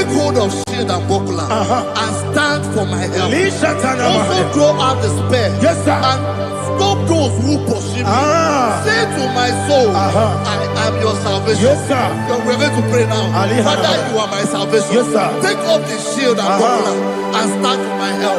take hold of shield and buckler and stand for my help. Also throw out despair and stop those who pursue me. Say to my soul, I am your salvation. We're going to pray now. Father, you are my salvation. Take up the shield and buckler and stand for my help.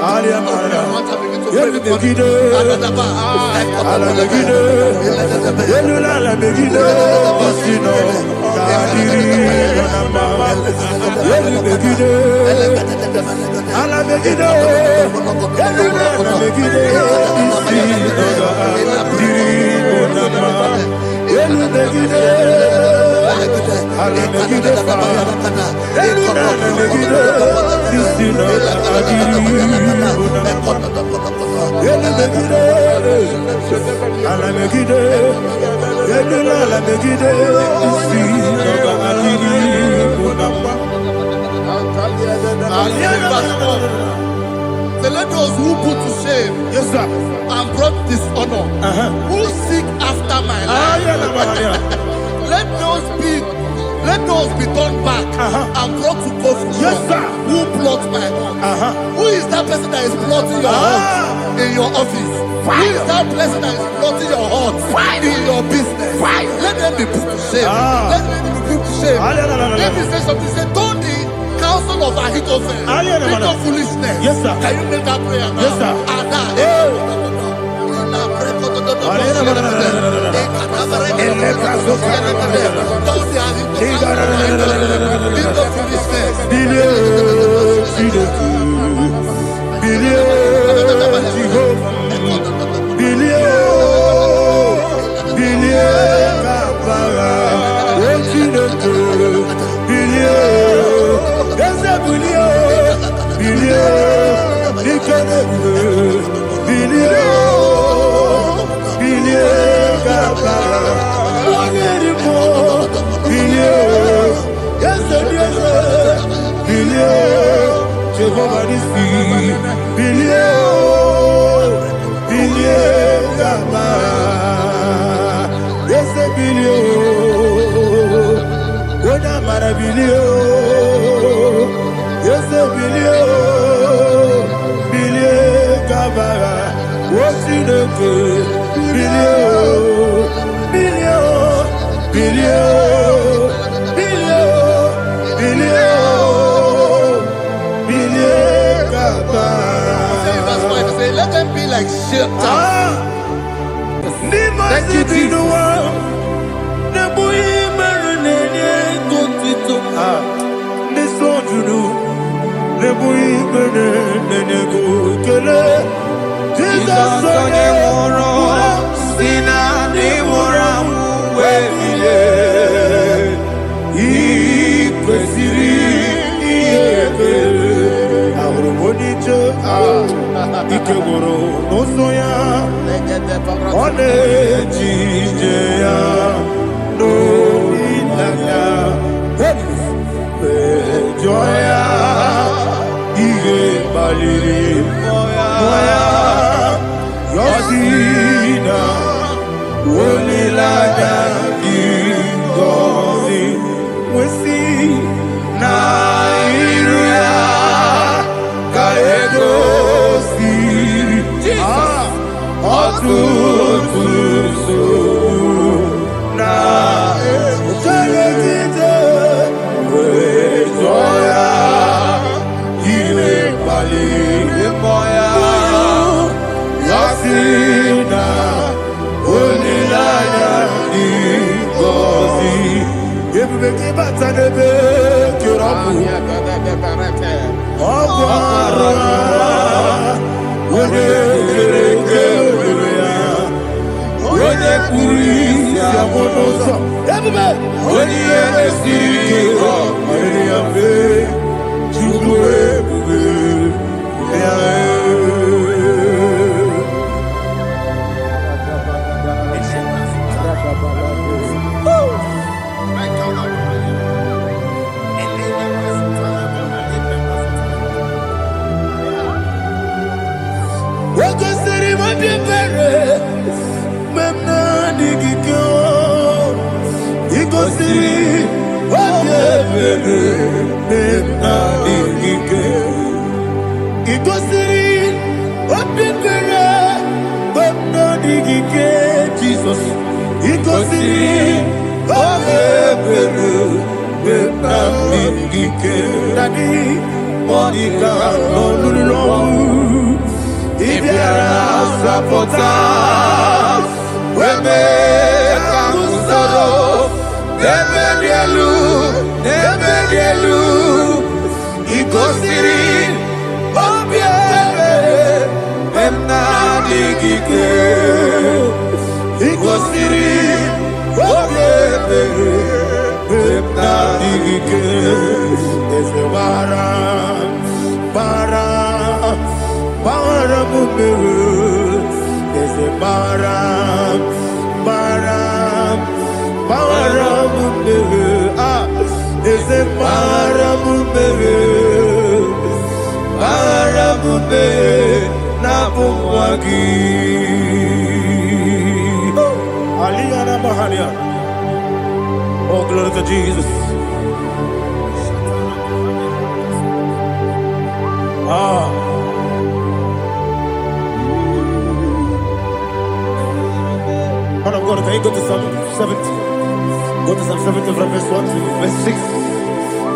So let those who put to shame and brought dishonor, who seek after my life, let those be turned back and brought to confusion. Who plot my heart? Who is that person that is plotting your heart in your office? Who is that person that is plotting your heart in your business? Let them be put to shame. Let them be put to shame. Let me say something. Say, don't the counsel of Ahithophel, think of foolishness. Can you make that prayer now? Let them be like shelter. Thank you, Jesus. Ikegoro nosoya one jijeya no ilaya joya ige baliri moya yosina olilaya igozi wesi na iruya kaego Iko siri, Ike Daddy Monica Lolulu Ibiara Sapota Weme Kamusoro Nebedielu Igosiri Obiebe Emna Digike Igosiri Obiebe Emna Digike Eze Bara Mumere Eze Bara Mumere Eze Bara Mumere Nabumwagi Aliyana Mahalia. Oh, glory to Jesus. Man of God, can you go to Psalm 70? Go to Psalm 70 from verse 1 to verse 6.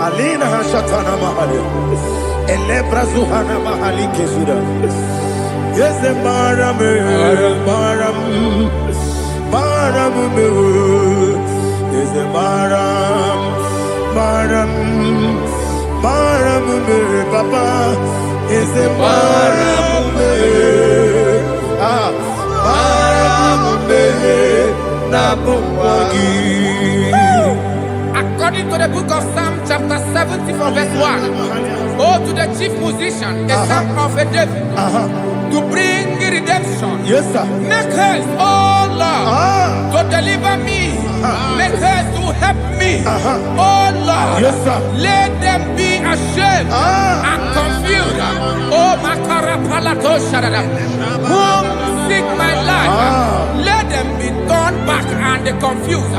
Alina Hashatana Mahalia. Elebra Zuhana Mahali Kesuda. Yes, the Baram. Yes, the Baram. Papa. Yes, the Baram. According to the book of Psalm chapter 70 from verse 1, oh, to the chief musician, a son of a David, to bring redemption. Yes, sir. Make haste, oh Lord, to deliver me. Make haste to help me. Oh Lord, yes, sir. Let them be ashamed and confused. Oh, Makara Palato Shadada, whom seek my life, let them be turned back and confused.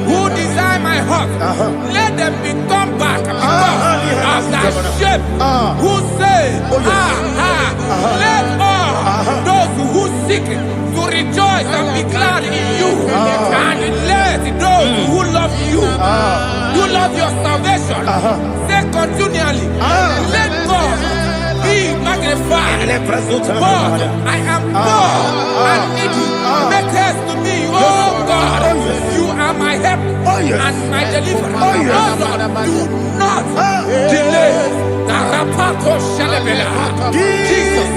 Who desire my heart, let them be turned back because of that shape. Who say, let all those who seek to rejoice and be glad in you, and let those who love you, who love your salvation, say continually, let God be magnified. God, I am poor and needy. Make haste to me, oh God. You are my help and my deliverer. Oh Lord, do not delay. Tarapato Shalabela. Jesus.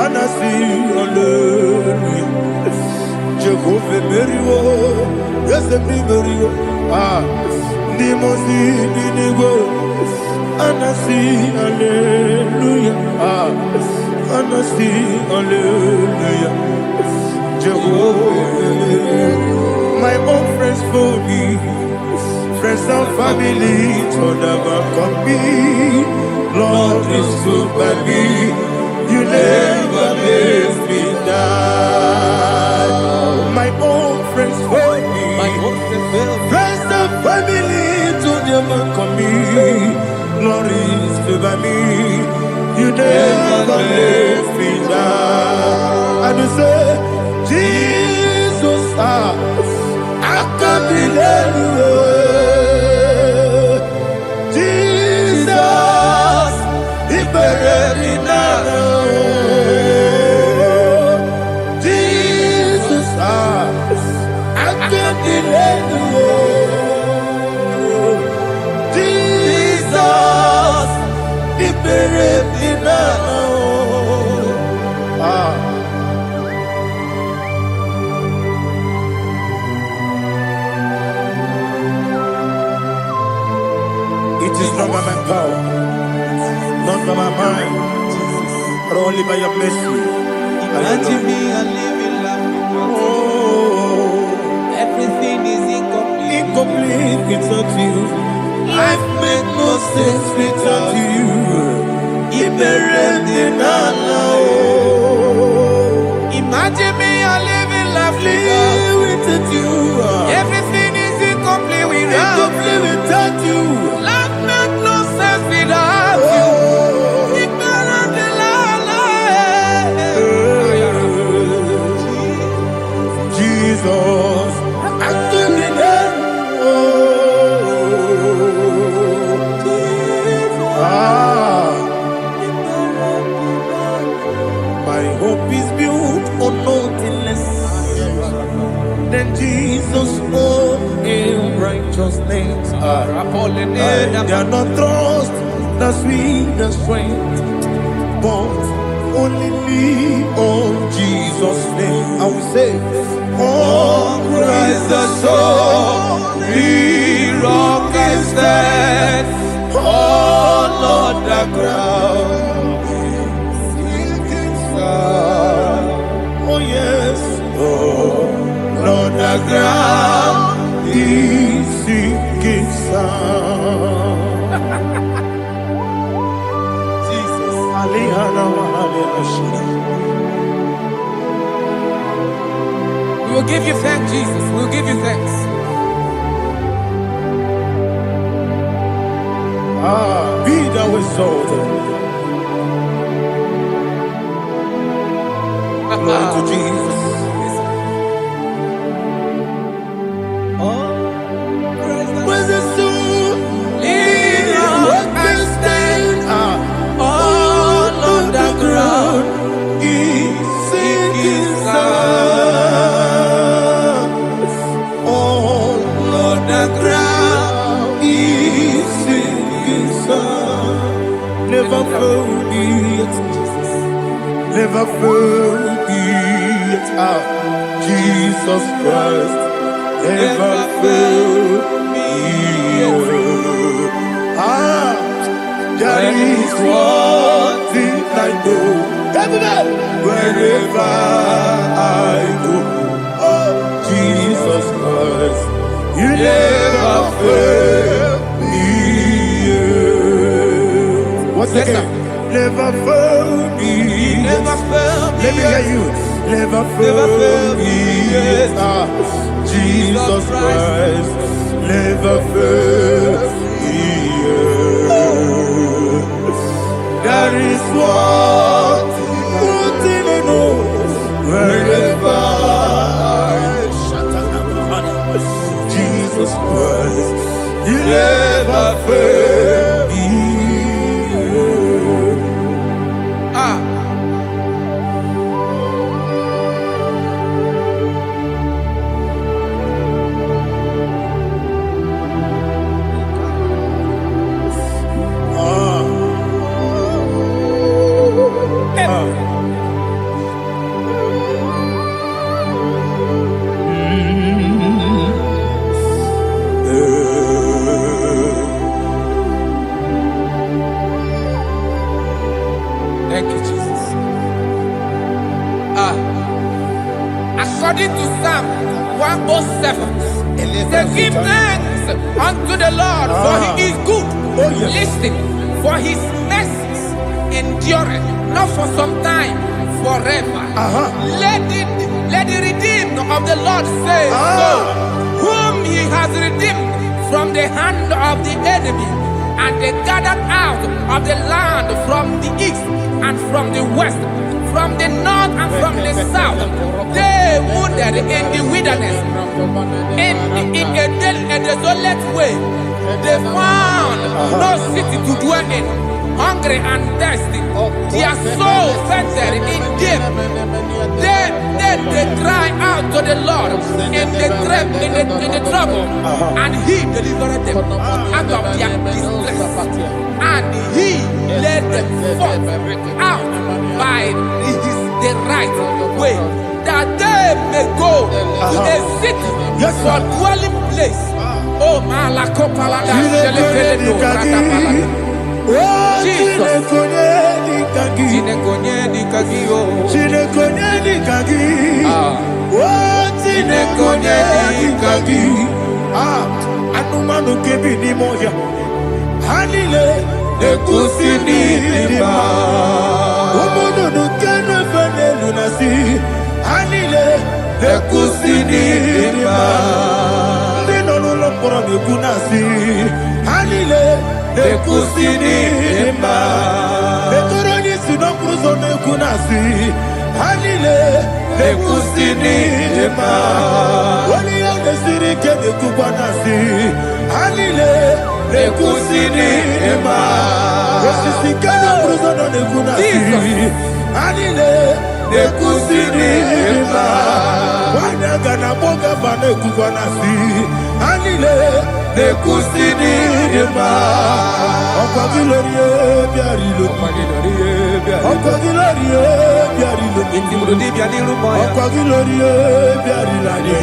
Anasi, hallelujah. Jehovah Merio, yes, the Merio. Nimosi, Ninigo. Anasi, hallelujah. Anasi, hallelujah. Jehovah, my own friends for me, friends and family, told never come me. Lord is good by me, you never leave me down. My own friends for me, friends and family, told never come me. Lord is good by me, you never leave me down. And you say, Jesus, I can't believe you. Jesus, He buried me now. Jesus, I can't believe you. Jesus, He buried me now. It is not by my power, not by my mind, but only by your mercy. Imagine me a living life. Oh, Everything is incomplete. incomplete without you. Life makes no sense without you. Imagine me a living life. Live without you. Everything is incomplete Incomplete without you. Life makes no sense without you. Jesus, I couldn't my hope is built on nothing less than Jesus' own righteousness. They are not trust the sweetest strength, but only lean on Jesus' name. I will say, on Christ the solid rock is set, all on the ground sinking sun. Oh yes, all on the ground is sinking sun. Jesus, We will give you thanks, Jesus. We will give you thanks. Be thou exalted. Glory to Jesus. Was it so? What can stand all on the ground? Is sinking sun. All on the ground is sinking sun. Never forget, never forget Jesus Christ. Never forget. There is one thing I know. Wherever I go, oh Jesus Christ, you never fail me. What's the name? Never fail me. Never fail me. Let me hear you. Never fail me. Jesus Christ, never fail me. There is one thing I know. Wherever Jesus Christ, you never fail me. to Psalm 107. Say, give thanks unto the Lord, for he is good. Oh, yes. Listen, for his mercies endureth, not for some time, forever. Let the redeemed of the Lord say so, whom he has redeemed from the hand of the enemy, and they gathered out of the land from the east and from the west, from the north and from the south. They wandered in the wilderness, in a desolate way. They found no city to dwell in, hungry and thirsty. Their soul fainted in deep. Then they cry out to the Lord in the trouble, and he delivered them out of their distress, and he led them forth out by the right way, that they may go to a city for dwelling place. Oh, Malakopalada, Jesus. Anumanu kebi ni moya Hanile Nekusini lima Umudu nukene fene lunasi Hanile Nekusini lima Nino nulopora nekunasi Hanile Nekusini lima Netoroni sinokruzo nekunasi Hanile Nekusini lima Wali ya nesiri kene kubanasi Hanile Nekusini lima Wesisi kene kruzo nekunasi Hanile Nekusini lima Wanaga na boga bane kubanasi Hanile Nekusini lima Okwa gilorie biarilo Okwa gilorie biarilo Okwa gilorie biarilani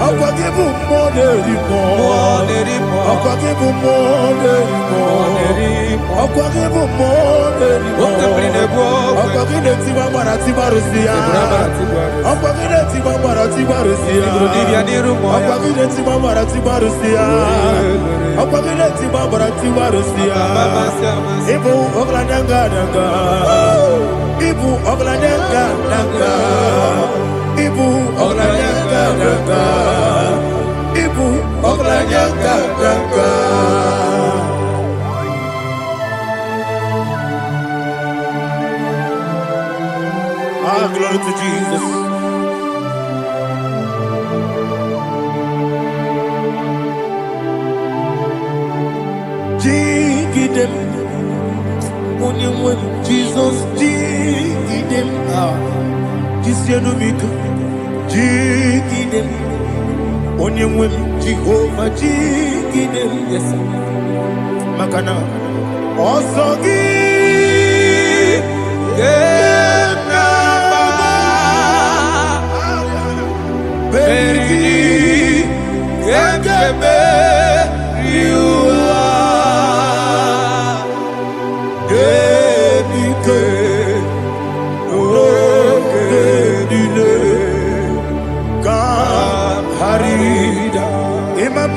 Okwa gibu moderimo Okwa gibu moderimo Okwa gibu moderimo Okwa gileti mamara tibarusia Okwa gileti mamara tibarusia Okwa gileti mamara tibarusia Okwa gileti mamara tibarusia Ibu oglanyanga nanga Ibu oglanyanga nanga Ibu oglanyanga nanga Ibu oglanyanga nanga Glory to Jesus. Jigidem, Onyemwem, Jesus, Jigidem, Jisianumika, Jigidem, Onyemwem, Jehovah, Jigidem, yes, Makana, Osogi,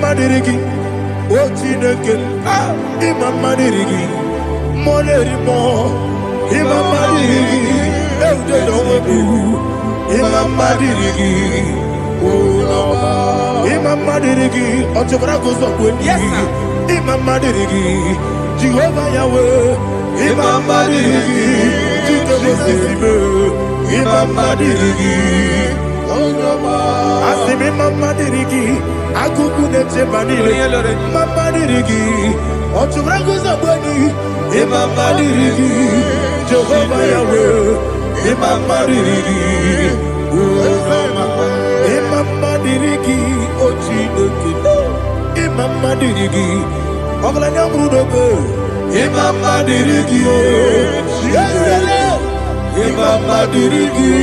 Madirigi, Ochineke, Imam Madirigi, Monerimo, Imam Madirigi, Eudedobu, Imam Madirigi, Imam Madirigi, Ochobragos of Winnie, Imam Madirigi, Jehovah Yahweh, Imam Madirigi, Imam Madirigi, Asimi Mama Dirigi, Akuku Neche Manile, Mama Dirigi, Ochurango Zabani, Mama Dirigi, Jehovah Yahweh, Mama Dirigi, Mama Dirigi, Ochineke, Mama Dirigi, Oglanya Brudobe, Mama Dirigi, Mama Dirigi,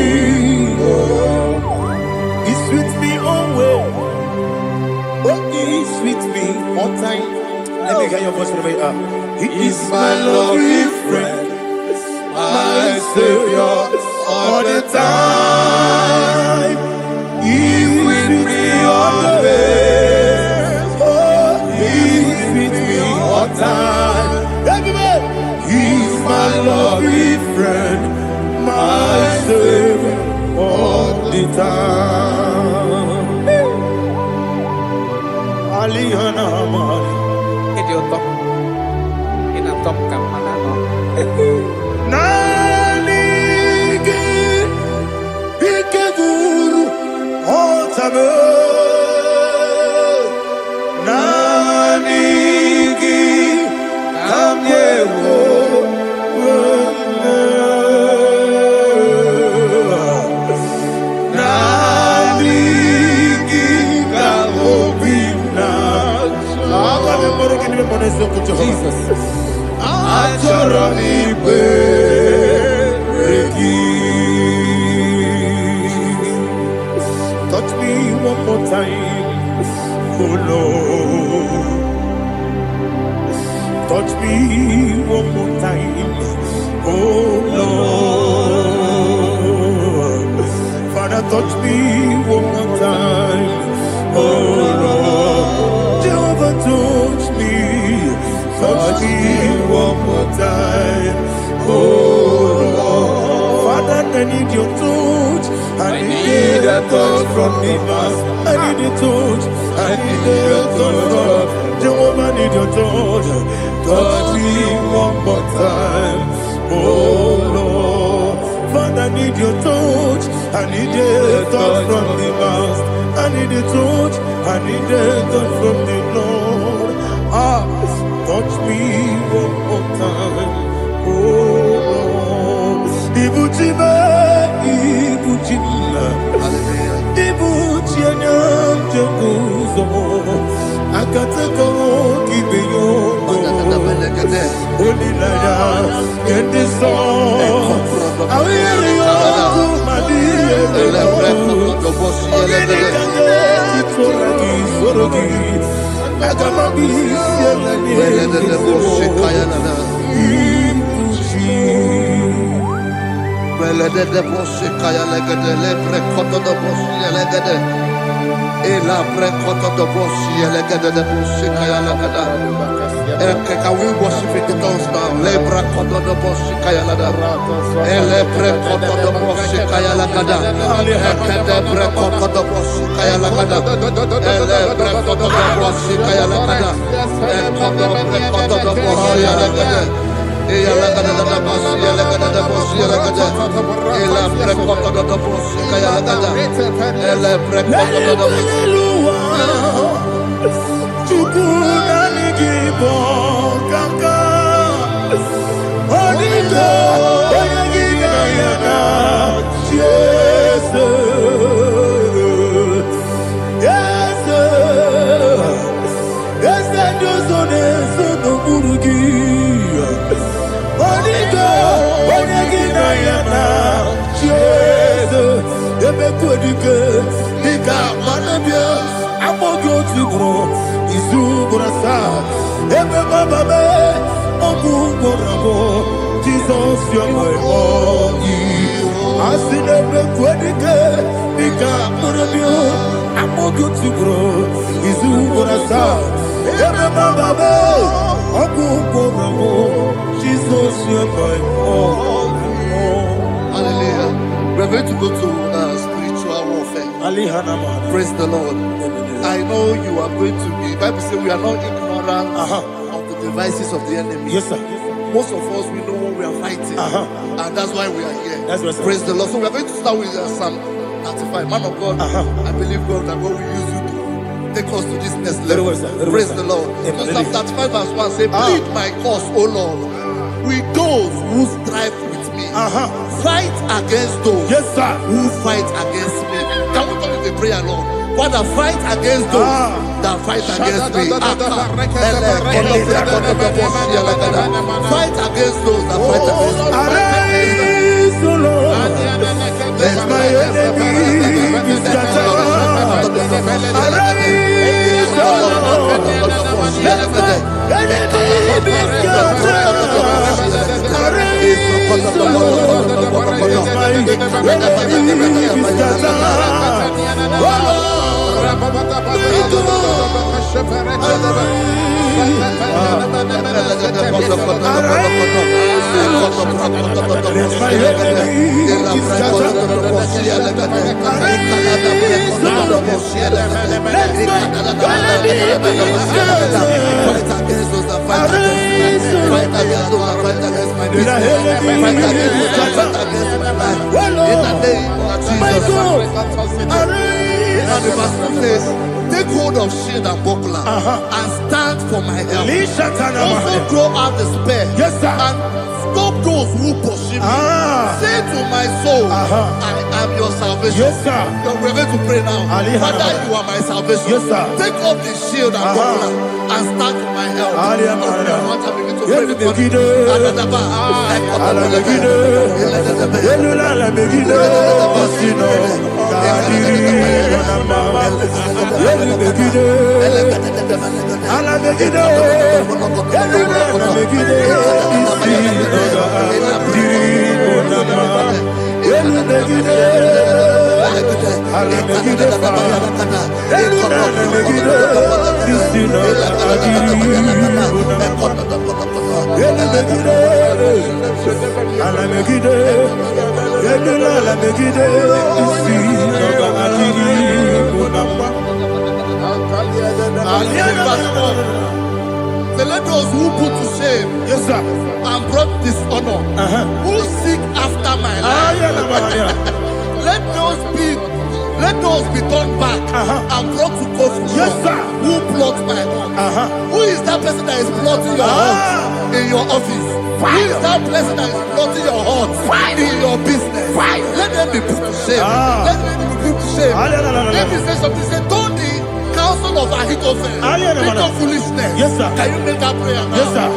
He's with me always. Oh, he's with me all time. Let me hear your voice from the way up. He is my loving friend, my Savior all the time. mame nanigi kamyewo Jesus. Touch me one more time, oh Lord. Touch me one more time, oh Lord. Father, touch me one more time, oh Lord. Jehovah, touch me. Touch me one more time, oh Lord. Father, I need your touch. I need a touch from the mass. I need a touch. I need a touch from Jehovah. I need your touch. Touch me one more time, oh Lord. Father, I need your touch. I need a touch from the mass. I need a touch. I need a touch from the Lord. Touch me one more time, oh Lord. Ibuchima, Ibuchima, Ibuchianya, Jebuzo, Akateko, Kibeyo, Olilaya, get this song. I will you, Can we worship in the tongues now? Lebra koto do boshi kaya lada. Elebre koto do boshi kaya lada. Elebre koto do boshi kaya lada. Elebre koto do boshi kaya lada. Elebre koto do boshi lada. Eya lada da boshi lada da boshi lada. Elebre koto do boshi kaya lada. Elebre koto do boshi. Jesus, you're my all. I see them quedicate, Nika Murabio, I'm more good to grow. Is who what I saw. Jesus, you're my all. Hallelujah. We're going to go to spiritual warfare. Praise the Lord. I know you are going to be. Bible says we are not ignorant of the devices of the enemy. Yes, sir. Most of us, we know what we are fighting, and that's why we are here. That's right, praise the Lord. So we are going to start with Psalm 35. Man of God, I believe God that God will use you to take us to this next level. Praise the Lord. So Psalm 35 verse 1 say, plead my cause, O Lord, with those who strive with me. Fight against those who fight against me. Can we come with the prayer, Lord? Father, fight against those that fight against me. Fight against those that fight against me. Arise, O Lord, let my enemies be scattered. Arise, O Lord, let my enemies be scattered. Arise, O Lord, let my enemies be scattered. Oh Lord, And the verse 2 says, take hold of shield and buckler and stand for my help. Also draw out the spear and stop those who pursue me. Say to my soul, I am your salvation. You're ready to pray now. Father, you are my salvation. Take up the shield and buckler and stand for my help. So let those who put to shame and brought dishonor, who seek after my life, let those be turned back and brought to court who plot my hurt. Who is that person that is plotting your hurt in your office? Who is that person that is plotting your hurt in your business? Let them be put to shame. Let them be put to shame. Let me say something. Say, don't the counsel of Ahithophel think of foolishness. Can you make that prayer now? Yes, sir.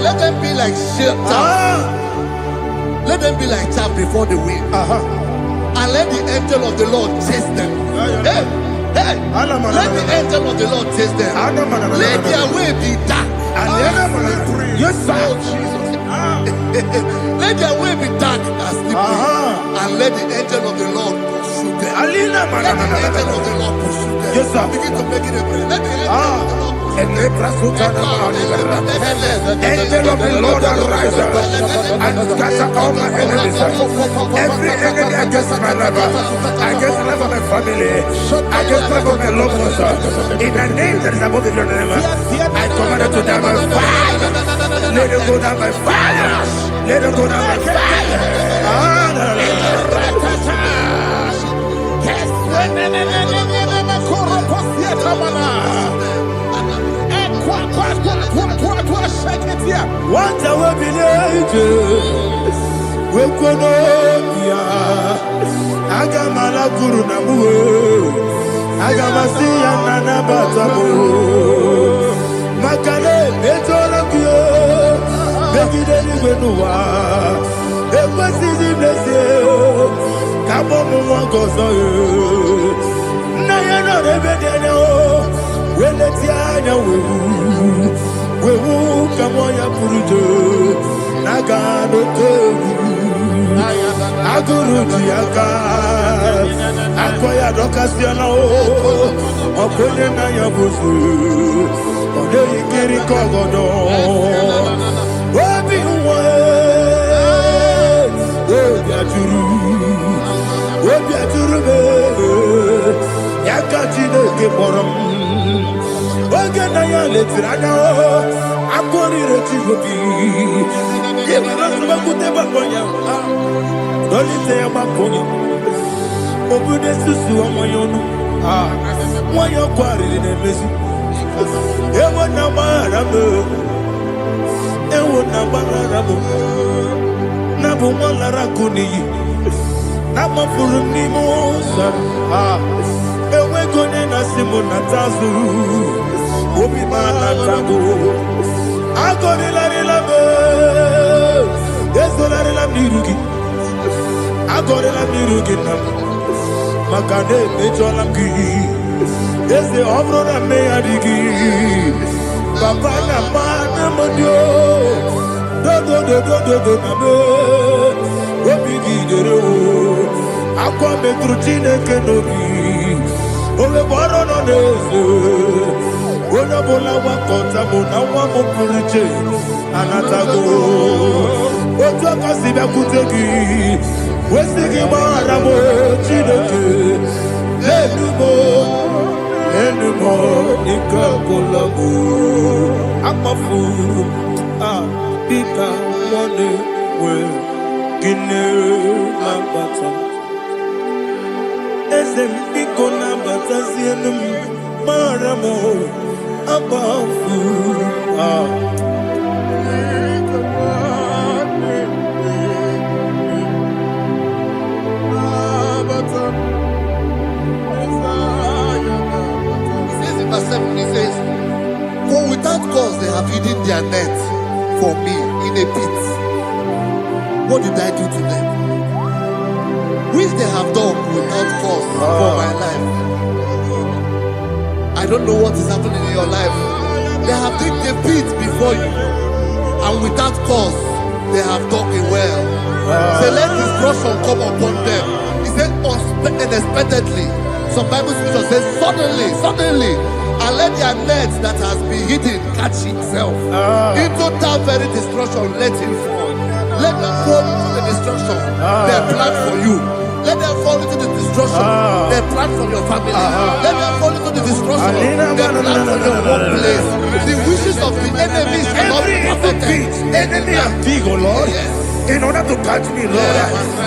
Let them be like chaff. Let them be like chaff before the wind. And let the angel of the Lord chase them. Hey, let the angel of the Lord chase them. Let their way be dark. Yes, sir. Let their way be dark and slippery. And let the angel of the Lord pursue them. Let the angel of the Lord pursue them. Yes, sir. Begin to make it a prayer. Let the angel of the Lord Angel of the Lord arise and scatter all my enemies. Every enemy against my life, against the life of my family, against the life of my loved ones. In the name that is above your name, I command it to die by fire. Let it go down by fire. Let it go down by What I will be we Wekonomia Agamala Guru Namu Agamasiya Nana Batamu Makale Betorokio Begideni Benua Ekwasizi Blessio Kabomu Wangozo Nayano Rebedeno Weletianya Wewu Kamoya Purujo Nagano Tewu Aguru Diaka Akoya Dokasiana Okonye na Yabusu Ode Ikiri Kogodo Obi Uwe Obi Aturu Yakachine Gemoram Ogana ya letirana Akori Rechivobi Yebana Kuteba Konya Dolite Yabakonya Obude Susu Amoyono Why you quarry in a messy? You would not buy a book. You would not buy a book. Nabu Malaracuni. Nama Furunimosa. Ewe Gonena Simonatazu. Obi Manatago. Agonila Lave. Yes, Olarilla Mirugi. Agorilla Mirugi. Makane Mejolamki. Yes, the Obrona Mayadigi. Papa Namana Modio. Do Nabe. Obigi Dero. Aqua Metrutine Kenobi. Ole Baron on Ezo. Ona Bola Wakota Mona Wamopuriche. Anatago. Otua Kasiba Kutegi. Wesigi Maramo Chineke. Enumo Nikakolabu. Amafu. Pika Mone We Gine Lambata. Esem Piko Lambata Zienum Maramo Abafu. He says, for without cause they have hidden their net for me in a pit. What did I do to them? Which they have done without cause for my life. I don't know what is happening in your life. They have digged a pit before you, and without cause they have dug a well. Say, let destruction come upon them. He said, unexpectedly. Some Bible scripture says, suddenly, and let their net that has been hidden catch itself. Into that very destruction, let it fall. Let them fall into the destruction they plan for you. Let them fall into the destruction they plan for your family. Let them fall into the destruction they plan for your workplace. The wishes of the enemies are not perfected. Enemy of big, oh Lord. Yes. In order to catch me, Lord,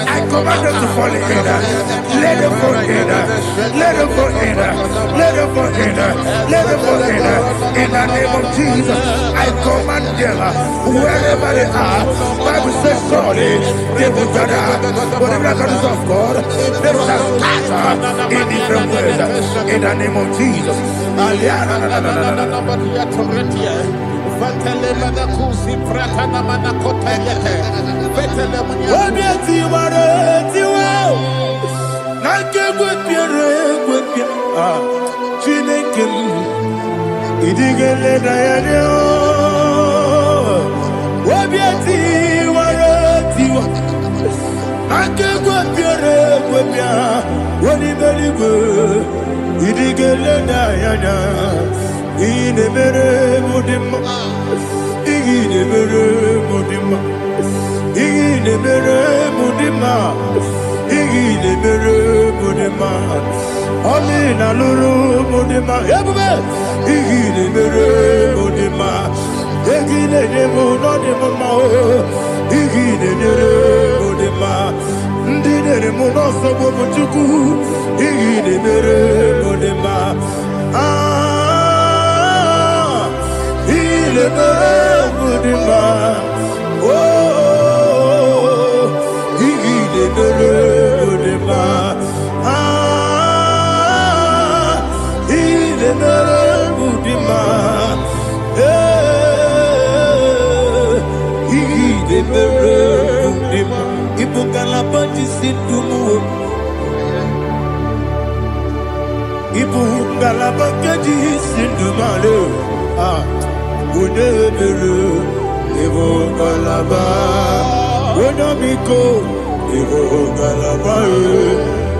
I command them to fall in. Let them fall in. Let them fall in. Let them fall in. Let them fall in. In the name of Jesus, I command them wherever they are. Bible says surely they will gather. But the miracles of God, they shall scatter in different ways. In the name of Jesus.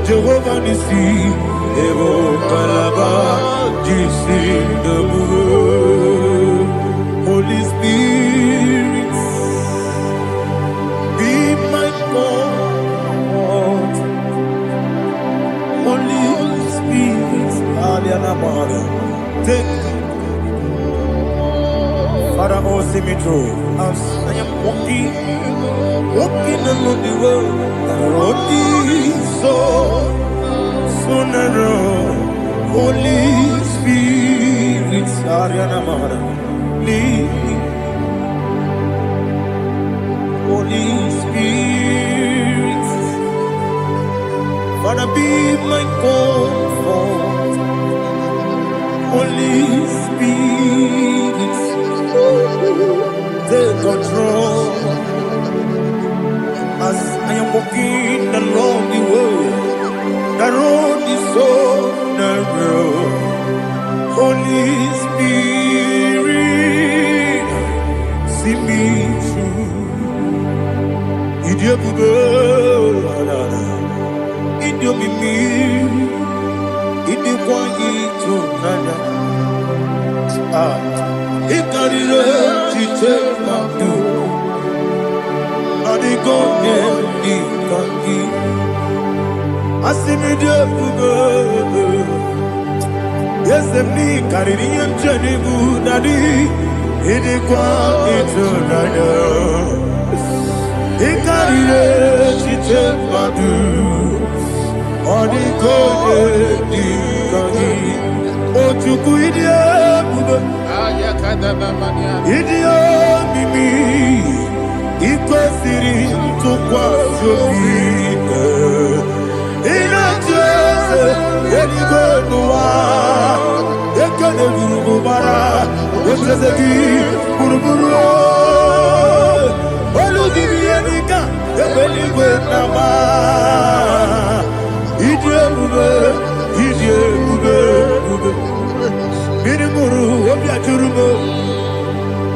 Jehovah Nissi, Evo Kalaba, Holy Spirit, be my God. Holy Spirit, take Father, oh, see me through. As I am walking along the road, so narrow. Holy Spirit, Ariana Mahara, lead me. Holy Spirit, Father, be my comfort. Holy Spirit, take control as I am walking along the road. The road is so narrow. Holy Spirit, see me through. Idiabugo, Idiomimi, Idiwanito Nana. Ikarire Chite Madu. Adigo Nikaki. Asimidiabugo. Yes, me Caribbean Janibu Nadi. Idiwanito Nana. Ikarire Chite Madu. Adigo Nikaki. Ochuku Idiabugo. Idio mimi ikwesiri ntụkwasị obi ịna-echeze eluigwe n'ụwa ekele gburugburu gbara echeze gị gburugburu olu gị bụ ihe dịka ebe eluigwe na-agba ịdị ebube ịdị ebube ebube mmiri mụrụ obi ajụrụ m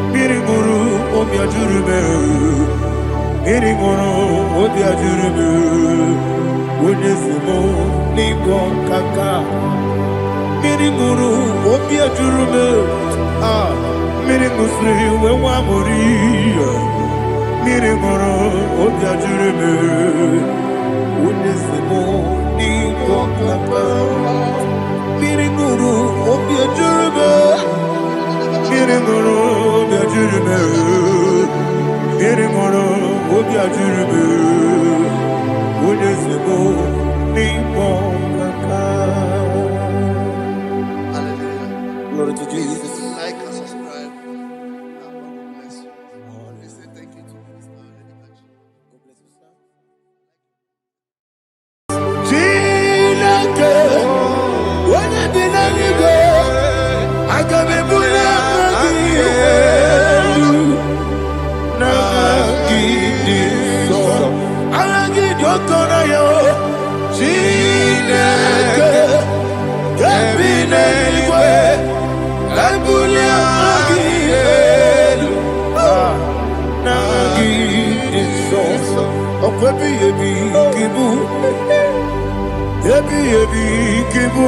mmiri mụrụ obi ajụrụ m mmiri mụrụ obi ajụrụ m onye si m n'ịgọ nkaka mmiri mụrụ obi ajụrụ m mmiri mụsịrị uwe nwa mụrụ mmiri mụrụ obi ajụrụ m onye si m n'ịgọ nkaka mmiri mụrụ obi ajụrụ m mmiri mụrụ obi ajụrụ m mmiri mụrụ obi ajụrụ m onye si m n'ịkpọ nkaka. Glory to Jesus. Like and subscribe. God bless you. Please say thank you to Mr. Edikachi. God bless you, sir. Chineke, onye bi n'eluigwe, aga m ebuli aka gị elu, n'aha gị dị nsọ. Aha gị dị oke ọnụahịa, Chineke, nke bi n'eluigwe, ka ebuli aka gị elu, n'aha gị dị nsọ. Ọkwa ebighị ebi ka ị bụ. Ebi ebi kibu,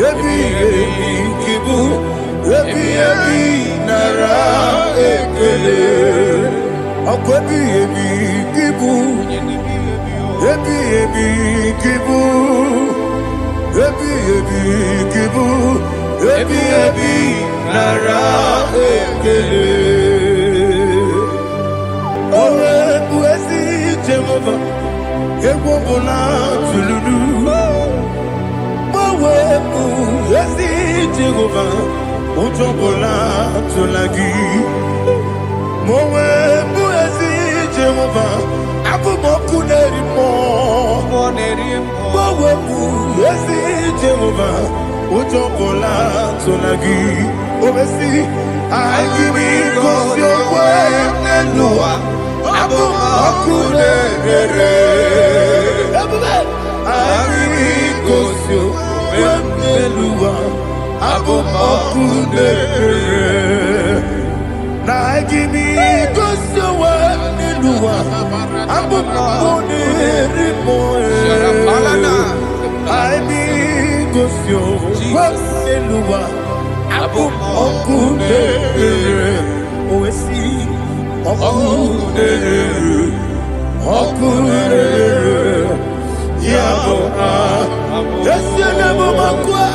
ebi ebi kibu, ebi ebi nara ekele. Ọkọ ebi ebi kibu, ebi ebi kibu, ebi ebi kibu, ebi ebi nara ekele. Owe buezi Jehova. Egwu ọbụla tụlụrụ gbawepụ ezi Jehova ụjọ ọbụla tụla gị ma o wepụ ezi Jehova abụmọkụ na-eri mmụọ gbawepụ ezi Jehova ụjọ ọbụla tụla gị o mesi anyị gị gosi okwe n'elu ụwa abụmọkụ na-ere anyị gosi okwe n'elu ụwa abụmọkụ na-ere na anyị gosi okwe n'elu ụwa abụmọkụ na-ere anyị gosi okwe n'elu ụwa abụmọkụ na-ere owesi Okunere, yabo Yesu na mumakwa.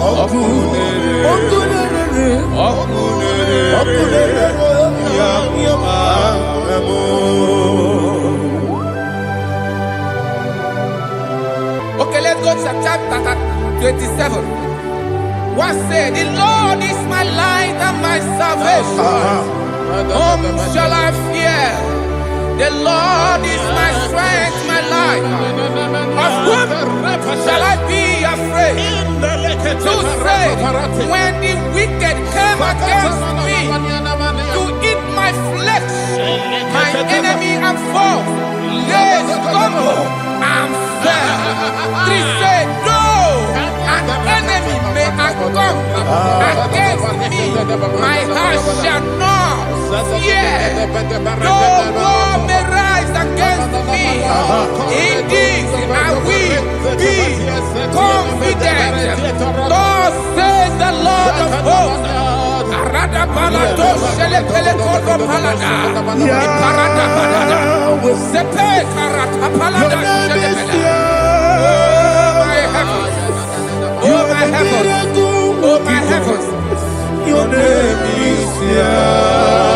Okunere, yabo. Okay, let's go to chapter 27. What said? The Lord is my light and my salvation. Whom shall I fear? The Lord is my strength, my life. Of whom shall I be afraid? To say, when the wicked came against me to eat my flesh, my enemy and foe, they stumble and fell. Three said, no, an enemy may come against me, my heart shall not fear. No war may rise against me. Indeed, I will be confident. Thus says the Lord of hosts. Oh my heavens, oh my heavens, your name is Yahweh.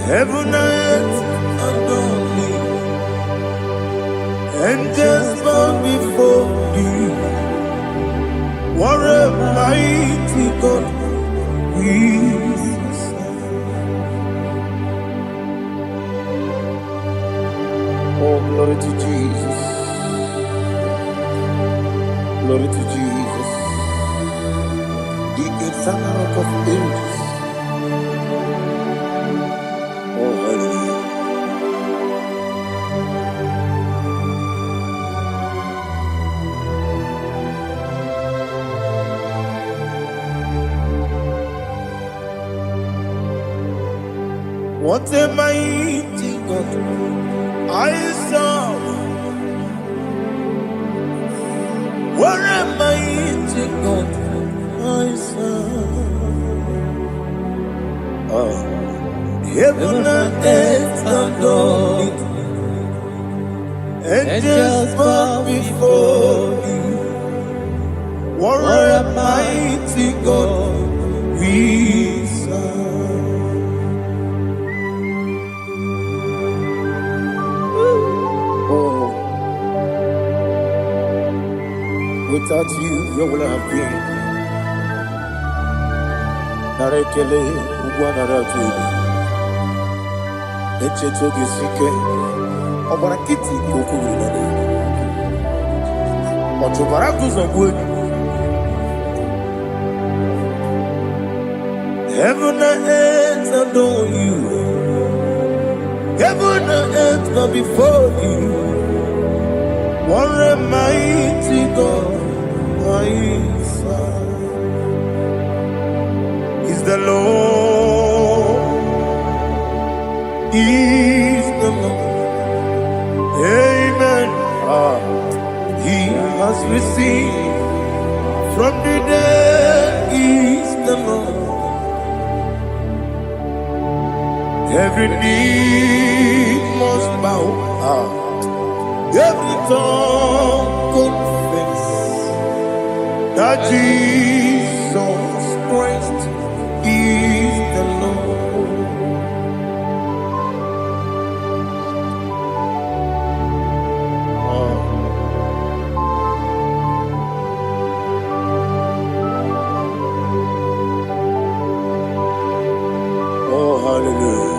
Heaven and earth adore me, angels bow before you. What a mighty God we serve. Oh, glory to Jesus. Glory to Jesus. The eternal rock of ages. Oh, hallelujah. What a mighty God I serve. What a mighty God I serve. Heaven and earth adore it. Angels bow before you. What a mighty God we serve. Without you, where would I have been? Narekele, Ugwanaratu. Echetoge Sike, Obarakiti Kokurunade. Otobarakus of wood. Heaven and earth adore you. Heaven and earth bow before you. What a mighty God I serve. Is the Lord, is the Lord. Amen. He has received from the dead, is the Lord. Every knee must bow. Every tongue confess that Jesus Christ is the Lord. Oh, hallelujah.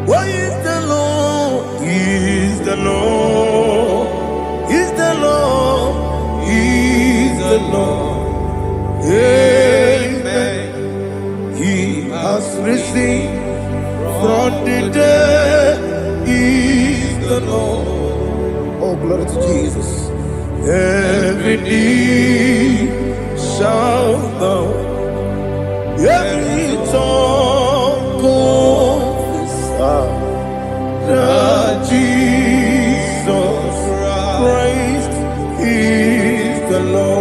What is the Lord? Is the Lord? Is the Lord? Is the Lord? Amen. He has risen from the dead. Is the Lord? Oh, glory to Jesus. Every knee shall bow. Every tongue confess that Jesus Christ is the Lord.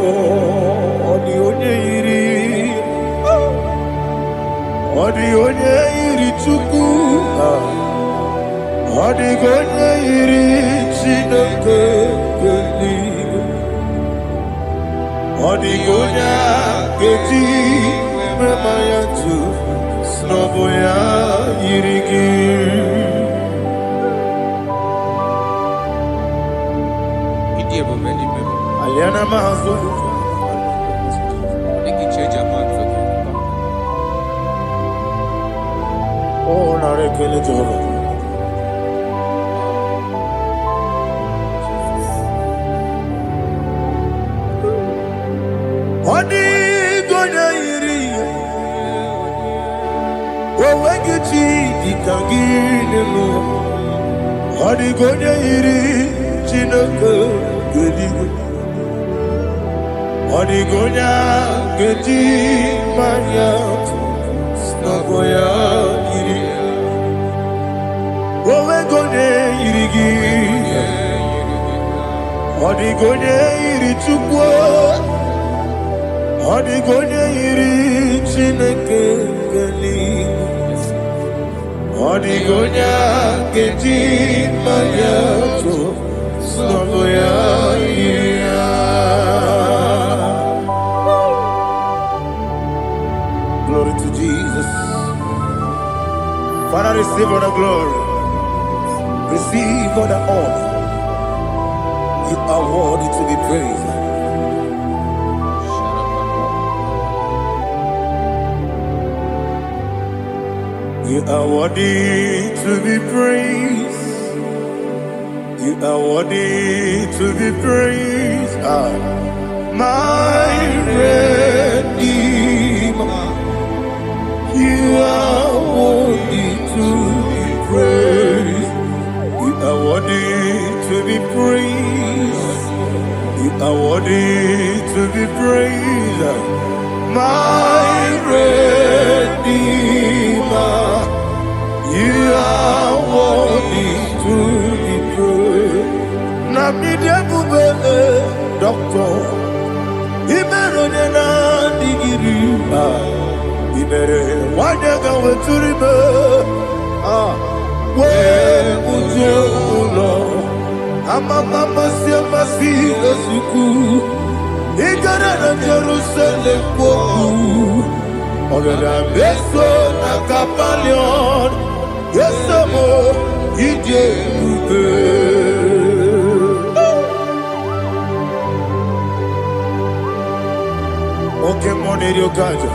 The only Chukwu. Odigonya iri Chineke Geligo Odigonya Geti Memaya tu Snoboya Irigi Aliana Mahazo Oh, Narekele Jehovah. Odigonya iri Wawegiti Dikaginu Odigonya iri Chineke Geligo Odigonya Geti Maya Snagoya iri Wawegonya irigi Odigonya iri Chukwu Odigonya iri Chineke Geligo Odigonya Geti Maya Snagoya iri Glory to Jesus. Father, receive all the glory. Receive all the honor. You are worthy to be praised. You are worthy to be praised. You are worthy to be praised. My Redeemer. You are worthy to be praised. You are worthy to be praised. You are worthy to be praised. My Redeemer. You are worthy to be praised. Namidebube, Doctor. Imeronena digiri. Ibere wanyaga weturibe we ujulo amama masi esuku igara na Jerusalem kwoku ogara beso na kapalion yesamo ije ube oke moneri okajo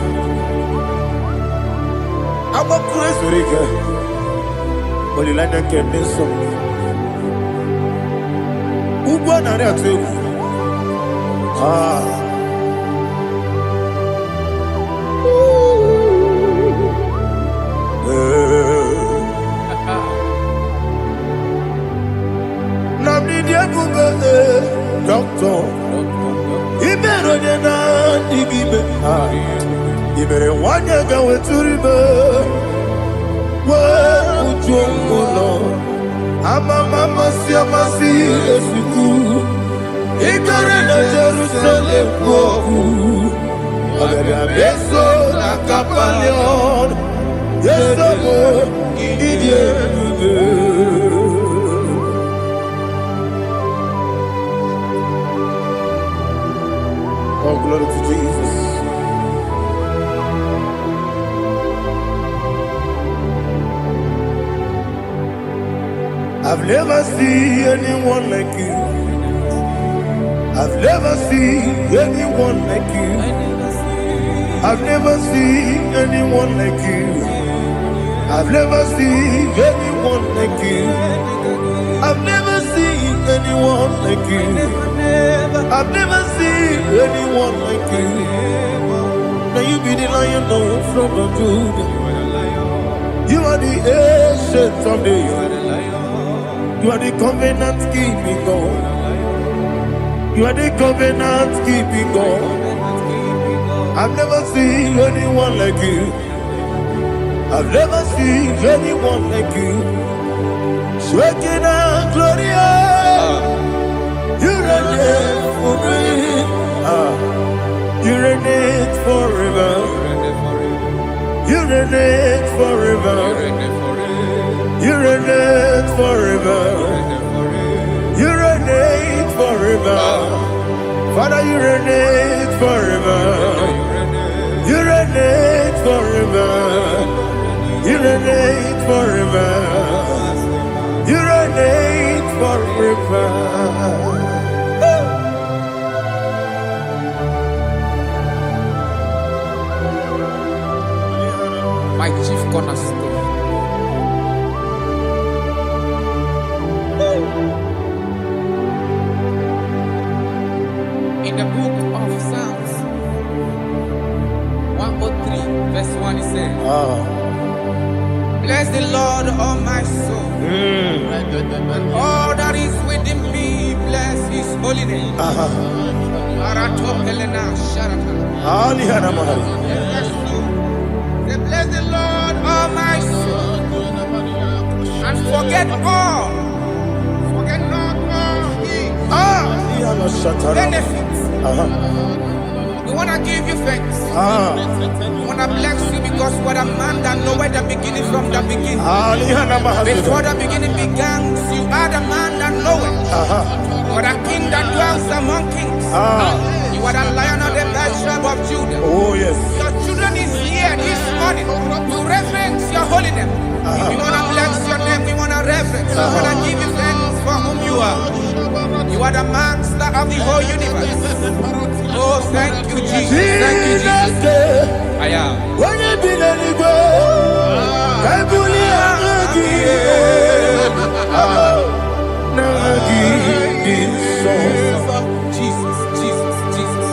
I'm a crazy rigger. But you like that can be so. Who won that too? Doctor. He better than I You better want to go to the river. Well, I'm a mama, see, I'm a see, as you do. He got in a Jerusalem, I'm a beso, like a palion. Yes, I'm a idiot. Oh, glory to Jesus. I've never seen anyone like you. I've never seen anyone like you. I've never seen anyone like you. I've never seen anyone like you. I've never seen anyone like you. I've never seen anyone like you. Now you be the lion from the Judah. You are the ancient of days. You are the covenant keeping God. You are the covenant keeping God. I've never seen anyone like you. I've never seen anyone like you. Shaking and glorious. You reign for me. You reign forever. You reign forever. You reign forever. My chief cornerstone. In the book of Psalms 103, verse 1, it says, bless the Lord, all my soul. All that is within me, bless his holy name. Say, bless the Lord, all my soul, and forget not all his benefits. We want to give you thanks. We want to bless you because what a man that knoweth the beginning from the beginning. Before the beginning began, you are the man that knoweth. For the king that dwells among kings. You are the lion of the tribe of Judah. Oh yes. Your children is here this morning to reverence your holiness. We want to bless your name. We want to reverence. We want to give you thanks for whom you are. You are the master of the whole universe. Oh, thank you, Jesus. Thank you, Jesus. I am. Jesus, Jesus, Jesus.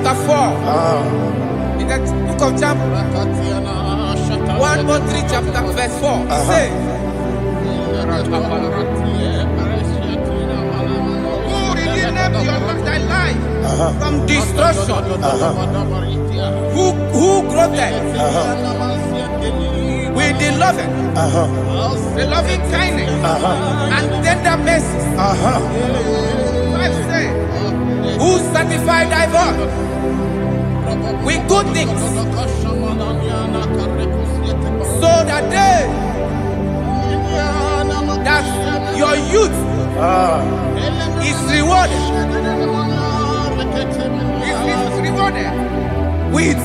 chapter 4. In the book of Job, 1:3 chapter verse 4. It says, who redeemed thy life from destruction? Who groweth with the loving kindness and tender mercies? Who satisfy thy voice with good things, so that your youth is rewarded. Is rewarded with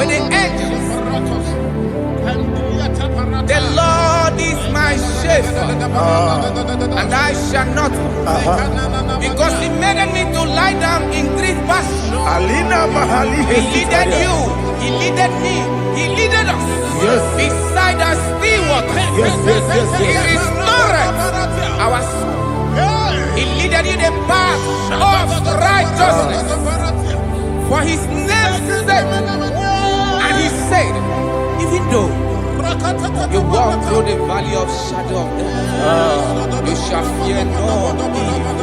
the angels. The Lord is my shepherd, and I shall not, because He made me to lie down in green pastures. He leaded you, He leaded me, He leaded us beside the still waters. He restored our soul. He leaded you the path of righteousness for His name's sake. And He said, even though you walk through the valley of shadow of death, you shall fear no evil,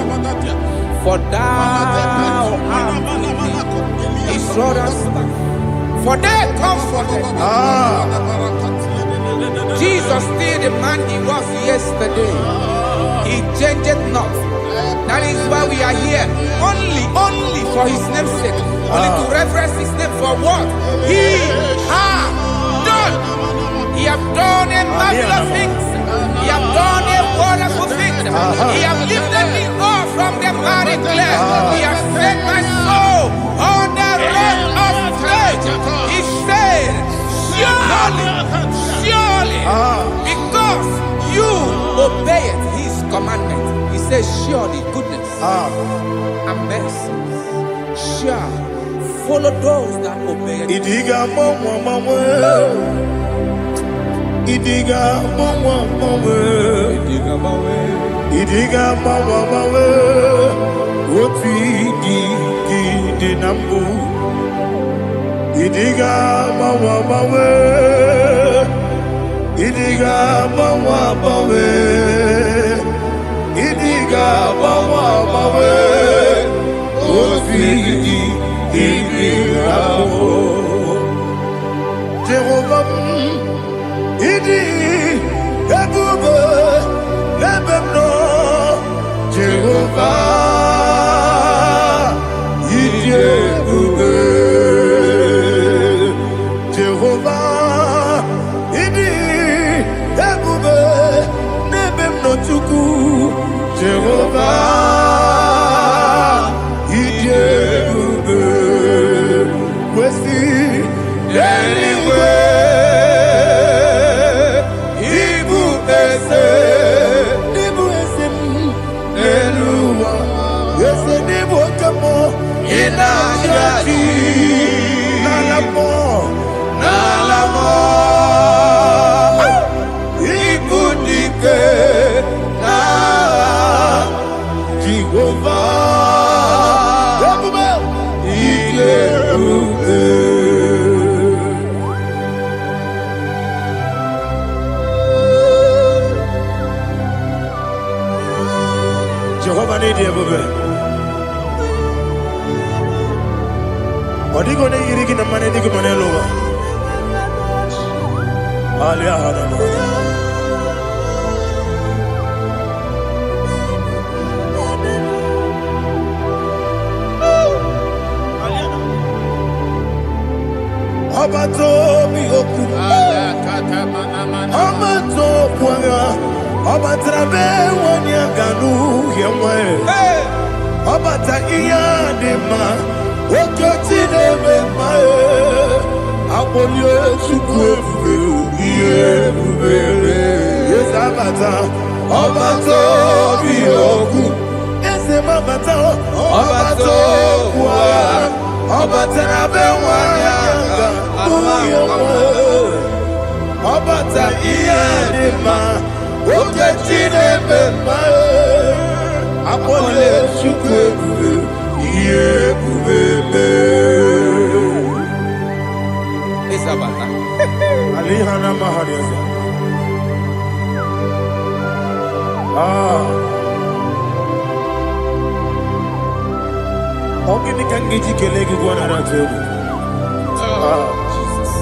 for thou art with me. His rod and staff, for they comforted. Jesus still the man He was yesterday. He changed not. That is why we are here. Only for His name's sake. Only to reference His name for what He has done. He have done a marvelous things. He have done a wonderful thing. He have lifted me up from the miry clay. He has set my soul on the rock of faith. He said, surely, because you obeyed His commandment. He says, surely goodness and mercy shall follow those that obey Him. Idiga mawe Woti di nambu Idiga mawe Idiga mawe Idiga mawe Woti di nambu Jehovah Idi Ebube Lebemno Jehovah Idi Ebube Jehovah Idi Ebube Lebemno Chuku Jehovah Idi Ebube Wesi anyway Jehovah need you, baby. What are you going to get in the money? You can lower. Abato bihoku, Abato kwanga, Abatrabe wanyaganu yemwe, Abata iyadema, Okotine memae, Abolio chukwefu, yes Abata, Abato bihoku, yes Abata, Abato kwa, Abatrabe wanyaganu Obata iyadema, okechine memae, Akole chukwe bube. Iye bube. Isabata. Alihana mahariya. Ogini kangiji kelegi gwana ratebu. Jesus.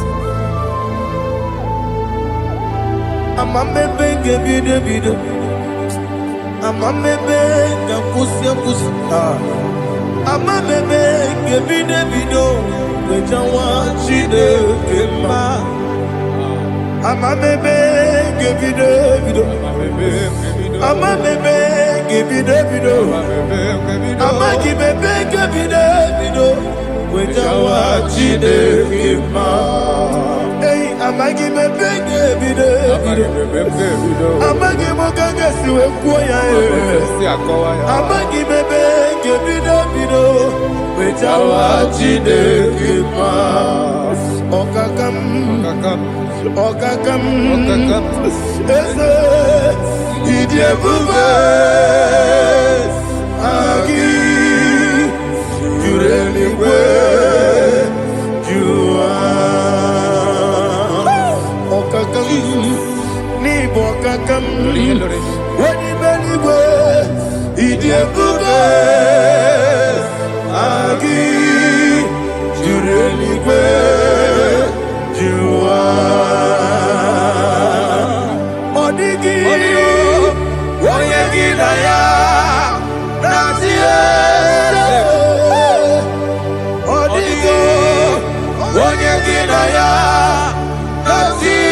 Amamebe ngebide. Amamebe ngakusi. Amamebe ngebide. Wejawa chide kema. Amamebe ngebide. Amamebe ngebide. Amagibebe ngebide. Wejawa chide kema. Hey, amagibebe ngebide. Amagimogaga siwe kuya. Amagibebe ngebide. Wejawa chide kema. Okakam. Eze idiebube agi jureligwe jua okakam ni bokakam wadi beligwe idiebube agi jureligwe jua odigi oyegi na ya nazie odigi oyegi na ya nazie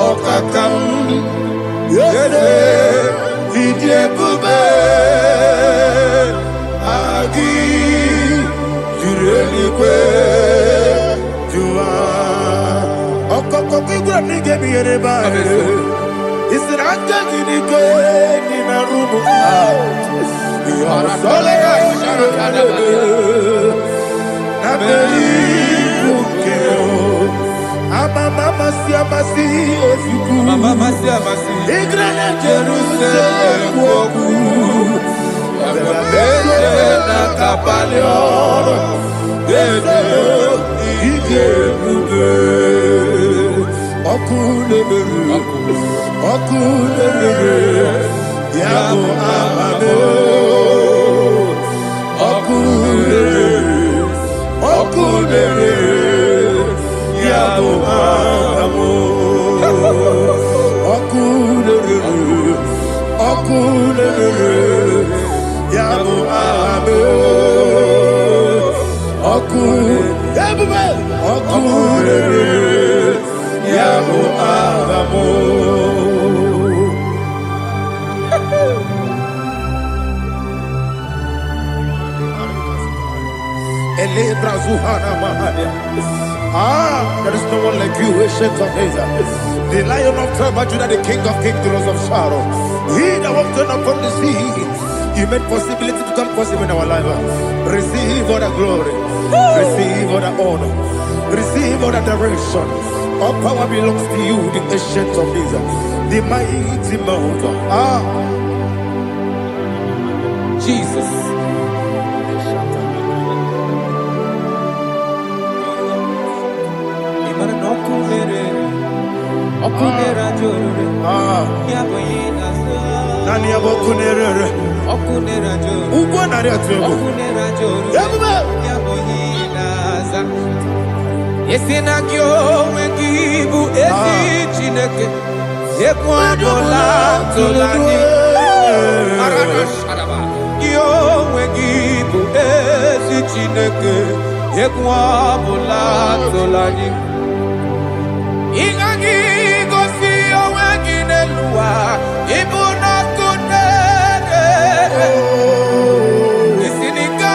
okakam yede idiebube agi jureligwe jua okokokigwe nige biyereba isiranga ginike nina rumu Arasolega sharakada. nabeli ukeo amama siamasi ofiku Mama siamasi. igrana Jerusalem woku abele na kapaleoro eze idiebube Okulere Yabo Amado Okulere Yabo Amado Okulere Yabo Amado Okulere Yabo Amado there is no one like you, ancient of days. The Lion of tribe of Judah, the King of kings, the Rose of Sharon. He that walked upon the sea, you made possibility to come possible in our life. Receive all the glory, receive all the honor, receive all the direction. All power belongs to you, the ancient of days, the mighty mountain. Jesus. Nani abokunere Okunera joro. ugwo nari atego Okunera joro. Yabube Yaboyinaza. Yesinagyo wegibu esi Chineke. Ekwadola tolani. Arana sharaba. Yo wegibu esi Chineke. Ekwadola tolani. Ingagi gosi oweginelua. Ibuna kunere. Isinika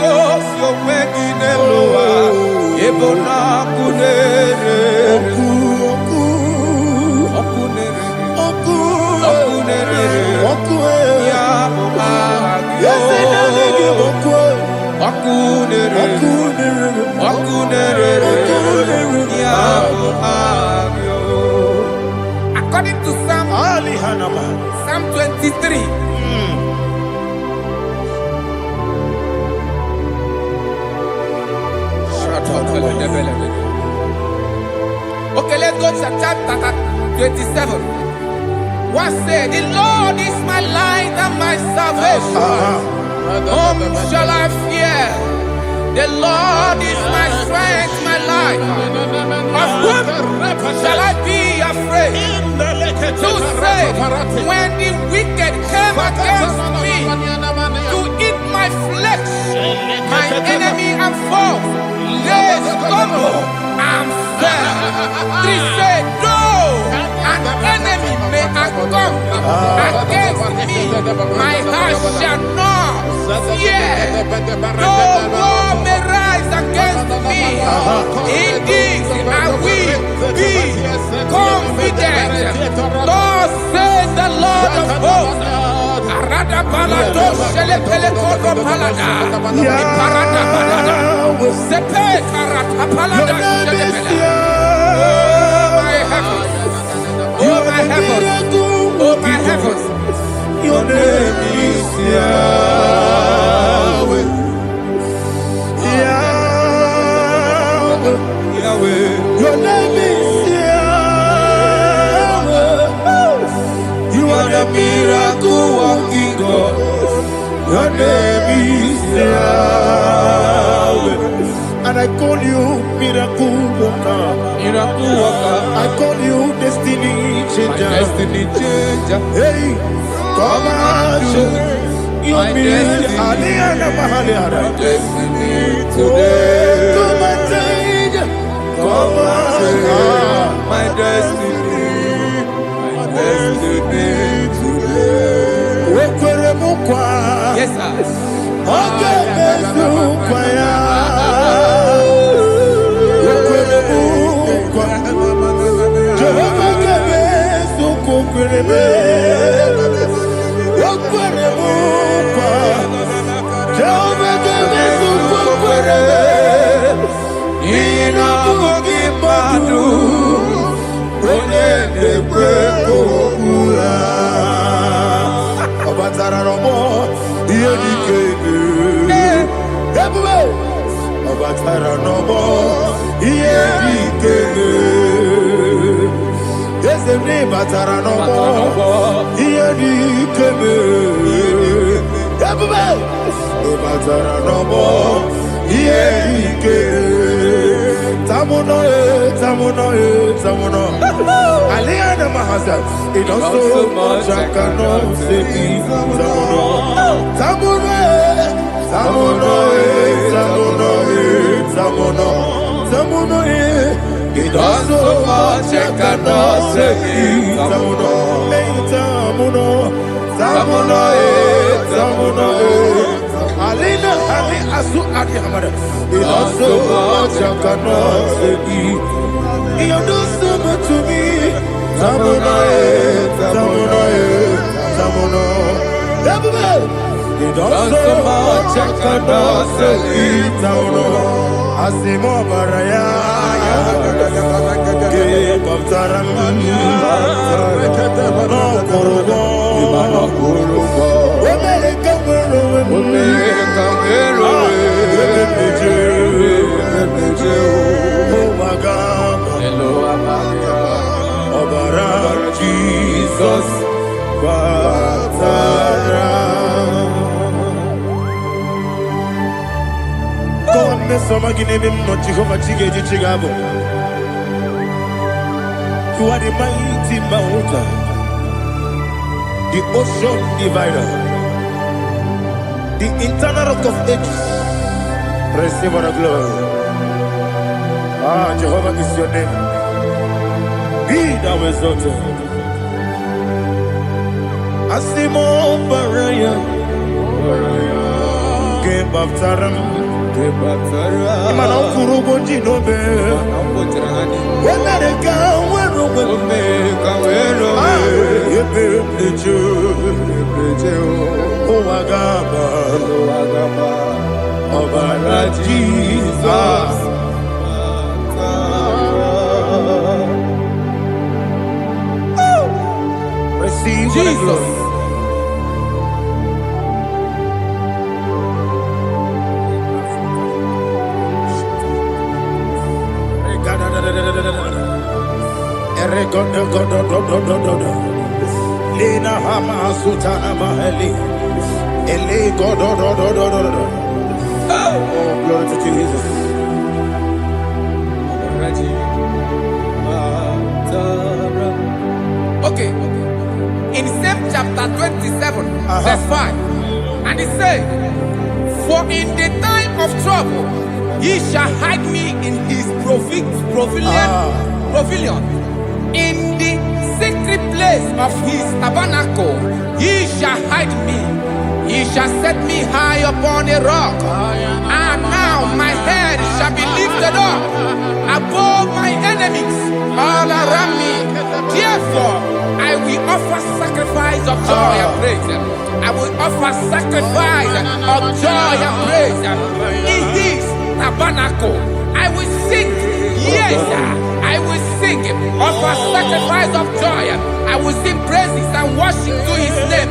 gosi oweginelua. Ibuna kunere. Okay, let's go to chapter 27. What said? The Lord is my light and my salvation. Whom shall I fear? The Lord is my strength, my life. Of whom shall I be afraid? To say, when the wicked came against me to eat my flesh, my enemy and foe, they stumble and fell. Three said, no, an enemy may come against me, my heart shall not fear. No war may rise against me. In this I will be confident. Thus says the Lord of hosts. Oh my heavens, oh my heavens, your name is Yahweh. Yahweh, Yahweh, your name is Yahweh. You are the miracle working God. Your name is Yahweh. And I call you miracle worker. miracle worker. I call you destiny changer. Destiny changer. Hey, come on, you mean Aliana Mahaliana. Destiny today. Come on, change. Come on, my destiny. My destiny today. Yes, sir. Okay, Aliana Mahasa, it also much I cannot say. Samono, it also much I cannot say. Samono, Alina, Ali Asu Adi Hamada, it also much I cannot say. You do so much to me. Samono. You do so much I cannot say. Samono. Asimo Baraya. Give up Taram. No Kurubo. Jesus, God, you are the mighty mountain, the ocean divider, the internal rock of ages. Receive our glory. Jehovah is your name. Be thou exalted. Asimo Baraya, Give up Taram, Imano Kurubo Jinobe, when they come, Jesus. Receive Jesus. Lina Hama Sutana Mahali. Ele God. Oh, glory to Jesus. Okay. In same chapter 27, verse 5. And it says, for in the time of trouble, he shall hide me in his pavilion. In the secret place of his tabernacle, he shall hide me. He shall set me high upon a rock. And now my head shall be lifted up above my enemies all around me. Therefore, I will offer sacrifice of joy and praise. I will offer sacrifice of joy and praise in his tabernacle. I will sing, yes, I will sing, offer sacrifice of joy. I will sing praises and worship to his name.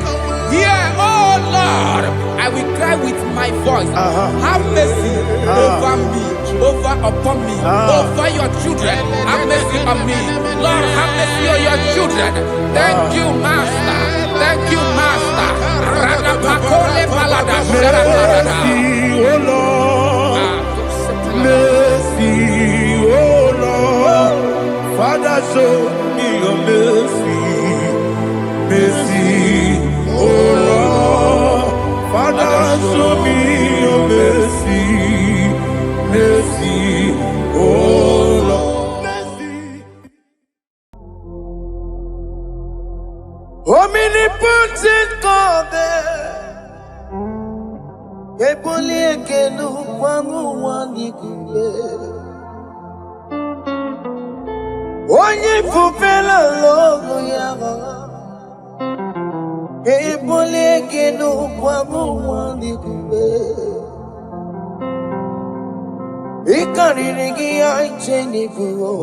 Here, oh Lord, I will cry with my voice. Have mercy over me, upon me, over your children. Have mercy on me. Lord, have mercy on your children. Thank you, Master. Thank you, Master. Mercy, oh Lord. Mercy, oh Lord. Father, show me your mercy. Mercy, oh Lord. Father, show me your mercy. Mercy, oh Lord. Mercy. Omnipotent God, Eboli ekelu kwangu wanikuye. Onye fupela logo yaga. Eboli ekelu kwangu wanikuye. Ikaririgi aicheni buo.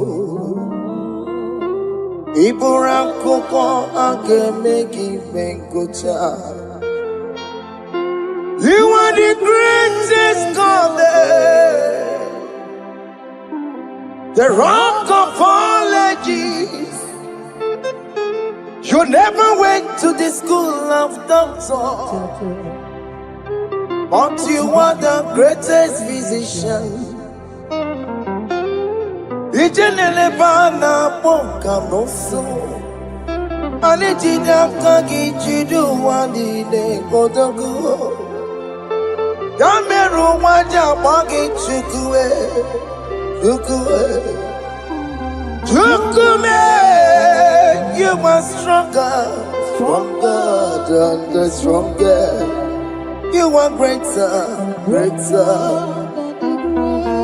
Iburakoko akemeki benkocha. You are the greatest God, the rock of all ages. You never went to the school of doctor, but you are the greatest physician. Ijenele bana bonka noso, anijida kagi jidu wadi de kodogo. Yameru waja wagi chukue, you are stronger than the stronger. You are greater.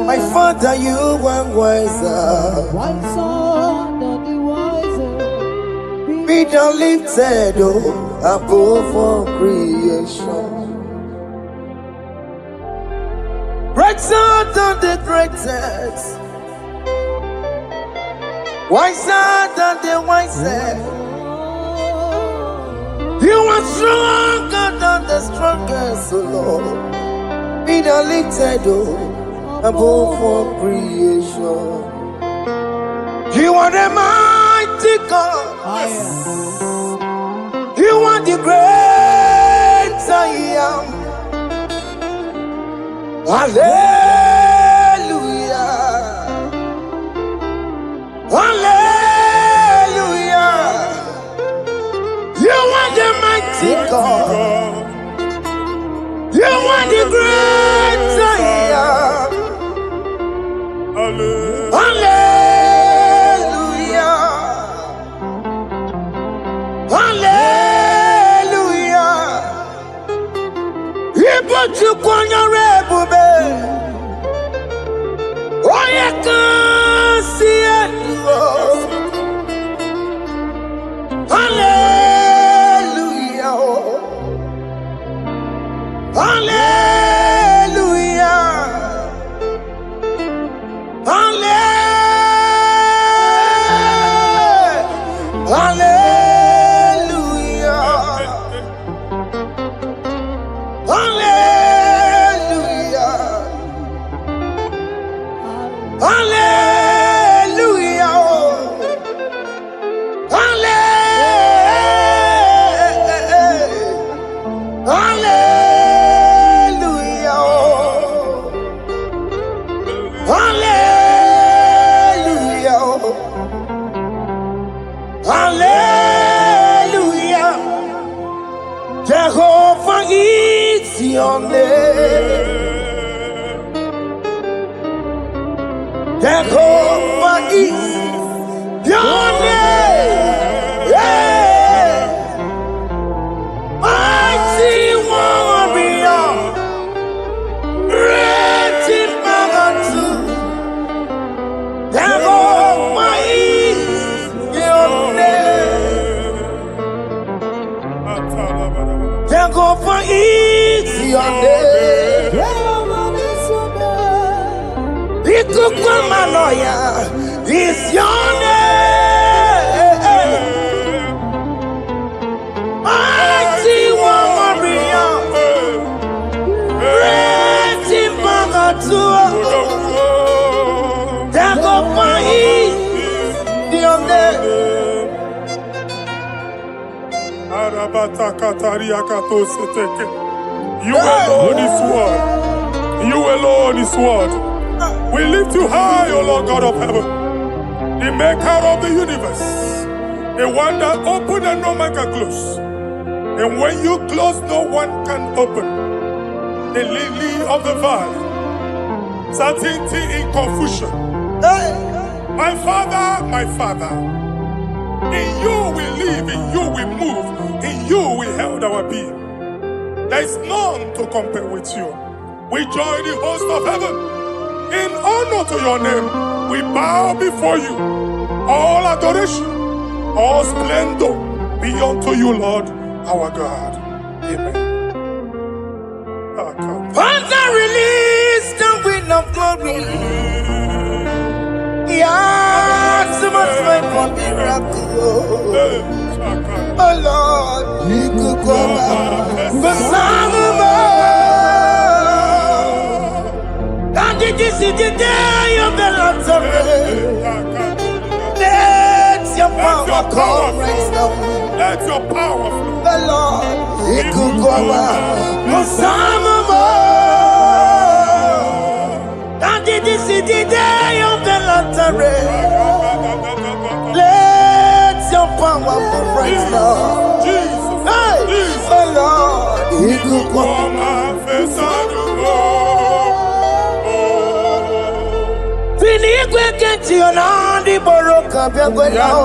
My Father, you are wiser than the wiser. Be thou lifted above all creation. Greater than the greatest. Wiser than the wisest. You are stronger than the strongest, O Lord. Be thou lifted above all creation. You are the mighty God. Yes. You are the great I am. Hallelujah. Hallelujah. You are the mighty God. You are the great I am. Hallelujah. Hallelujah. He put you on your rebube. Oh, you can see it. Hallelujah. Hallelujah. Hallelujah. Hallelujah. Hallelujah. Jehovah is your name. Yeah. Mighty warrior, great in magnitude. Jehovah is your name. Jehovah is your name. Ikukwamanoya is your name. Mighty warrior, great in magnitude. Jehovah is your name. You alone is word. You alone is word. We lift you high, O Lord God of heaven, the maker of the universe, the one that opened and no man can close. And when you close, no one can open. The lily of the valley, certainty in confusion. My Father, in you we live, in you we move, in you we held our being. There is none to compare with you. We join the host of heaven. In honor to your name, we bow before you. All adoration, all splendor be unto you, Lord, our God. Amen. Father, release the wind of glory. Yeah, so much faith for miracle. Oh Lord, you could go back. Did you see the day of the Lord's let your power come right now. Let your power flow. The Lord, He could go over some more. Did you see the day of the Lord's let your power come right now. Jesus, hey, the Lord, He could go over. Tinigwekenti boroka byagwelao.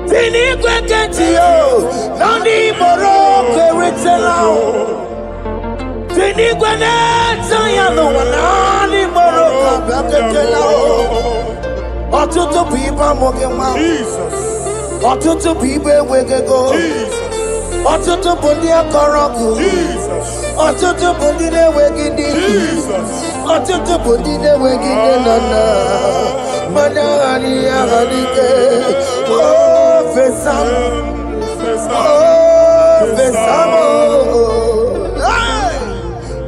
Tinigwekenti nandi boroka eritselao. Tinigweneta nandi boroka byagwelao. Otutu pipa mogema. Otutu pipe wegego. Otutu bundi akoroku. Otutu bundi ne wegidi. Otutu bundi ne wegidi nana. Manani agadike. Oh fesam. Oh fesamo.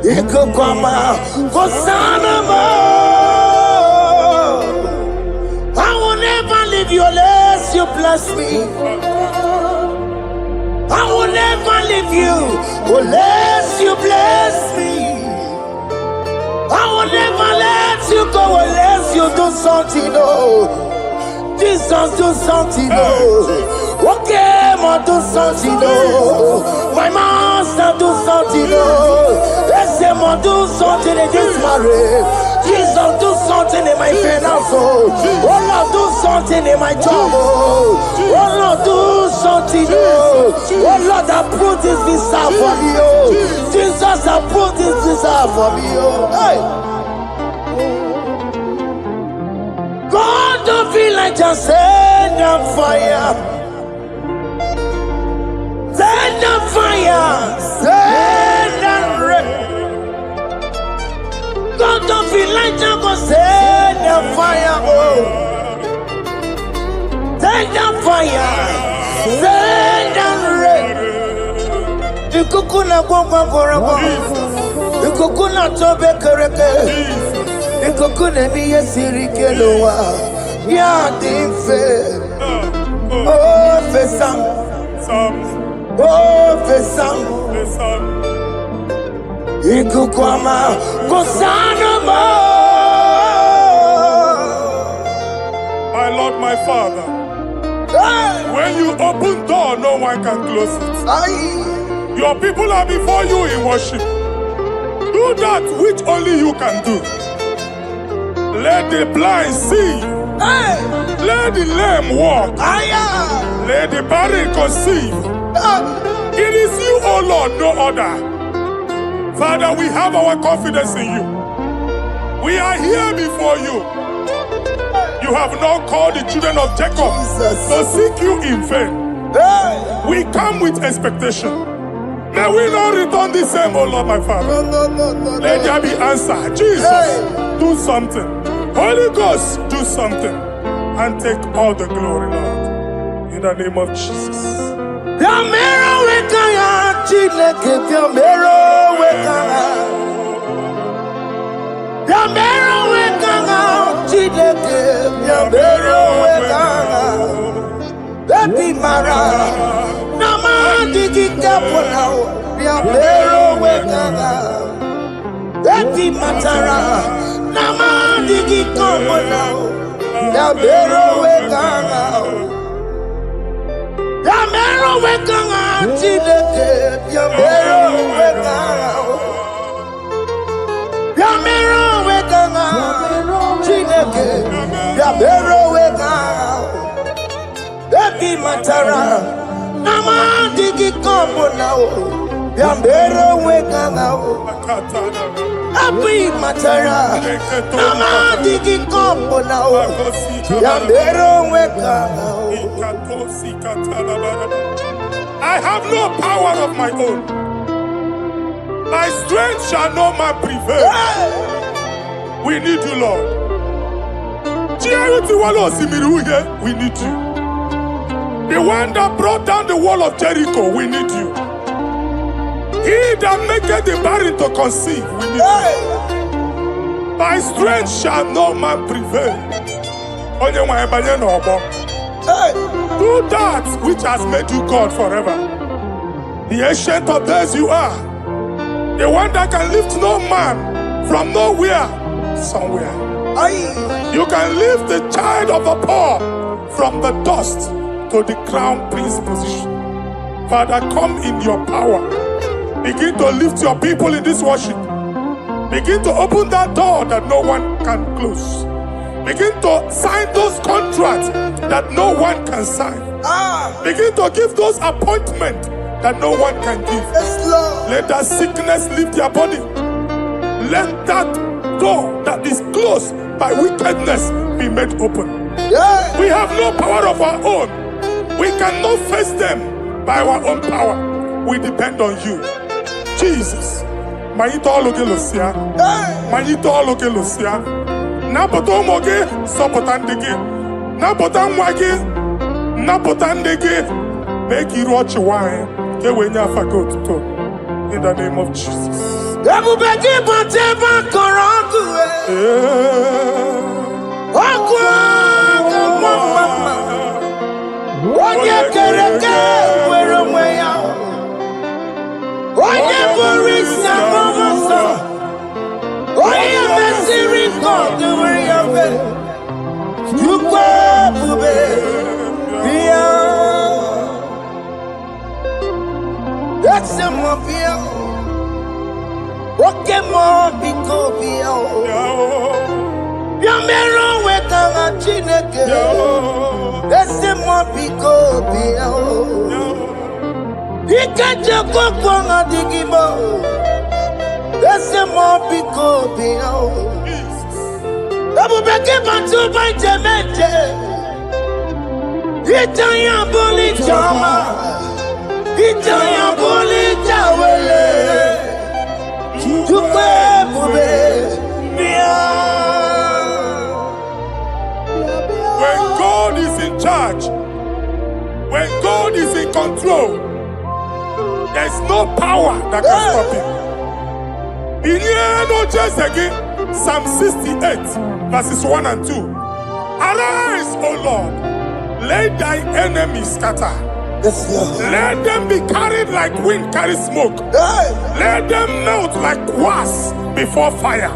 Ikukwama kosanamo. I will never leave you unless you bless me. I will never leave you unless you bless me. I will never let you go unless you do something. Oh, Jesus, do something. Oh, okay, ma do something. Oh, my master, do something. Oh, let's say, ma do something in this marriage. Jesus, do something in my finance. Oh, Lord, do something in my job. Oh, Lord, do something. Oh, Lord, approve this visa for me. Oh, Jesus, approve this visa for me. Oh, hey. God, don't feel like just send a fire. Send a fire. Send a rain. God, don't feel like just send a fire. Oh, send a fire. Send a rain. The kukuna gwangwa gwangwa. The kukuna tobe kereke. The kukuna miye sirike lowa. Ya dimfe. Oh fesam. Oh fesam. Ikukwama kosanamo. My Lord, my Father, when you open door, no one can close it. Your people are before you in worship. Do that which only you can do. Let the blind see. Let the lame walk. Let the barren conceive. It is you, O Lord, no other. Father, we have our confidence in you. We are here before you. You have not called the children of Jacob to seek you in vain. We come with expectation. May we not return the same, O Lord, my Father. Let there be answer. Jesus, do something. Holy Ghost, do something. And take all the glory, Lord. In the name of Jesus. Baby Mara, Nama digi kapona, Yamero wekanga. Baby Matara, Nama digi kapona, Yamero wekanga. Yamero wekanga, Chideke, Yamero wekanga. Yamero wekanga, Chideke, Yamero wekanga. Baby Matara, Nama digi kombo now, Yambero weka now. Baby Matara, Nama digi kombo now, Yambero weka now. I have no power of my own. My strength shall no man prevail. We need you, Lord. We need you. The one that brought down the wall of Jericho, we need you. He that maketh the barren to conceive, we need you. By strength shall no man prevail. Do that which has made you God forever. The ancient of days you are. The one that can lift no man from nowhere, somewhere. You can lift the child of the poor from the dust to the crown prince position. Father, come in your power. Begin to lift your people in this worship. Begin to open that door that no one can close. Begin to sign those contracts that no one can sign. Begin to give those appointments that no one can give. Let that sickness leave their body. Let that door that is closed by wickedness be made open. We have no power of our own. We cannot face them by our own power. We depend on you. Jesus. Manito loge losia. Manito loge losia. Napoto moge sopotandege. Napotan wage. Napotandege. Make you watch wine. Get when you forgot to talk. In the name of Jesus. Oye kereke wero mweya, oye borisa momoso, oye mesiri kodu weyawe, yukwe bube biya, yekse mo biya, oke mo biko biya, yamero wekanga chineke. Ese mo biko biya o, ikaje koko nga digibo. Ese mo biko biya o, abu beke bantu banje meje. Itanya boli chama, itanya boli chawele. Yukwe bube biya. When God is in charge, when God is in control, there is no power that can stop him. In no just again, Psalm 68, verses 1 and 2. Arise, O Lord, let thy enemies scatter. Let them be carried like wind carries smoke. Let them melt like wax before fire.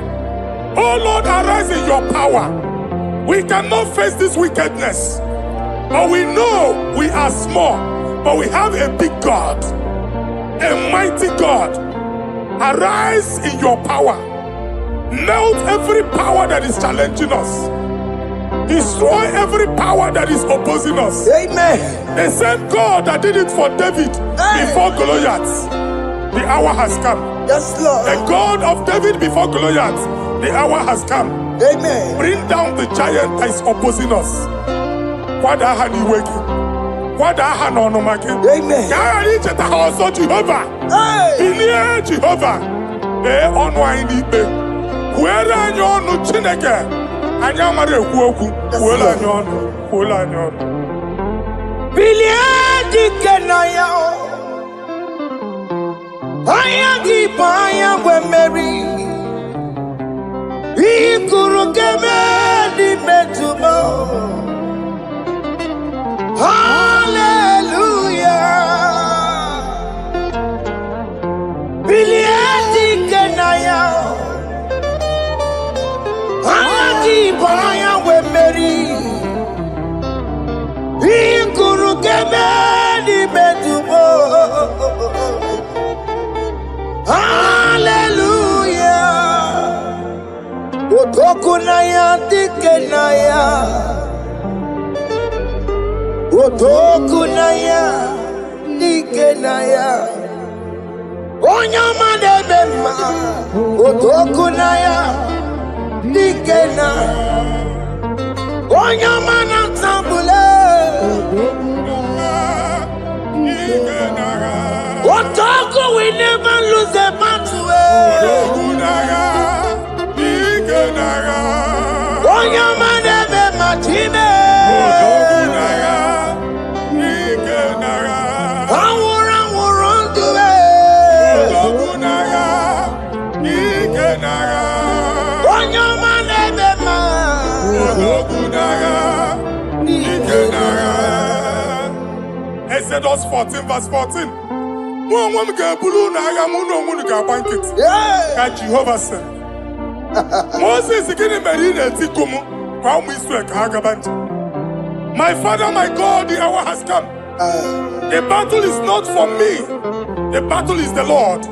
O Lord, arise in your power. We cannot face this wickedness, but we know we are small, but we have a big God, a mighty God. Arise in your power. Melt every power that is challenging us. Destroy every power that is opposing us. Amen. The same God that did it for David before Goliath, the hour has come. Yes, Lord. The God of David before Goliath, the hour has come. Amen. Bring down the giant that is opposing us. Amen. Also Jehovah. Hey. Jehovah. Where are you on Chineke? Anyamare kuoku. Where are you on? Where are you on? Biliadi kenaya. Ayagi paya we Mary. Ikuru kemedi metumo. Hallelujah. Biliadi kenaya. Ayagi paya we Mary. Ikuru kemedi metumo. Hallelujah. Otokunaya dikenaya. Otokunaya dikenaya. Onyama debema. Otokunaya dikena. Onyama natambule. Otoku we never lose a battle. Onyama debema time. Exodus 14 verse 14. Jehovah said, Moses my father, my God, the hour has come. The battle is not for me. The battle is the Lord.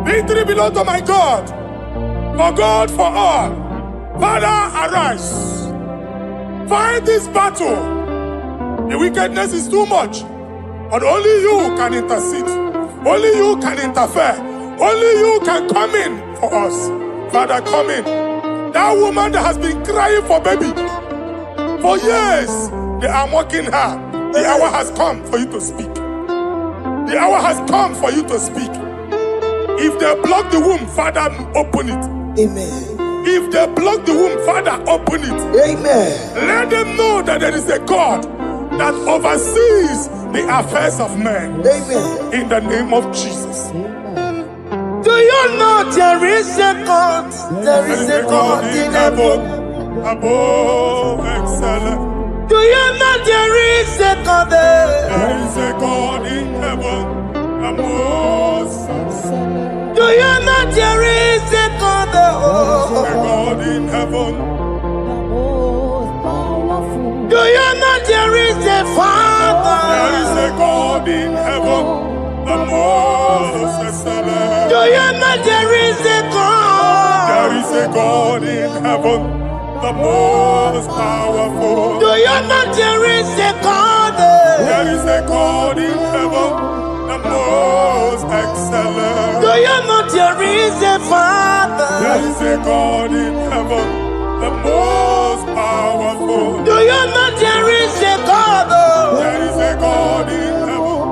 Victory belongs to my God. For God, for all. Father, arise. Fight this battle. The wickedness is too much. But only you can intercede. Only you can interfere. Only you can come in for us. Father, come in. That woman that has been crying for baby for years, they are mocking her. The hour has come for you to speak. The hour has come for you to speak. If they block the womb, Father, open it. Amen. If they block the womb, Father, open it. Amen. Let them know that there is a God that oversees the affairs of men. Amen. In the name of Jesus. Do you know there is a God? There is a God in heaven. Above excellent. Do you know there is a God there? There is a God in heaven. Above excellent. Do you know there is a God there? There is a God in heaven. Do you know there is a Father? There is a God in heaven. The most excellent. Do you know there is a God? There is a God in heaven, the most powerful. Do you know there is a God? There is a God in heaven, the most excellent. Do you know there is a Father? There is a God in heaven, the most powerful. Do you know there is a God? There is a God in heaven,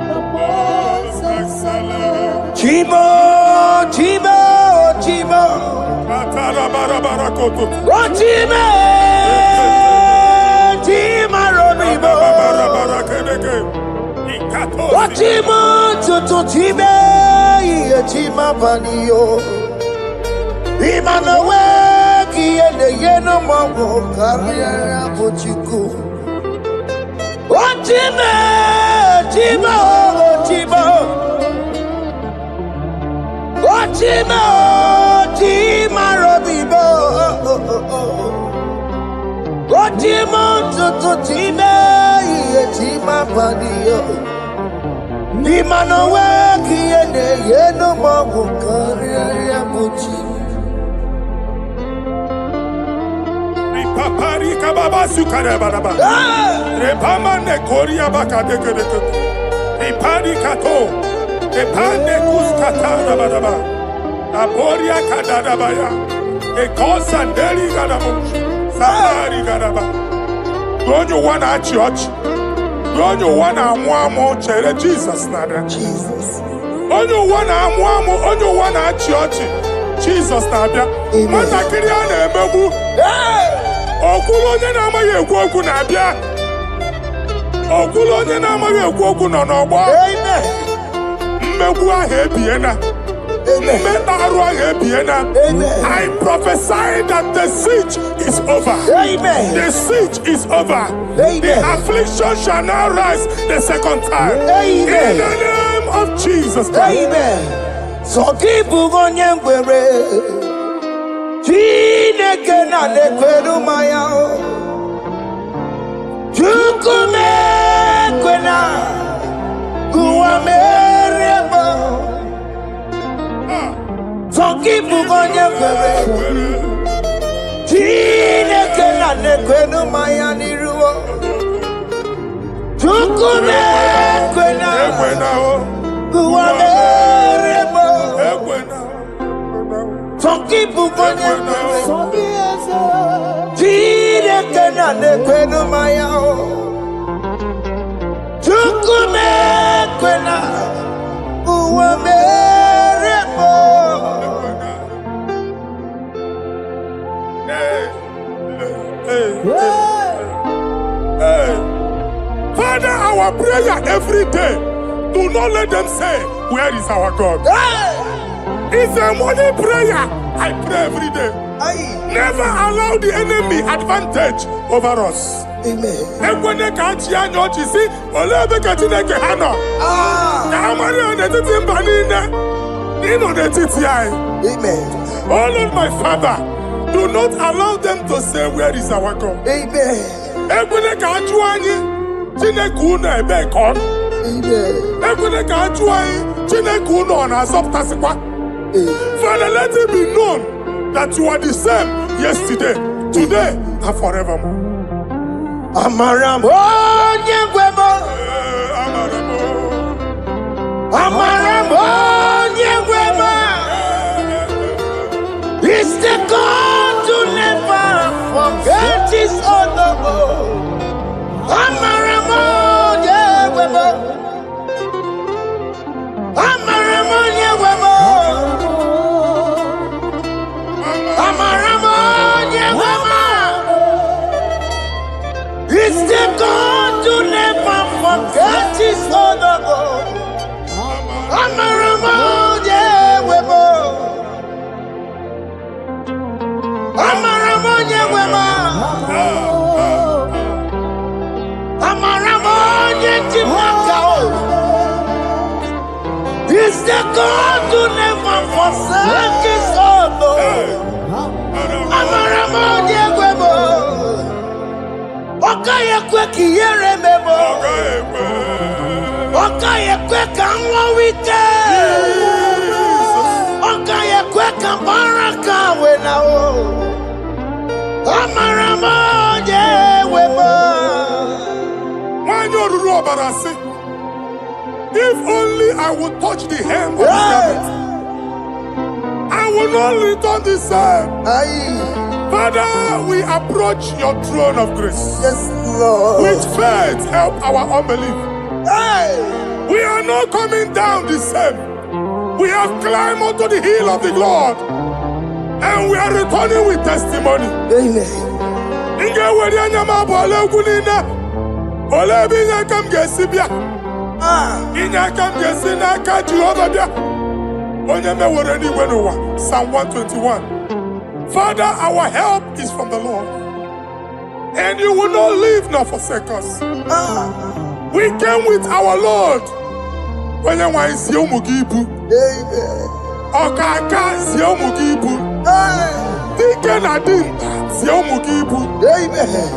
the most excellent. Chibo, Chibo, Chibo. Oh, Chibo, Chima Rodrigo. Oh, Chibo, Tutu Chibe, Chima Vanio. Imanowe, Kiende Yeno Mongo, Carriera Pochiku. Oh, Chibo, Chibo, Chibo. Chima, Chima Robibo. Chima, Tutu Chima, Chima Padio. Imanowe, Kiene, Yeno Mamu, Karia Puchi. Papari kababa sukare baraba. Repama ne koria baka deke deke. Repari kato. Repande kuskata baraba. Aboria kadada baya. E kosanderi gadamu. Samari gadaba. Don't you wanna church? Don't you wanna mwamo chere Jesus nada? Jesus. Don't you wanna mwamo? Don't you wanna church? Jesus nada. Mata kiriya na emegu. Okulo onye na amaghị ekwu okwu na-abịa. Okulo onye na amaghị ekwu okwu nọ n'ọgbọ. Mmegbu ahụ ebiena. Mmeta arụ ahụ ebiena. I prophesy that the siege is over. Amen. The siege is over. The affliction shall now rise the second time. Amen. In the name of Jesus Christ. Amen. So keep on your Chineke na nekweru maya o Chukume kwena Kuwa merebo Zonkipu konye kwere Chineke na nekweru maya niruo Chukume kwena Kuwa merebo Some people go there. Chineke na nekwenu maya o. Chukume kwena uwa meremo. Father, our prayer every day. Do not let them say, where is our God? It's a morning prayer. I pray every day. Never allow the enemy advantage over us. Amen. Amen. Oh Lord, my Father, do not allow them to say, where is our God? Amen. Father, let it be known that you are the same yesterday, today, and forevermore. Amaramo nyegwemo. Amaramo nyegwemo. It's the God to never forget his honor. Amaramo nyegwemo. Amaramo nyegwemo. It's the God to never forget his honor. Amaramo nyewemo. Amaramo nyewemo. Amaramo nyetimaka. It's the God to never forsake his honor. Amaramo nyewemo. Okaye kwe kiyere memo. Okaye kwe kanwa wite. Okaye kwe kambaraka wena o. Amaramo nyewemo. If only I would touch the hem of his garment, I will not return the same. Father, we approach your throne of grace. Yes, Lord. With faith, help our unbelief. We are not coming down the same. We have climbed onto the hill of the Lord, and we are returning with testimony. Amen. Psalm 121. Father, our help is from the Lord, and you will not leave nor forsake us. We came with our Lord. Amen. Okaka Siomugibu. Dike Nadim Siomugibu.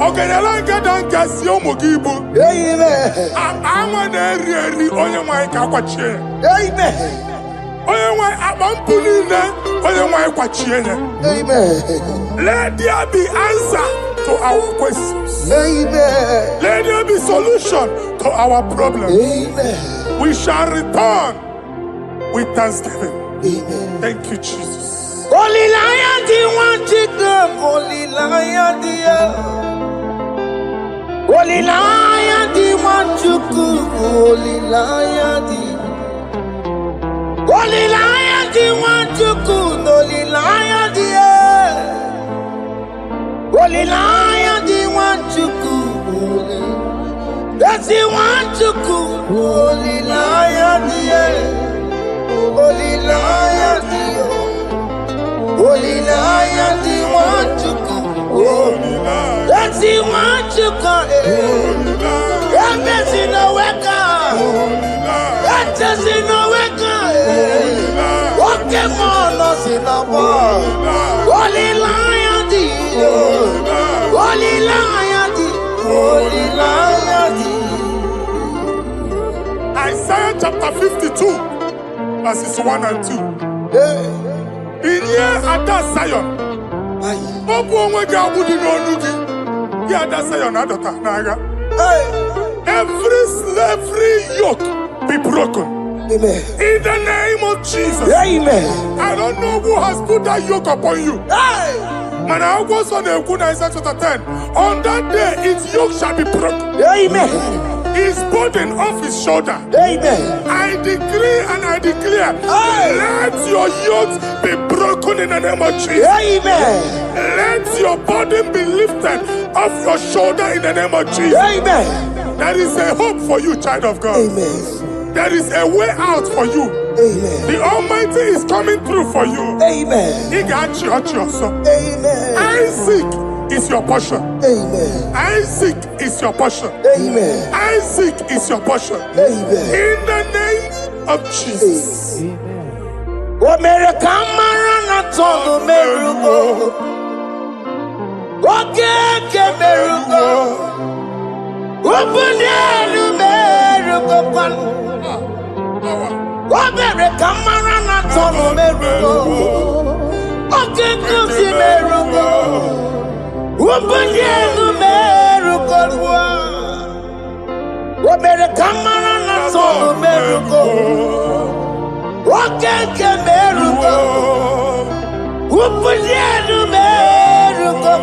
Ogenelanga Danka Siomugibu. Amaneri Oyamai Kakwache. Oyamai Abampunine Oyamai Kwachiene. Let there be answer to Amen. Let there be solution to our problem. Amen. We shall return with thanksgiving. Amen. Thank you, Jesus. Holy Lion, the one chicken, Holy Lion, Holy Lion, the one chicken, Holy Lion, Holy Lion, the one chicken, Holy Lion, Holy Lion, the one chicken, that's the one chicken, Holy Lion, Holy Lion, Holy Lion, the one to go. That's the one to go. That's in the weka. That's in the weka. Walking on us in the wall. Holy Lion, the Holy Lion, the Holy Lion, the Isaiah chapter 52, verses 1 and 2. In here at that Zion, every slavery yoke be broken. Amen. In the name of Jesus. Amen. I don't know who has put that yoke upon you. And I was on the Isaiah chapter 10. On that day, its yoke shall be broken. Amen. His burden off his shoulder. Amen. I decree and I declare, let your yokes be broken in the name of Jesus. Amen. Let your burden be lifted off your shoulder in the name of Jesus. Amen. There is a hope for you, child of God. Amen. There is a way out for you. Amen. The Almighty is coming through for you. Amen. He got you, also. Amen. Isaac is your portion. Amen. Isaac is your portion. Amen. Isaac is your portion. Amen. In the name of Jesus. What made a camera not on the merugo? What can merugo? Open the merugo. What made a camera not on the merugo? Okay, come see merugo. Open the merugo. What made a camera not on the merugo? Okay, merugo. Open the merugo.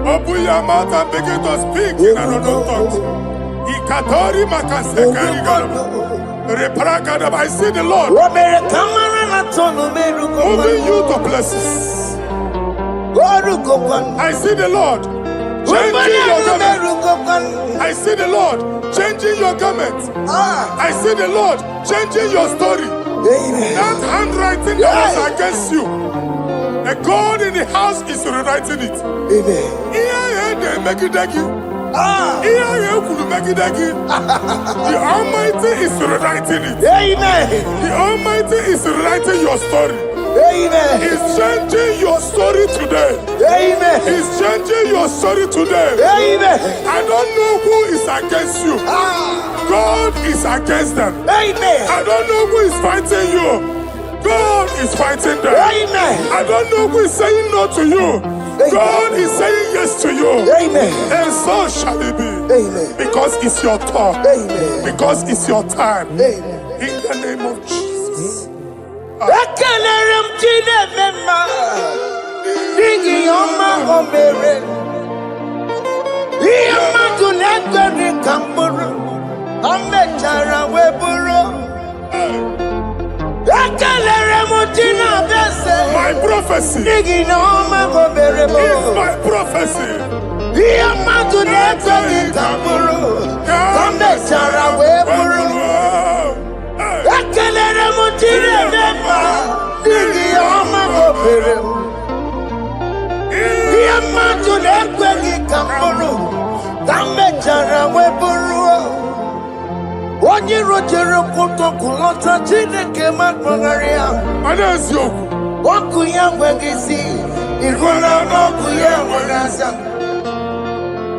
Open your mouth and begin to speak in another tongue. Ikatori makasekari galo. I see the Lord moving you to places. I see the Lord changing your garment. I see the Lord changing your garment. I see the Lord changing your story. That handwriting that was against you, a God in the house is rewriting it. The Almighty is rewriting it. The Almighty is rewriting your story. He's changing your story today. He's changing your story today. I don't know who is against you. God is against them. I don't know who is fighting you. God is fighting them. I don't know who is saying no to you. God is saying yes to you. And so shall it be. Because it's your turn. Because it's your time. In the name of Jesus. My prophecy is my prophecy. Onye rojere kutokulota Chineke matmagaria. Anazio. Waku ya mwegisi. Iguna waku ya mwegasa.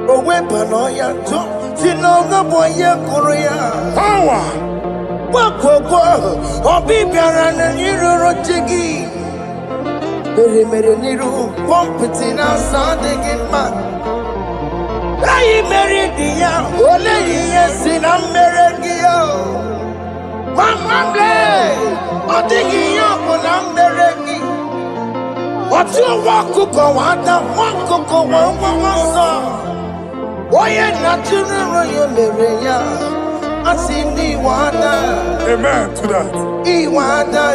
Owe pano ya to. Sinoga boye kuruya. Power. Wakoko, Obi Biaran and Niro Jiggy. Very made Niro, Pompitin and Sunday in man. I married the young, only yes in America. Mamma Blay, or digging up on America. What you walk to go on the one cocoa one song? Why not to you, Maria? I see the water. Amen to that. Iwanda,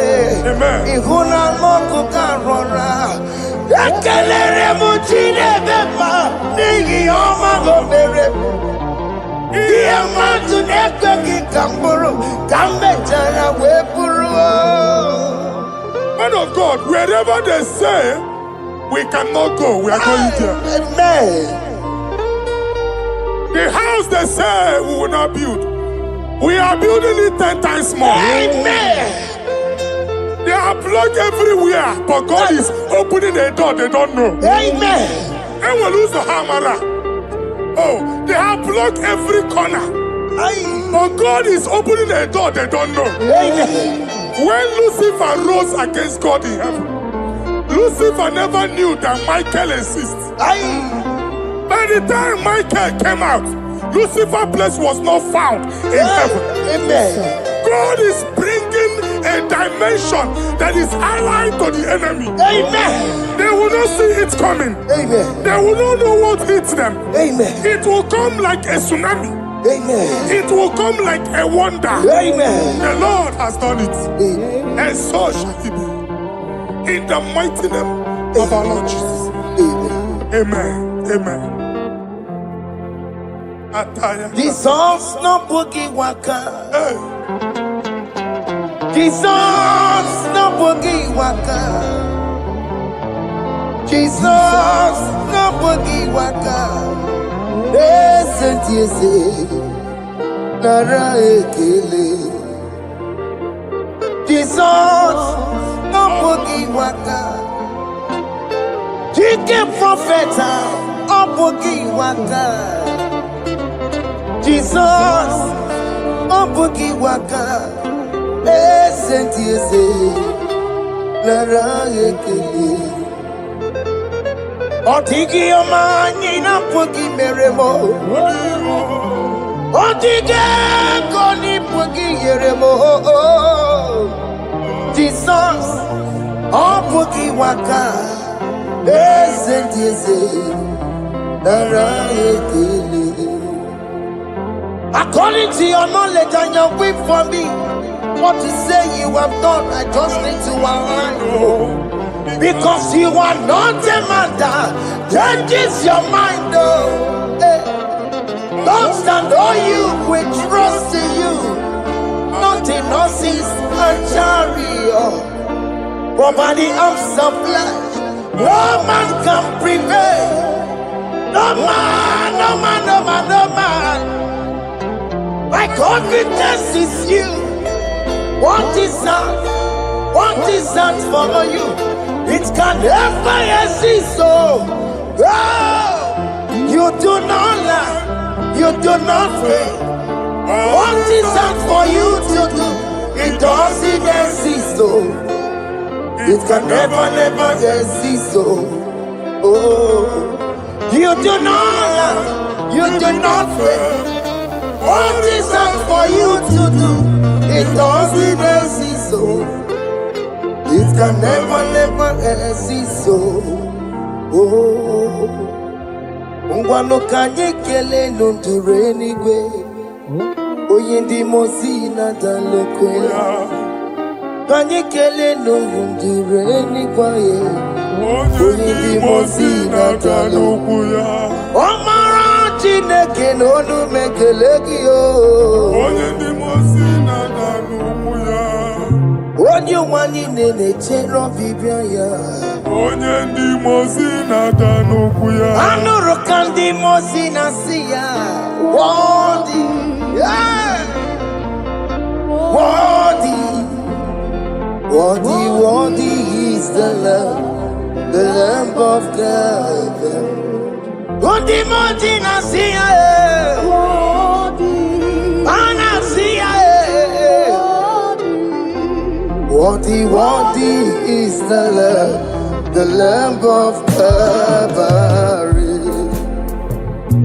Amen. Ihuna Moko Carora. Ekelere Muchine Bema, Nigi Oma Gobere. Iamatu Nekaki Kamburu, Kambetana Wepuru. Man of God, wherever they say we cannot go, we are going there. Amen. The house they say we will not build, we are building it 10 times more. Amen. They are blocked everywhere, but God is opening a door they don't know. Amen. And we lose the hammer. Oh, they have blocked every corner, but God is opening a door they don't know. Amen. When Lucifer rose against God in heaven, Lucifer never knew that Michael exists. By the time Michael came out, Lucifer's place was not found in heaven. Amen. God is bringing a dimension that is allied to the enemy. Amen. They will not see it coming. Amen. They will not know what hits them. Amen. It will come like a tsunami. Amen. It will come like a wonder. Amen. The Lord has done it. Amen. And so shall it be. In the mighty name of our Lord Jesus. Amen. Amen. Amen. Ataya. Jesus no boogie waka. Hey. Jesus no boogie waka. Jesus no boogie waka. Listen to you say, Nara ekele. Jesus no boogie waka. Jike profeta no boogie waka. Jesus no boogie waka. Listen to you say, Nara ekele. Otigi omani na pugi meremo. Otige koni pugi yeremo. Jesus, oh pugi waka. Esentiese, nara ekele. According to your knowledge and your will for me, what you say you have done, I just need to align. Because you are not a man that changes your mind, though. Don't stand on you, we trust in you. Not in horses and chariot, but by the arms of flesh, no man can prevail. No man, no man, no man, no man. My confidence is you. What is that? What is that for you? It can never exist, so you do not lie, you do not fail. What is that for you to do? It doesn't exist, so it can never exist, so you do not lie, you do not fail. What is that for you to do? It doesn't exist, so it can never exist, so ngwano kanye kele nundure nigwe oyindi mosi na dalokwe kanye kele nundure nigwe oyindi mosi na dalokwe omara chineke n'onu mekele gị oyindi mosi na dalokwe onye nwanyị na-echere ọbịbịa ya onye ndị mozi na-aga n'okwu ya anụrụ ka ndị mozi na-asị ya worthy, worthy, worthy, worthy is the Lamb of God. Ndị mozi na-asị ya worthy, a na-asị ya Worthy is the Lamb of Calvary.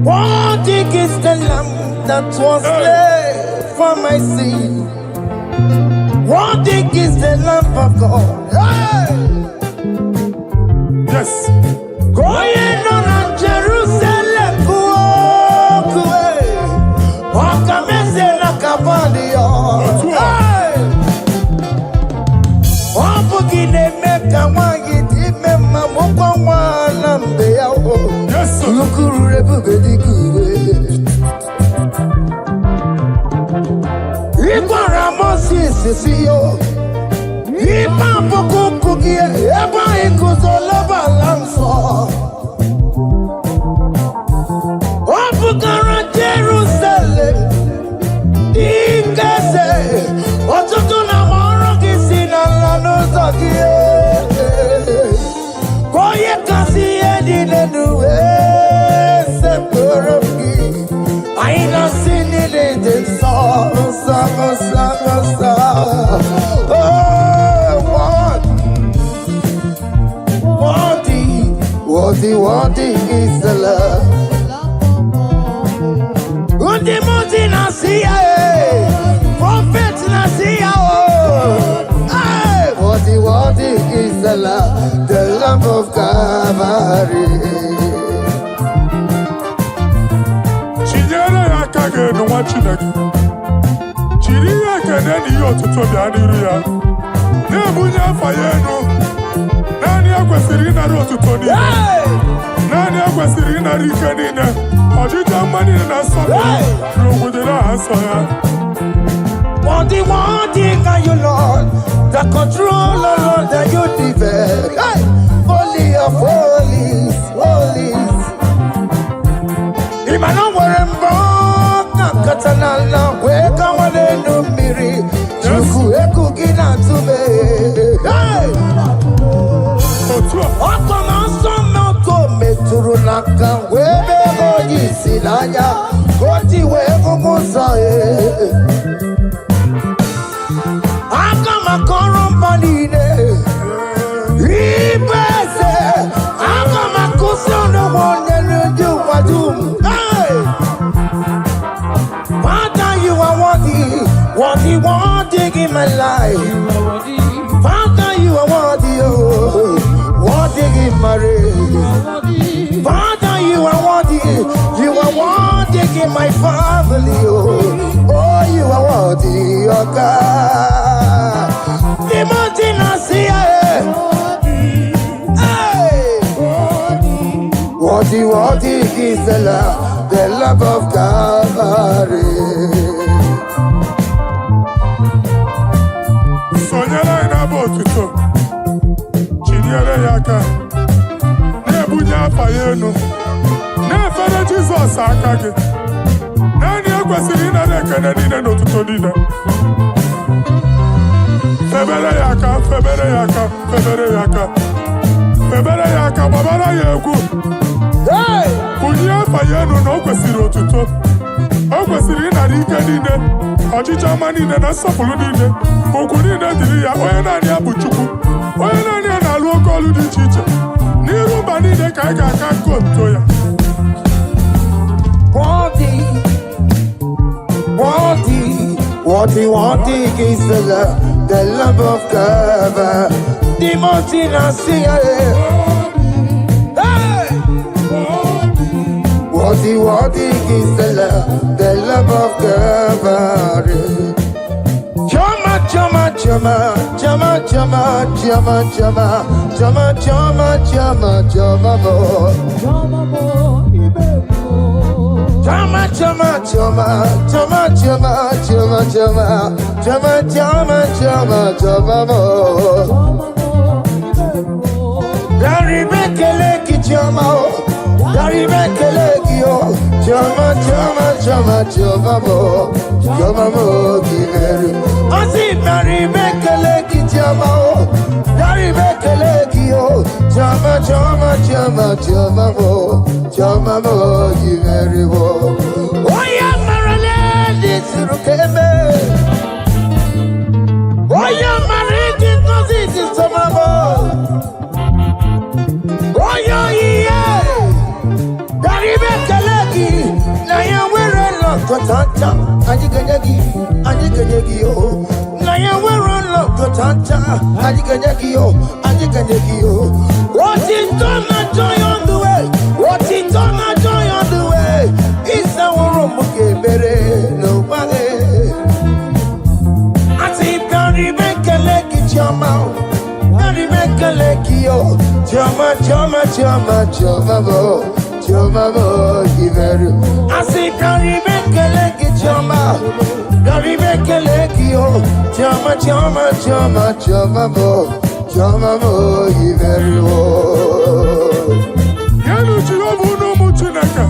Worthy is the Lamb that was slain for my sin. Worthy is the Lamb of God. Hey! Yes. Going on Jerusalem, walk away. Walk a message like a body. Yes, sir. I not seen it in song. Worthy is the love. Undi muti nasiya, prophet nasiya. Worthy is the love of Calvary. Chinyere ya kage no wa Chineke. Chiri ya kene ni yo tutu bia niru ya. Na ebunya afa ya enu. Nani akwesiri na ro tutu ni. Nani akwesiri na rike ni ne. Ojija mani na so. Ro gudela aso ya. Worthy can you, Lord, the controller, Lord, that you develop. Hey! Holy of holies. Imano warembo, katanala, weka wane numiri, chuku eku gina tume. Hey! Okoma somo kome turunaka, webe hoji silanya, koti wego musae. Worthy in my life. Father, you are worthy, oh. Worthy in my race. Father, you are worthy. You are worthy in my family, oh. Oh, you are worthy, oh God. The mountain I see, worthy is the love of Calvary. Sonyere na botuto. Chinyere ya ka. Na-ebunya afa ya enu. Na-efere Jizọs aka gị. Naanị ekwesịrị ịnara ekele niile n'ụtụtụ niile. Febere ya aka, febere ya aka, febere ya aka. Febere ya aka, gbabara ya egwu. Bunye afa ya enu na o kwesịrị otuto. O kwesịrị ịnara ike niile. Ọchịchị ọma niile na nsọpụrụ niile. Okwu niile dịrị ya, onye naanị ya bụ Chukwu. Onye naanị ya na-alụ oke ọlụ dị iche iche. N'iru mba niile ka anyị ga-aka nke otuto ya. Worthy is the love of God. The mountain I see, worthy is the love of God. Oya marale tanta, ajiganyagi, ajiganyagi oh. Naya we're loco tanta, ajiganyagi oh, ajiganyagi oh. What is done a joy on the way? What is done a joy on the way? It's our room okay, better nobody. I see Barry make a leg in your mouth. Barry make a leg yo. Jama, jama, jama, jama, bo. Jama, bo, give it. I see Barry make a leg in your mouth. Barry make a leg yo. Jama, jama, jama, jama, bo. Jama, bo, give it. Yanu Jehovah no muchinaka.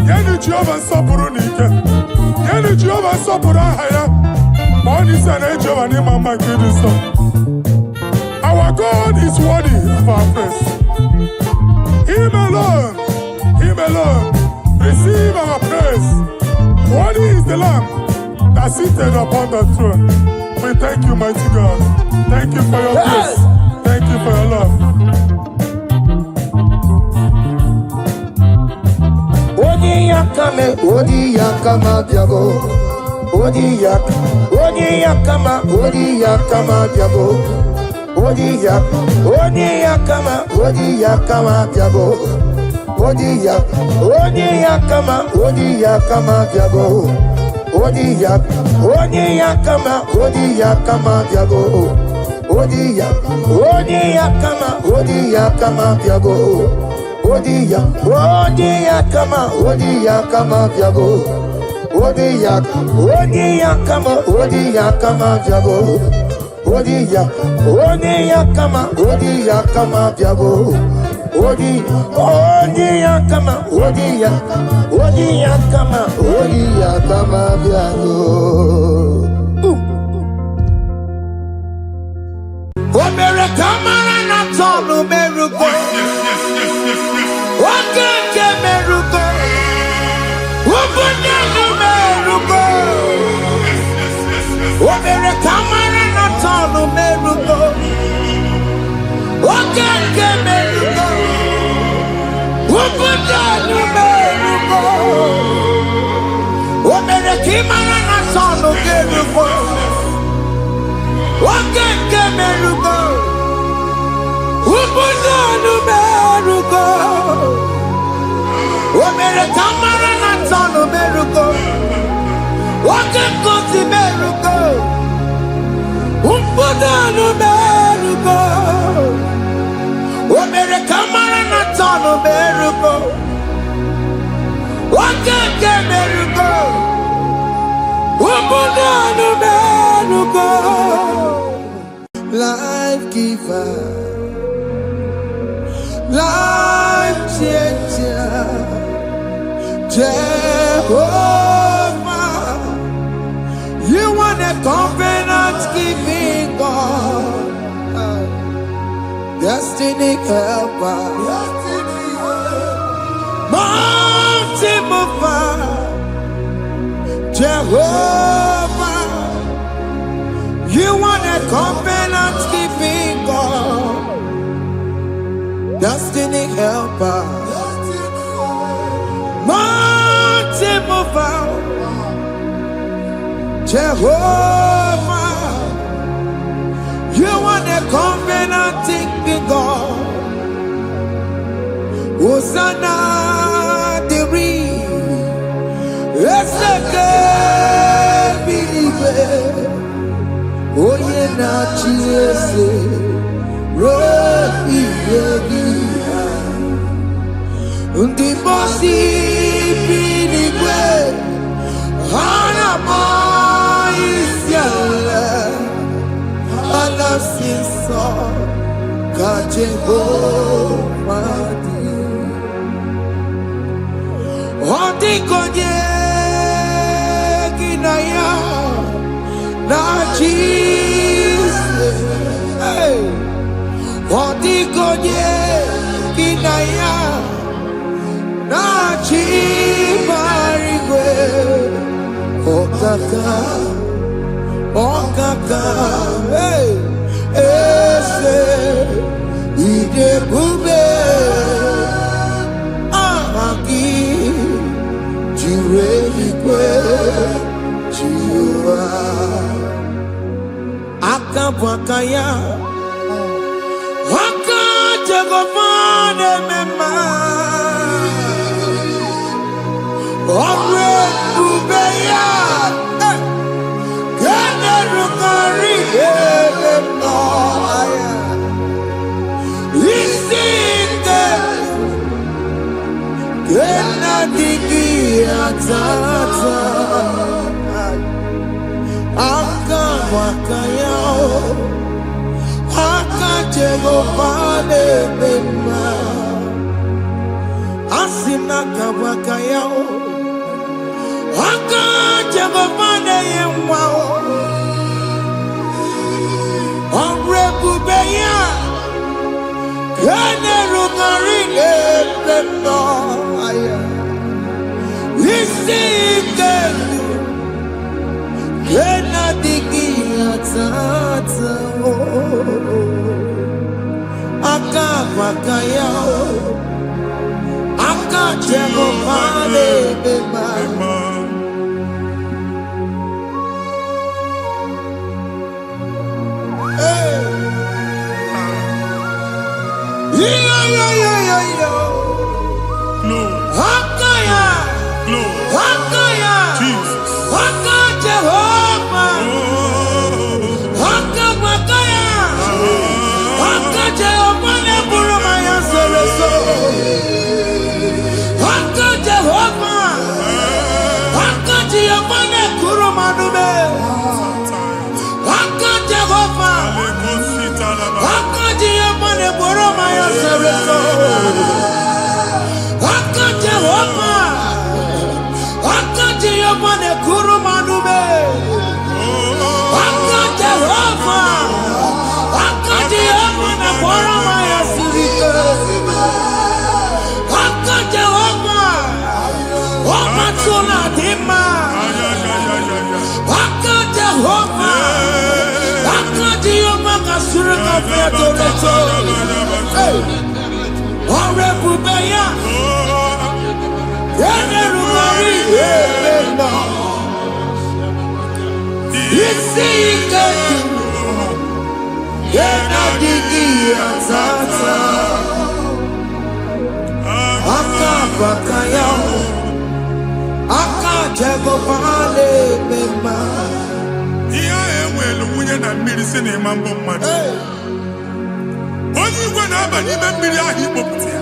Yanu Jehovah sapurunika. Yanu Jehovah sapurahaya. Money is an angel and him and my goodness. Our God is worthy of our praise. Him alone, receive our praise. Worthy is the Lamb that seated upon the throne. We thank you, mighty God. Thank you for your grace. Thank you for your love. Odi yakama diabo. Odi yakama diabo. Odi yakama diabo. Odi yakama diabo. Odi yakama diabo. Odi yakama diabo. Odi yakama diabo. Odi yakama diabo. Odi yakama diabo. Odi yakama diabo. Omere kamara na tonu merugo. Wakeke merugo. Ubunye merugo. Omere kamara na tonu merugo. Wakeke merugo. Ubunye merugo. Omere kimara na tonu merugo. Wakeke merugo. Ubunye merugo. Omere kamara na tonu merugo. Wakeke merugo. Ubunye merugo. Omere kamara na tonu merugo. Wakeke merugo. Ubunye merugo. Life giver, life changer, Jehovah, you are the covenant keeping God, destiny helper, mountain mover, Jehovah. You are the covenant keeping God, destiny helper, mountain mover, Jehovah. You are the covenant keeping God. Hosanna diri, eseke believe. Oye na chiese rohi yegia undi bosi binigwe hana maisiala ala sinso kaje madi odi konye kinaya na Jesus, hey, odi konye kinaya na chibarigwe, okaka, hey, ese ide bube, amaki, jireligwe. makaya. Waka jagofane mema. Onwe ubeya. Kene rukari no aya. Isinde. Kena digi atata. Aka wakaya. Aka jagofane mema. Asina kabakaya. Aka jagofane yemwa. Onrebubeya. Kene rugari no aya. Isinde. Kena digi atata. Aka wakaya. Aka jagofane mema. Glory, Hakaya, glory, Hakaya, Jesus. Haka Jehovah, Oh, Haka Makaya, Haka Jehovah Neburu Maya Sereso, Haka Jehovah, Haka Jehovah Nekuru Manume, Haka Jehovah, Haka Jehovah Neburu Maya Sereso. Haka Jehovah, Haka Jehovah ne kuru manume. Haka Jehovah, Haka Jehovah ne kuru maya sirike. Haka Jehovah, Haka tuna dima. Haka Jehovah, Haka Jehovah kasura kafia toleto. Orebubeya. Kene rugari no. Isi iketu. Kena digi atata. Aka bakaya. Aka jagofane mema. Iya enwelu nwunye na mmiri si na ịma mbọ mmadụ. Onye igwe na-aba n'ime mmiri ahụ ikpopụta ya.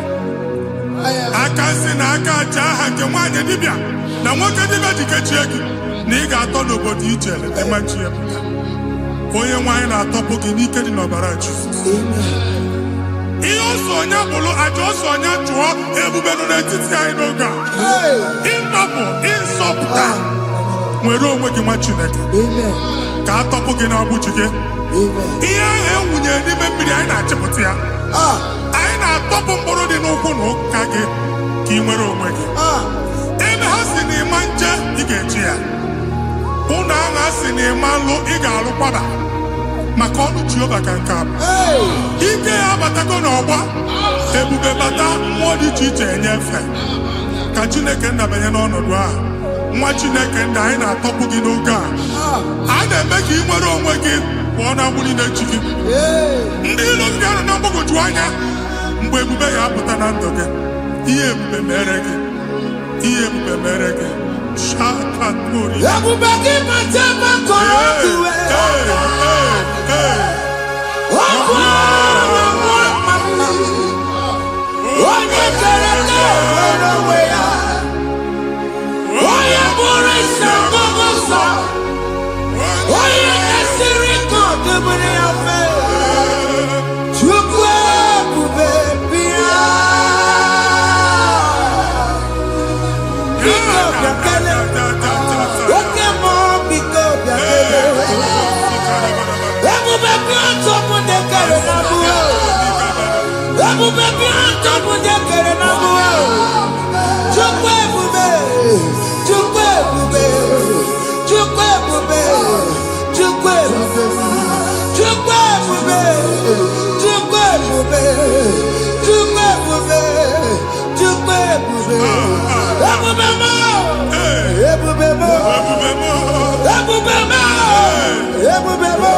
Aka si na aka aja aha nke nwaanyị dibịa na nwoke dibịa ji kechie gị na ị ga-atọ n'obodo ijele ịmachi ya pụta. Onye nwaanyị na-atọpụ gị n'ike dị n'ọbara Jizọs. Ihe ọsọ onye bụrụ aja ọsọ onye chụọ ebube nọ n'etiti anyị n'oge a. Ịtọpụ ịsọpụta nwere onwe gị nwa Chineke ka atọpụ gị n'agbụchi gị. Ihe ahụ enwunye n'ime mmiri anyị na-achịpụta ya. Anyị na-atọpụ mkpụrụ dị n'ụkwụ na ụka gị ka ị nwere onwe gị. Ebe ha si na ịma nje ị ga-eji ya. Ụlọ ahụ ha si na ịma nlụ ị ga-alụkwaba maka ọnụ Jehova ka nke a bụ. Ike ya abatago n'ọgba ebube bata mmụọ dị iche iche enyefe ka Chineke ndabanye n'ọnọdụ ahụ. Nwa Chineke ndị anyị na-atọpụ gị n'oge a. A na-eme ka ị nwere onwe gị pụọ na mgburi na-echi gị. Ndị ilo ndị ahụ na mgbagwoju anya mgbe ebube ya apụta na ndụ gị. Ihe ebube mere gị. Ihe ebube mere gị. Shakatori. Ebube gị mata makọrọ ọdụwe. Ọkụ onye kere nwere onwe ya. Onye bụrụ isi ọgụgụ nsọ. Onye esiri ka ọdụbụrụ ya fe. Chukwu ebube bịa. Biko bịakele. Oke mmụọ biko bịakele. Ebube bịa tọpụ dekere na mbuo. Ebube bịa tọpụ dekere na mbuo. Chukwu ebube. Chukwu ebube. Chukwu ebube. Chukwu ebube. Chukwu ebube. Chukwu ebube. Chukwu ebube. Chukwu ebube. Ebube mo. Ebube mo. Ebube mo. Ebube mo. Ebube mo.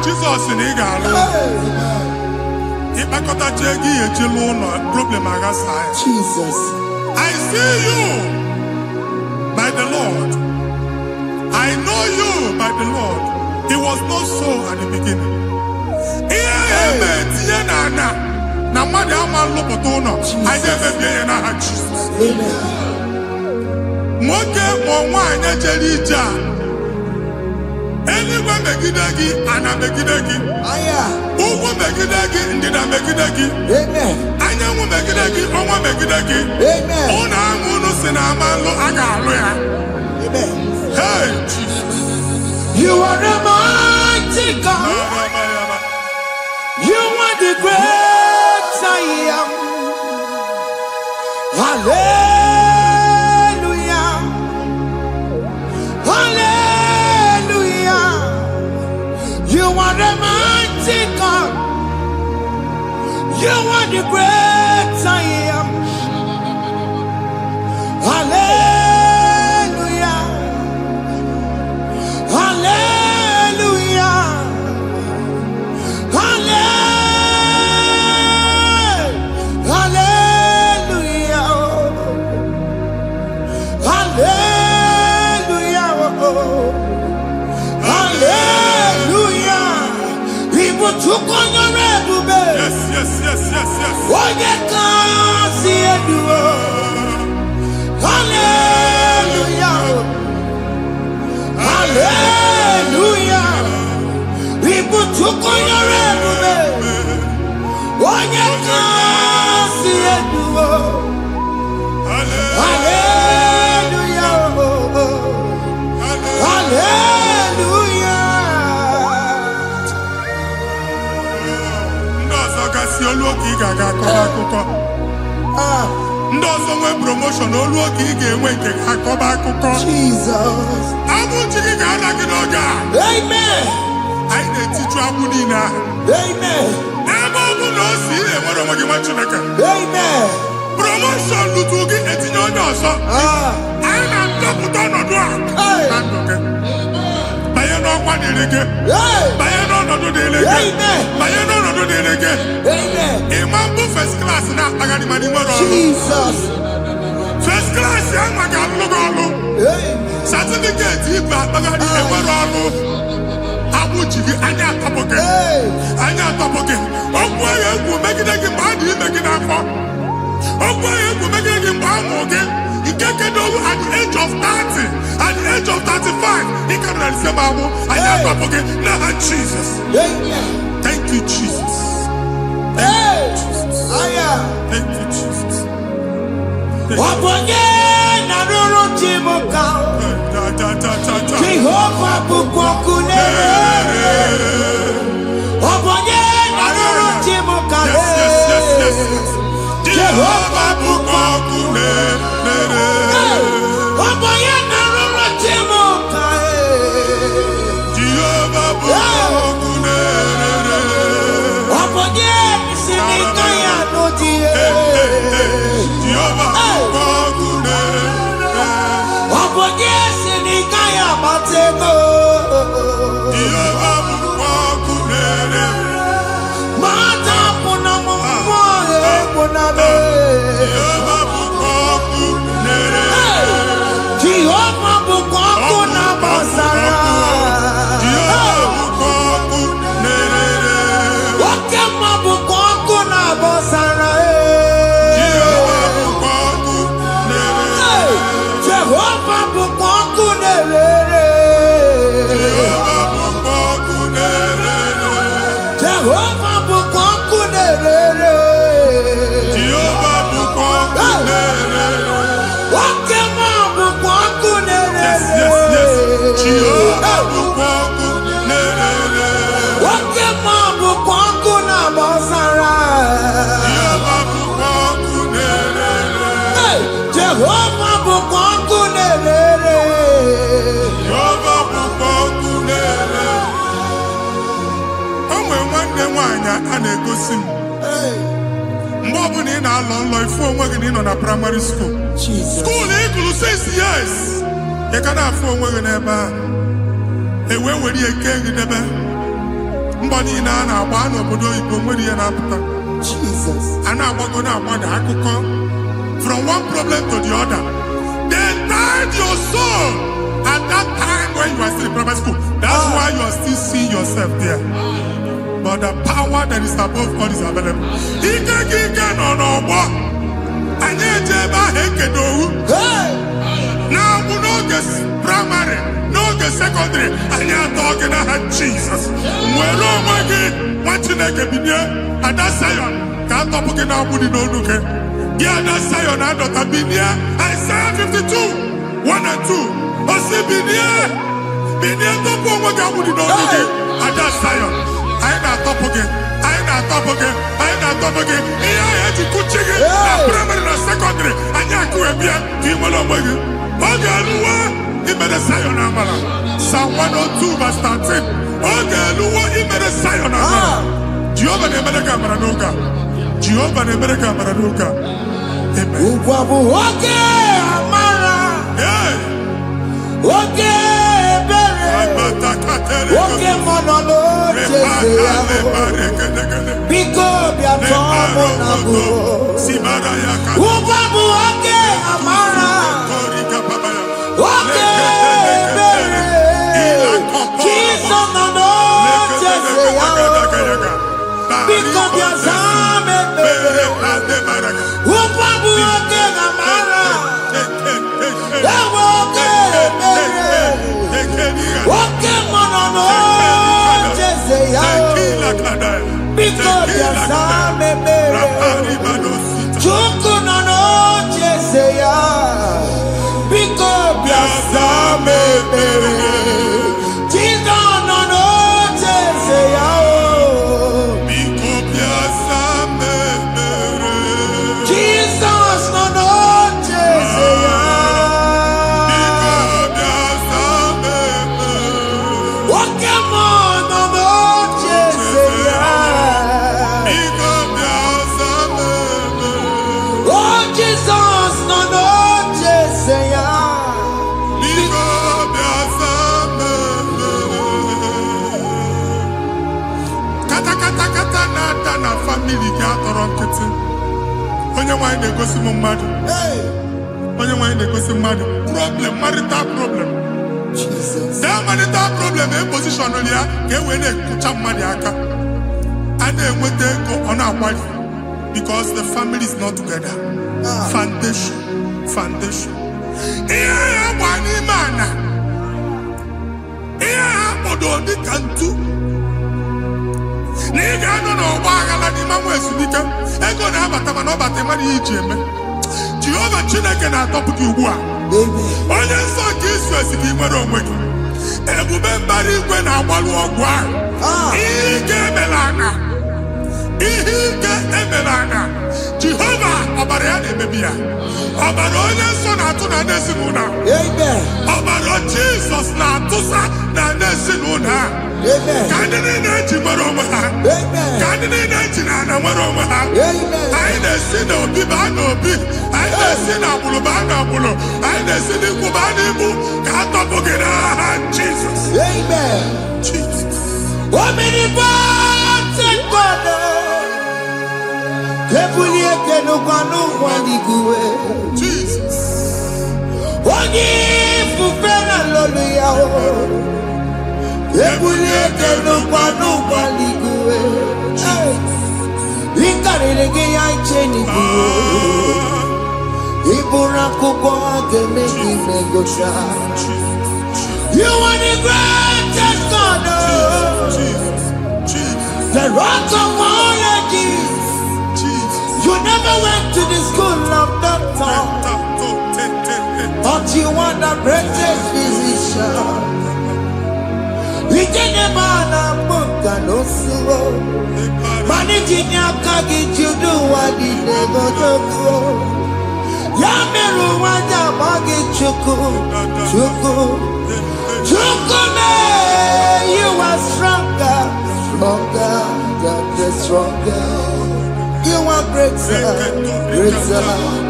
Jesus in Igalo. Jesus. I see you by the Lord. I know you by the Lord. It was not so at the beginning. Anywhere megidagi, ana megidagi. Uwu megidagi, ndina megidagi. Anyanwu megidagi, onwa megidagi. Una angunu sinamalo agalu ya. Hey, Jesus. You are the mighty God. You are the great I am. Hallelujah. Hallelujah. You are the mighty God. You are the great I am. Hallelujah. Hallelujah. Hallelujah. Hallelujah. Hallelujah. People took on your red. Yes. What you can see it do. Hallelujah. Hallelujah. People took on your red. What you can see it do. Hallelujah. Hallelujah. Ndozo nwe promotion oluoki ị ga-enwe nke akọba akụkọ. Jesus. Abụ chiki ga-ala gị n'oge a. Amen. Anyị na-etiju agbụ niile ahụ. Amen. Ebe ọ bụ na o si enwere onwe gị nwa Chineke. Amen. Promotion lutu gị etinye onye ọzọ. Anyị na-ndọpụta ọnọdụ a na ndụ gị. Banye n'ọkwa dịrị gị. Banye n'ọnọdụ dịrị gị. Banye n'ọnọdụ dịrị gị. Ịma mbụ first class na-akpagharị ma n'ime ọrụ. Jesus. First class ya nwa ga-alụ gị ọrụ. Certificate ibu akpagharị enwere ọrụ. Agbụ ji gị anya atọpụ gị. Anya atọpụ gị. Okwu ahụ egwu megide gị mgbe a dị ime gị n'afọ. Okwu ahụ egwu megide gị mgbe a mụrụ gị. Nke kedowu at the age of 30, at the age of 35, he can receive abu. I am up again. Now, Jesus. Thank you, Jesus. Thank you, Jesus. Thank you, Jesus. Jehovah bukokune. Yes. Jehovah bukokune. Jehovah na-egosi m. Mgbe ọbụla ị na-alọ nlọ ifu onwe gị na ị nọ na primary school. School ị gụrụ 6 years. Ị ka na-afụ onwe gị n'ebe a. Were ihe kee gị debe. Mgbe niile a na-agba n'obodo oyibo nwere ihe na-apụta. A na-agbago na-agbada akụkọ. From one problem to the other. They tied your soul at that time when you are still in primary school. That's why you are still seeing yourself there. But the power that is above God is available. Ike no more. Anye jeba hekedowu. Now we no get primary, no get secondary. Anye talking about Jesus. Mwelo mwagi wachineke binye ada Zion. Kanto puke na abudi no nuke. Di ada Zion adota binye. Isaiah 52, 1 and 2. Osi binye topo mwagi abudi no nuke. Ada Zion. I na top again. Iya ya jikuchige. Na primary na secondary. Anya kuebia. Kimolo mwagi. Oge aluwa. Imere Zion amala. Psalm 102 verse 13. Oge aluwa imere Zion amala. Jehovah ne mere kamera n'oge. Jehovah ne mere kamera n'oge. Amen. Ugwabu oge amara. Oge ebere. Oge monono jeze yaho. Biko bia tomo nago. Ugwabu oge amara. Oge ebere. Kiso mono jeze yaho. Biko bia zame bere. Ugwabu oge amara. Oge ebere. Oge monono jeze yaho. Biko bia zame bere. Chuku nono jeze yaho. Biko bia zame bere. Chizo nono jeze yaho. Jesus nono jeze yaho. Oge monono jeze yaho. Oh Jesus nono jeze yaho. Kata na family ga atọrọ nkịtị. Onye nwanyị na-egosi m mmadụ. Onye nwanyị na-egosi mmadụ. Problem, marital problem. That marital problem position ya ka wee na-ekụcha mmadụ aka. A na-enweta ego ọ na-akwali. Because the family is not together. Foundation. Ihe ya gba n'ime ana. Ihe ha kpọdo dịka ntu. Na ị ga-anọ n'ọgba aghara n'ime nwa ezumike. Ego na-abata mana ọ bata mmadụ ihe iji eme. Jehova Chineke na-atọpụ gị ugbu a. Onye nsọ nke Izrel gị nwere onwe gị. Ebube mbara igwe na-agbalụ ọgwụ ahụ. Ihe ike emela ana. Jehova ọbara ya na-emebi ya. Ọbara onye nsọ na-atụ na ndị ezinụlọ. Ọbara Jizọs na-atụsa na ndị ezinụlọ. Ka ndị niile ji nwere onwe ha. Ka ndị niile ji na ana nwere onwe ha. Anyị na-esi n'obi baa n'obi. Anyị na-esi n'agbụrụ baa n'agbụrụ. Anyị na-esi n'ikwu baa n'ikwu. Ka a tọpụ gị n'aha Jizọs. Jesus. Omnipotent God. Ebulie kenukwanụ nwaniguwe. Jesus. Onye ifufe na lolu ya o. Ebulie kenukwanụ nwaniguwe. Ikarịrị gị ya iche n'iguwe. Iburu akwụkwọ ga-eme gị megocha. You are the greatest God. The rock of all ages. You never went to the school of doctor, but you are the greatest physician. We didn't man a book and no slow. Managing your kagi to do what he never do. Yameru wanja magi chuku. You are stronger than the stronger. greater, greater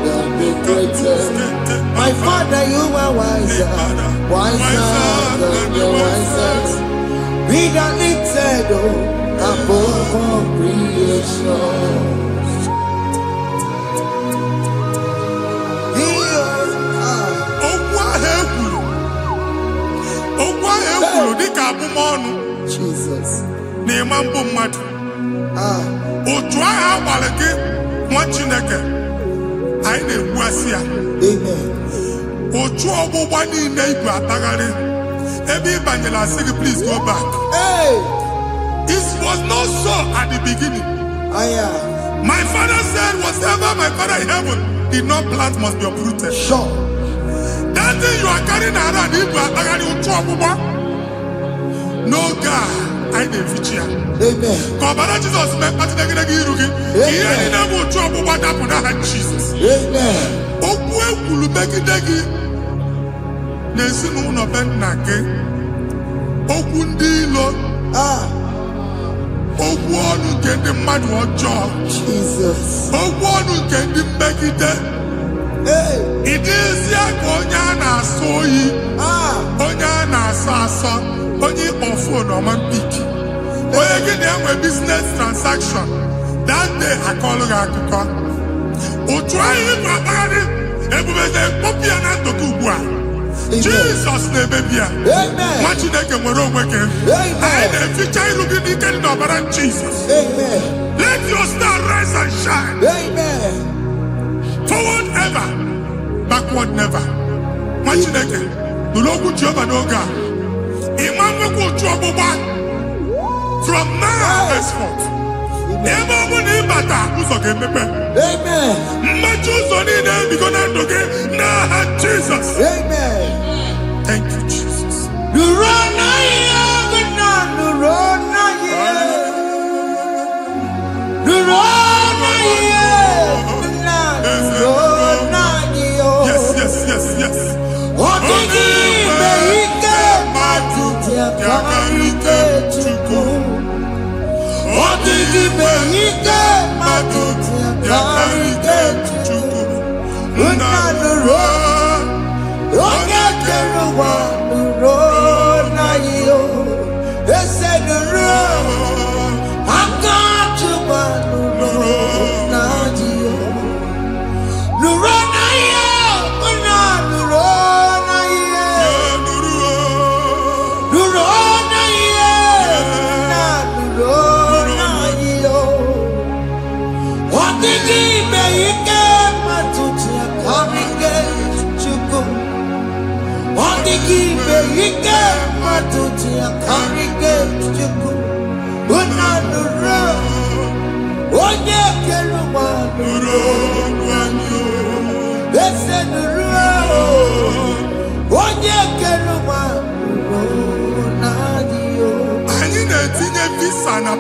than the greatest. My Father, you are wiser, wiser than the wisest. Be the lifted above all creation. Jesus. Please go back. Hey. This was not so at the beginning. My father said, whatever my father in heaven did not plant must be uprooted. Sure. That thing you are carrying around, no God, I didn't feature. Amen. Jesus met Jesus. Amen. Jesus. Hey. It is Onyana soyi. Onyana sasa. Onye ofo no man piki. Oye gide a business transaction. That day I call Akuka. O try him babari. Ebubeze popia na tokubua. Jesus name baby. Amen. What you take and we're working. Amen. And if you try looking at Jesus. Amen. Let your star rise and shine. Amen. Forward ever, backward never. Machineke, the Lord Jehovah no God. Imam will trouble back from now henceforth. Amen. Jesus. Amen. Thank you, Jesus. Yes.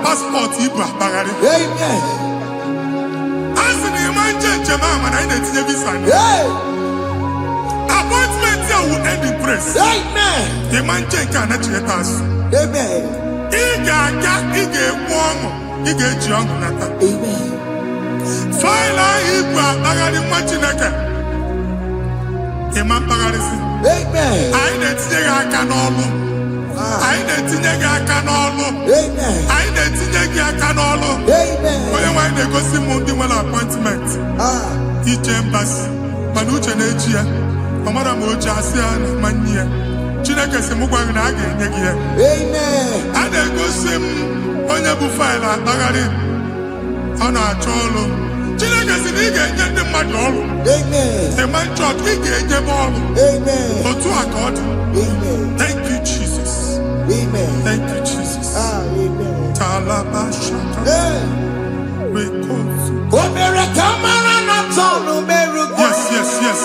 Passport Ibra Bagari. Amen. As in the man Jemama, I need to visa. Appointment here will end in praise. Amen. The man cannot let us. Amen. Ige warm, Ige young nata. Amen. Fila Ibra Bagari Machinaka. The man Bagari. Amen. I need to take a canolo. I need to take a canolo. Amen. I need to take a canolo. Amen. When they go see Monday one appointment. Each embassy. Manucha Nejia. Amara Moja Sian Mania. Chinaka Semugwang Nagi. Amen. And they go see Onyabu File Bagari. On our cholo. Chinaka Siniga get the madol. Amen. The man church he get the ball. Amen. Or to accord. Amen. Thank you, Jesus. Amen. Thank you, Jesus. Amen. Talabashaka. We call. Yes. Yes.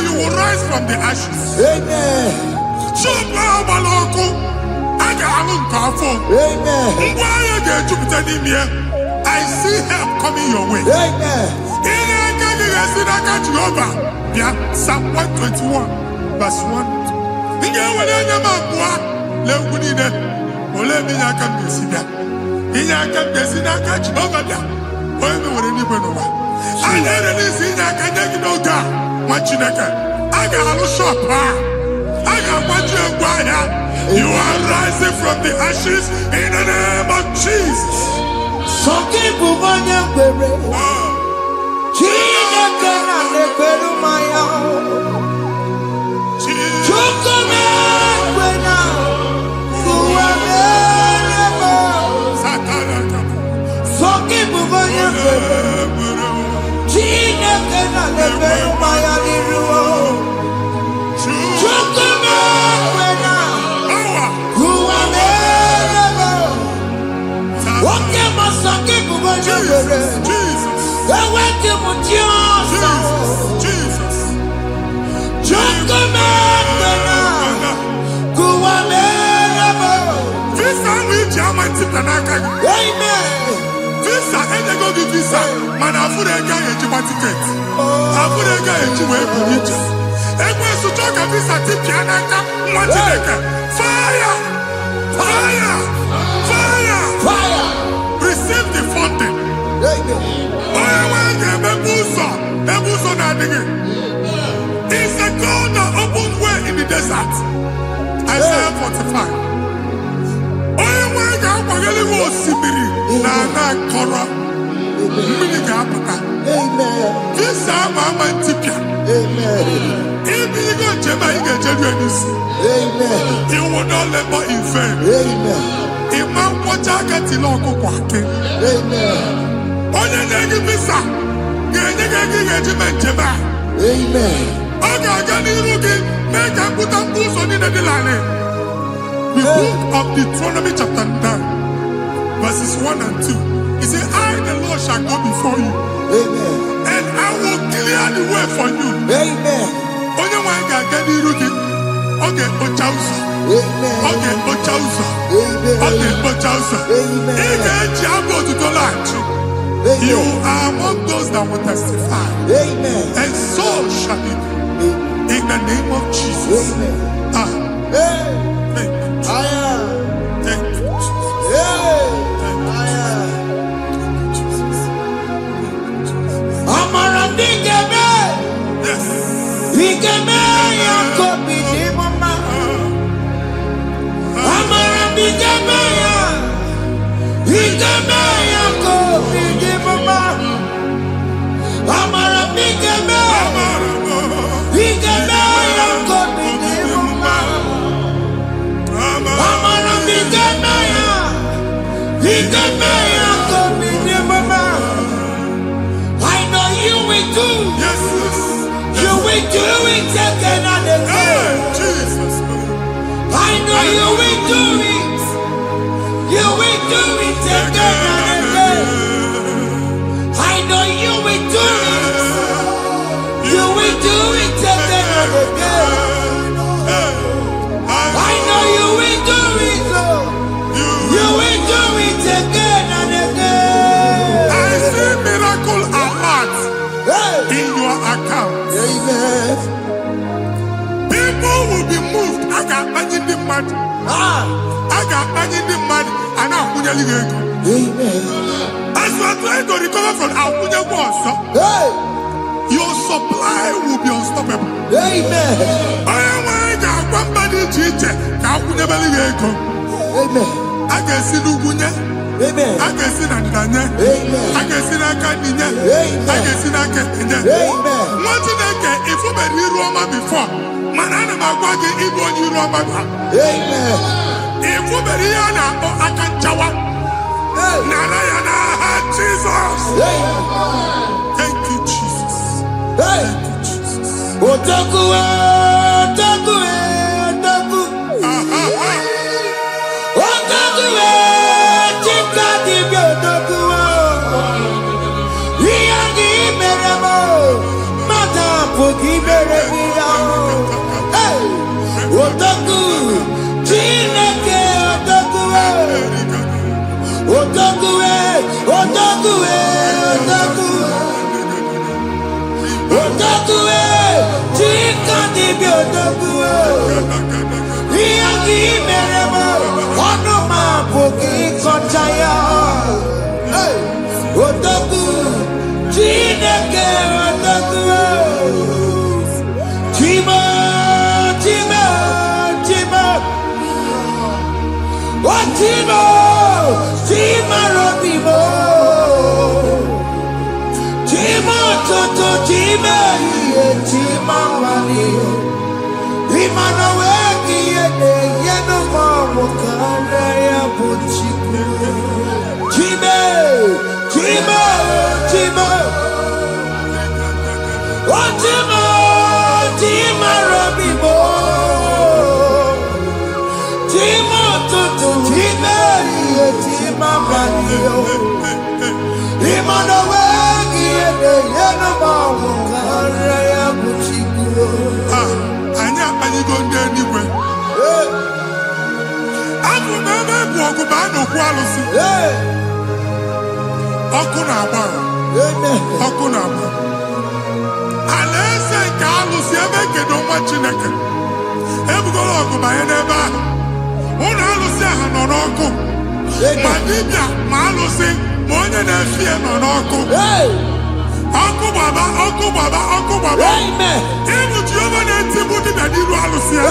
You will rise from the ashes. Amen. I see help coming your way. Amen. Psalm 121, verse 1. You are rising from the ashes in the name of Jesus. Receive the funding. It's the God that opens way in the desert. Isaiah 45. You will not labor in vain. Amen. The book of Deuteronomy chapter 9, verses 1 and 2. He said, I, the Lord, shall go before you. Amen. And I will clear the way for you. Amen. Okay, Ochausa. Amen. Okay, Ochausa. Amen. Okay, Ochausa. Amen. You are among those that will testify. Amen. And so shall it be. In the name of Jesus. Ah. Thank you, Jesus. Thank you, Jesus. Amara digeme. Yes. Digeme ya kobi di mama. Amara digeme ya. Digeme ya kobi di mama. Amara digeme. Digeme ya kobi di mama. Amara digeme ya. Digeme ya kobi di mama. I know you will do. Yes. You will do it again and again. Jesus. I know you will do it. You will do it again and again. I know you will do it. You will do it again and again. I know you will do it, Lord. You will do it again and again. I see miracle alert in your account. Amen. People will be moved. I got money in the mud. I got money in the mud. And I'm going to leave. Amen. As you are trying to recover from Abuja Wars, your supply will be unstoppable. Amen. I am one body teacher. Abuja Beliego. Amen. I can see Lugunya. Amen. I can see Nadanya. Amen. I can see Nakaninya. Amen. I can see Nakaninya. Amen. What did I get? If you were in Roma before, Manana Magwagi, Igbo, you Roma. Amen. If you were here now, I can Jawa. Narayana, Jesus. Thank you, Jesus. Thank you, Jesus. Otaku, otaku, otaku. Otaku, chika di bi otaku. Iyagi meremo, mata pogi meremida. Otaku, chineke otaku. Otaku, otaku, otaku. Otaku, chika di bi otaku. Iyagi meremo, ono ma pogi kochaya. Otaku, chineke otaku. Chima, chima, chima. Oh, chima, chima robimo. Chima toto, chima iye, chima wali. Imano weki yene, yeno mamu kare ya buchiku. Chime, chima, chima. Oh, chima, chima robimo. Chima toto, chima iye, chima wali. Imano weki yene, yeno mamu kare ya buchiku. Anya go anywhere. Abu Baba Bogubano Qualusi. Okunaba. Okunaba. Alessa Carlos Yabeke don't watch in a can. Ebugo Okubayaneba. Unalusia Hanoroko. Madibia, Malusi, Monia Nafia Noroko. Okubaba. Amen. Ibu Giovanni Tibudi Nadiru Alusia.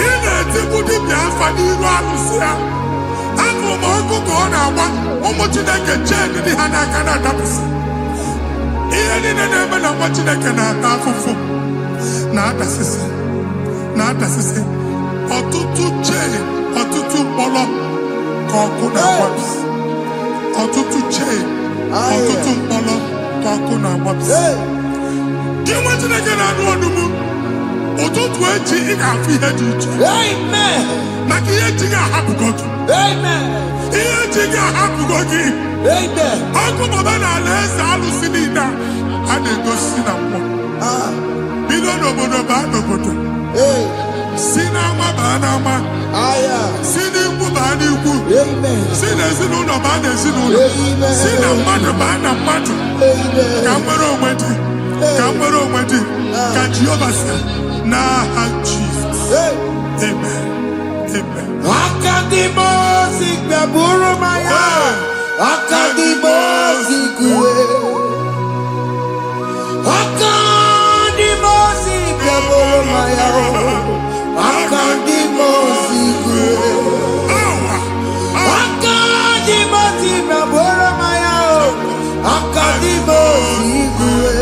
Ina Tibudi Biafa Niru Alusia. Abu Moko Gona, Omotinaka Chen, the Hanakana Dabis. Ian in the name of Motinaka Tafu. Not assistant. Otutu Chen, Otutu Polo, Kokuna Waps. Otutu Chen, Otutu Polo, Kokuna Waps. You want to get out of the moon? Otutu Echi in our feet. Amen. Makiyajiga happy God. Amen. Iyajiga happy God. Amen. Uncle Babana less alucinida and they go sin up. Bido no bodo. Sinama banama. Sini bani ku. Sina sinu no bani sinu. Sina madu bana madu. Kamero mati. Kamero Madi, Kajiobasa, Naha Jesus. Amen. Amen. Akadimosi Gaburu Maya. Akadimosi Gue. Akadimosi Gaburu Maya. Akadimosi Gue. Akadimosi Gaburu Maya. Akadimosi Gue.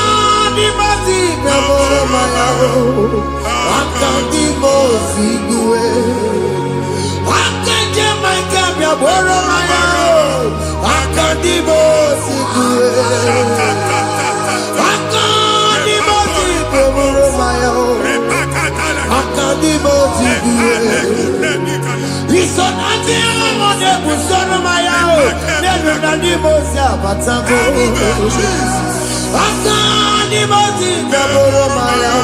Akadimosi Gaburu Maya. Akadimosi Gue. Akadimosi Gaburu Maya. Akadimosi Gue. Akadimosi Gaburu Maya. Akadimosi Gue. Isonati amone busoro Maya. Nenu nadimosi abatango. Akadimosi Gaburu Maya.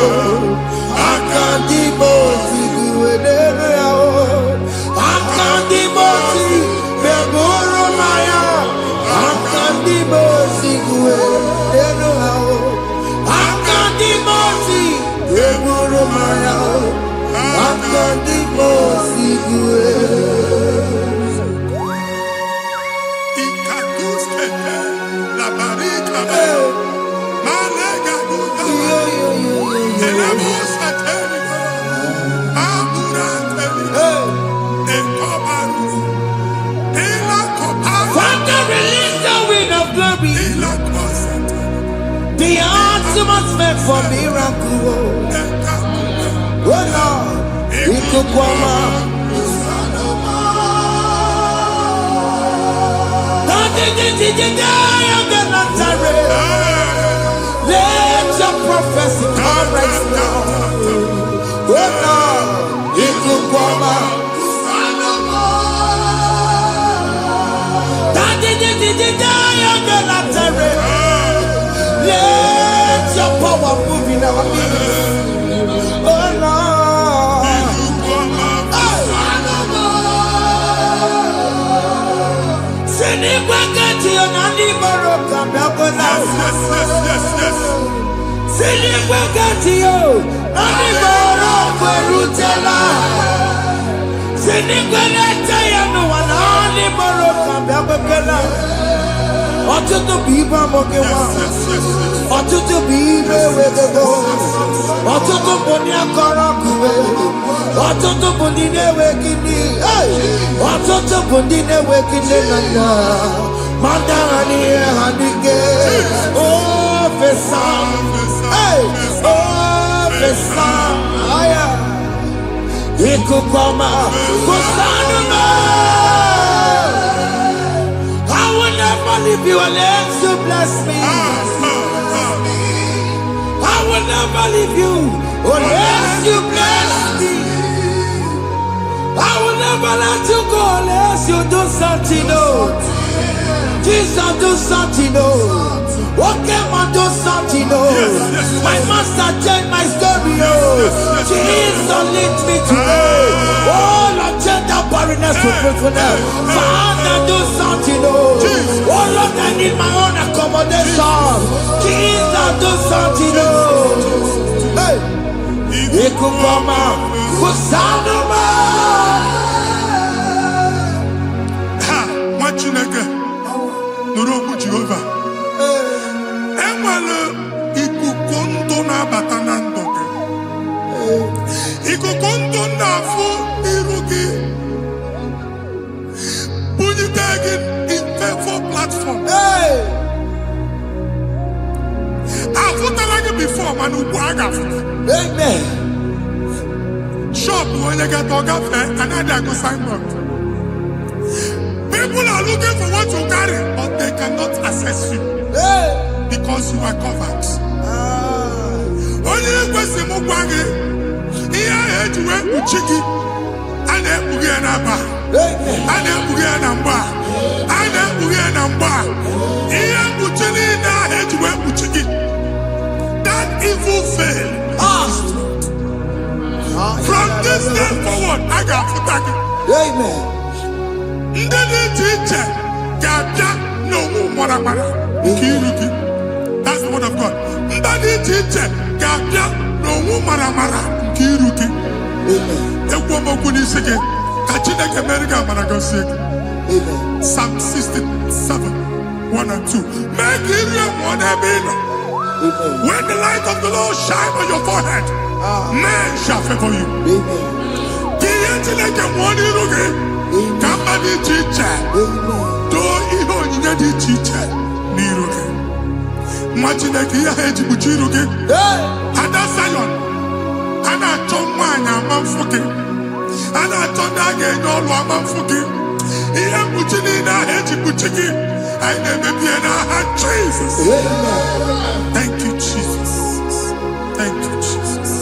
Akadimosi Gue. Akadimosi Gaburu Maya. Akadimosi Gue. Akadimosi Gaburu Maya. Akadimosi Gue. The ultimate meant for miracle. Oh Lord, it could come out. Let your prophecy come right now. Oh Lord, it could come out. Let your power move in our midst. Oh Lord. Ọtụtụ bụ ibe amụghị nwa, ọtụtụ bụ ibe ewegego, ọtụtụ bụ ndị akọrọ kụwe, ọtụtụ bụ ndị na-enweghị nne, ọtụtụ bụ ndị na-enweghị nne na nna, ma ndị agha n'ihe ha n'ike. Ofesa, ofesa, ikuku ọma, kụsanụ m. If you unless you bless me, I will never leave you unless you bless me. I will never let you go unless you do something new. Jesus, do something new. Okay, man, do something new. My master changed my story. Jesus, lead me today. Oh, Lord, change that barrenness to fruitfulness. Father, do something new. Oh, Lord, I need my own accommodation. Jesus, do something new. Hey, he could come out. Kusanuma. Ha, what you nigga? Nuru Jehovah. Emwale ikukondo na batanando. Ikukondo na fu irugi. Bunitagin in for platform. Hey, I've like before, man. amen. Shop when you get dog another go signboard. People are looking for what you carry, but they cannot access you because you are covered. Only question Mugwagi, here I had to wait with Chiki, and then Bugianaba, and then Bugianamba, and then Bugianamba. Here Buchini, I had to wait with Chiki. That evil fail. From this day forward, I got Futaki. Amen. Ndene teacher, Gabja, no more. nke iru gị. That's the word of God. Mba dị iche iche ga-abịa n'onwu mara mara nke iru gị. Ekwu m okwu n'isi gị ka Chineke mere gị amara gọzie gị. Psalm 67, 1 and 2. Mee ka iru enwe n'ebe ị nọ. When the light of the Lord shine on your forehead, men shall favor you. Ka ihe Chineke nwụọ n'iru gị ka mba dị iche iche doo ihe onyinye dị iche iche n'iru gị. Nwa Chineke ihe ha eji kpuchi iru gị. Ada Zion, a na-achọ nwaanyị ama mfụ gị. A na-achọ ndị a ga-enye ọlụ ama mfụ gị. Ihe mkpuchi niile ahụ eji kpuchi gị, anyị na-emebie n'aha Jesus. Thank you, Jesus. Thank you, Jesus.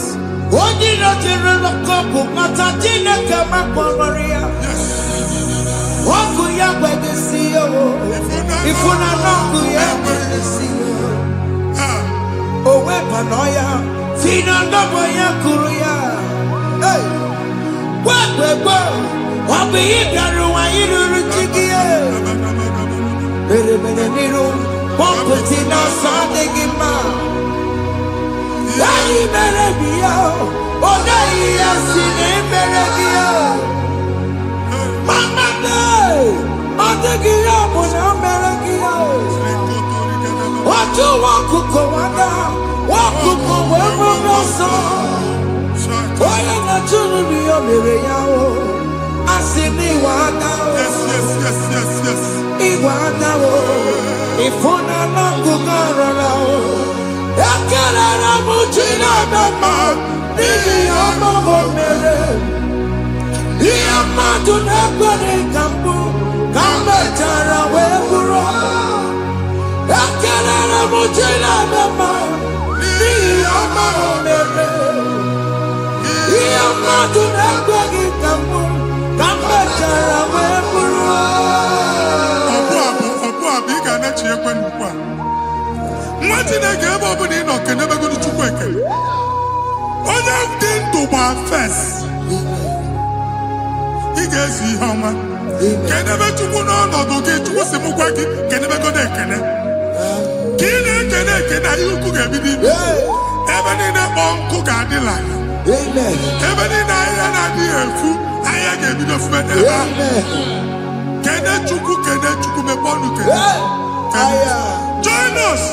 Join us.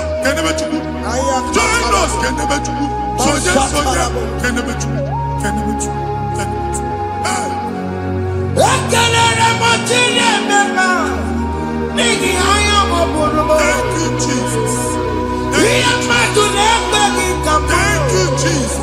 Join us. Thank you, Jesus. Thank you, Jesus.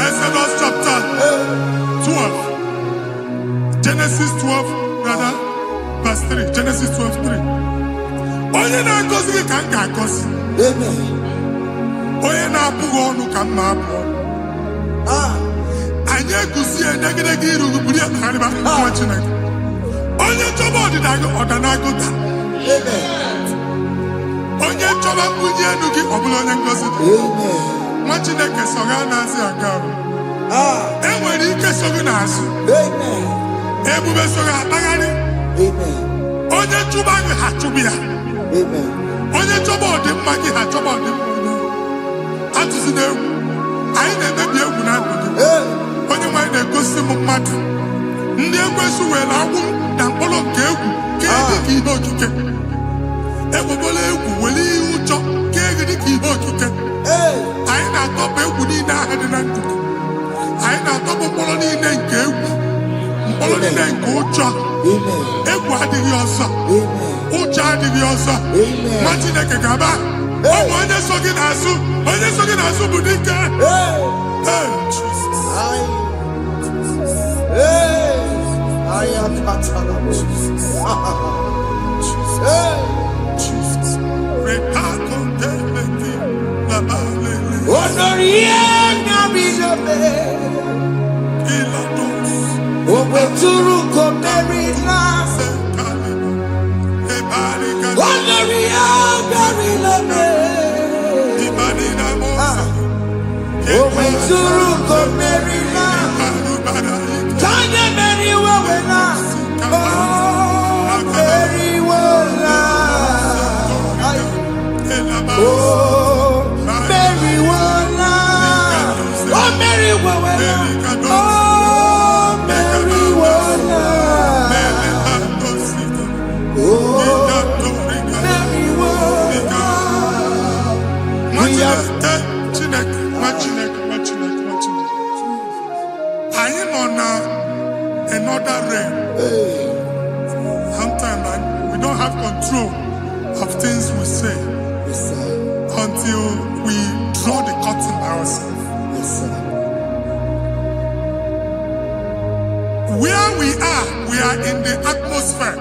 Exodus chapter 12. Genesis 12, rather, verse 3. Genesis 12, 3. Onye na-agọzi gị ka m ga-agọzi. Onye na-abụghị ọnụ ka m na-abụ. Anyị eguzi edegedege iru gị buru ya karịba nwa Chineke. Onye chọba ọdịda gị ọdanagoda. Onye chọba mbunye elu gị ọ bụla onye ngọzi. Nwa Chineke so gị na-azị aga arụ. Enwere ike so gị n'azụ. Ebube so gị akpagharị. Onye chụba gị ha chụbụ ya. Onye chọba ọdịmma gị ha chọba ọdịmma onye. Atụzi n'egwu. Anyị na-emebi egwu na ndụ gị. Onye nwanyị na-egosi m mmadụ. Ndị ekwensu were agwụ na mkpọrọ nke egwu ka dị ka ihe okike. Egbebola egwu were ihe ụjọ ka dị ka ihe okike. Anyị na-atọpụ egwu niile ahụ dị na ndụ gị. Anyị na-atọpụ mkpọrọ niile nke egwu. Mkpọrọ niile nke ụjọ. Egwu adịghị ọzọ. Ụjọ adịghị ọzọ. Nwa Chineke ga-aba. Ọ bụ onye so gị n'azụ. Onye so gị n'azụ bụ dike. Jesus. I am Jesus. Another realm. Sometimes we don't have control of things we say until we draw the curtain by ourselves. Where we are in the atmosphere.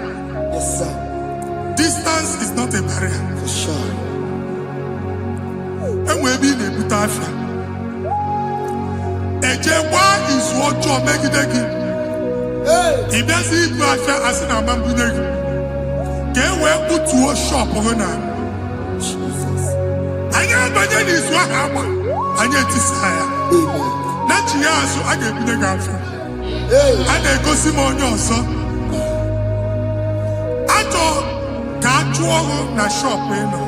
Distance is not a barrier. For sure. And we'll be in a butafia. Ejewa is what you make it again. If there's a butafia as in a bamboo, can we put to a shop over now? I am Bajan is what happened. I get to say, not you, so I get the girlfriend. And then go see more your son. I thought, can't you na shop, you know?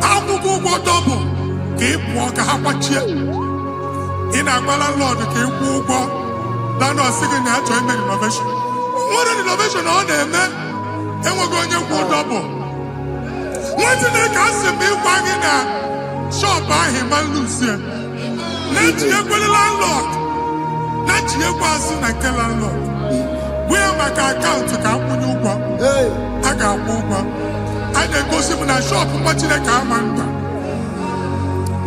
How to go double? Keep walk a half in a Lord, keep walk. Then I was singing that to him innovation. What an innovation on them, man. And we're going to go double. What did they cast him be wagging at? Shop by him and lose him. Let you go the landlord. Let you go as soon as the landlord. We have my account to come when you go. I got over. I then go see when I shop watching the car man.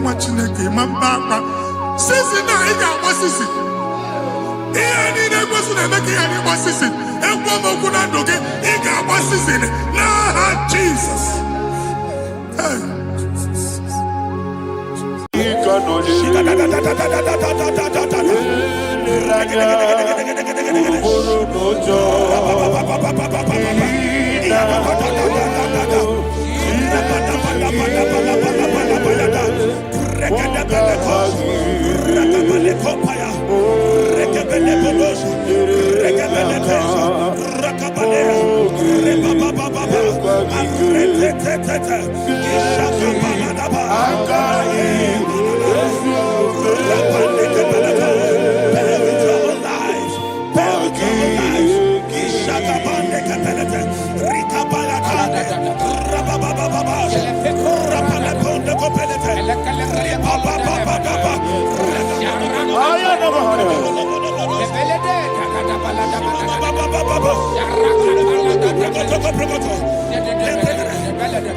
Watching the game and back. Since now he got what's this? He ain't a person that make any what's this? And one more good and okay, he got what's this in it. Nah, Jesus. Hey.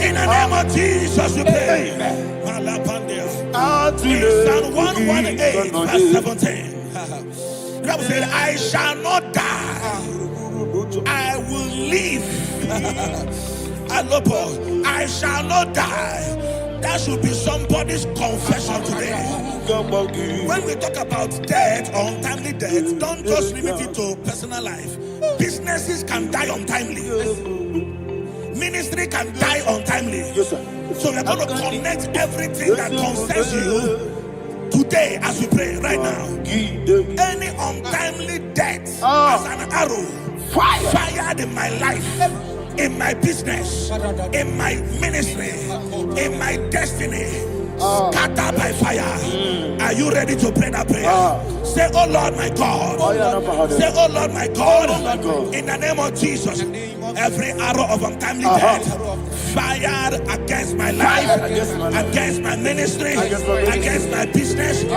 In the name of Jesus, we pray. In Psalm 118, verse 17, the Bible said, I shall not die, I will live. I shall not die. That should be somebody's confession today. When we talk about death or untimely death, don't just limit it to personal life. Businesses can die untimely. Ministry can die untimely. So we're going to connect everything that concerns you today as we pray right now. Any untimely death as an arrow fired in my life, in my business, in my ministry, in my destiny, scattered by fire. Are you ready to pray that prayer? Say, oh Lord my God. Say, oh Lord my God. In the name of Jesus, every arrow of untimely death fired against my life, against my ministry, against my business, in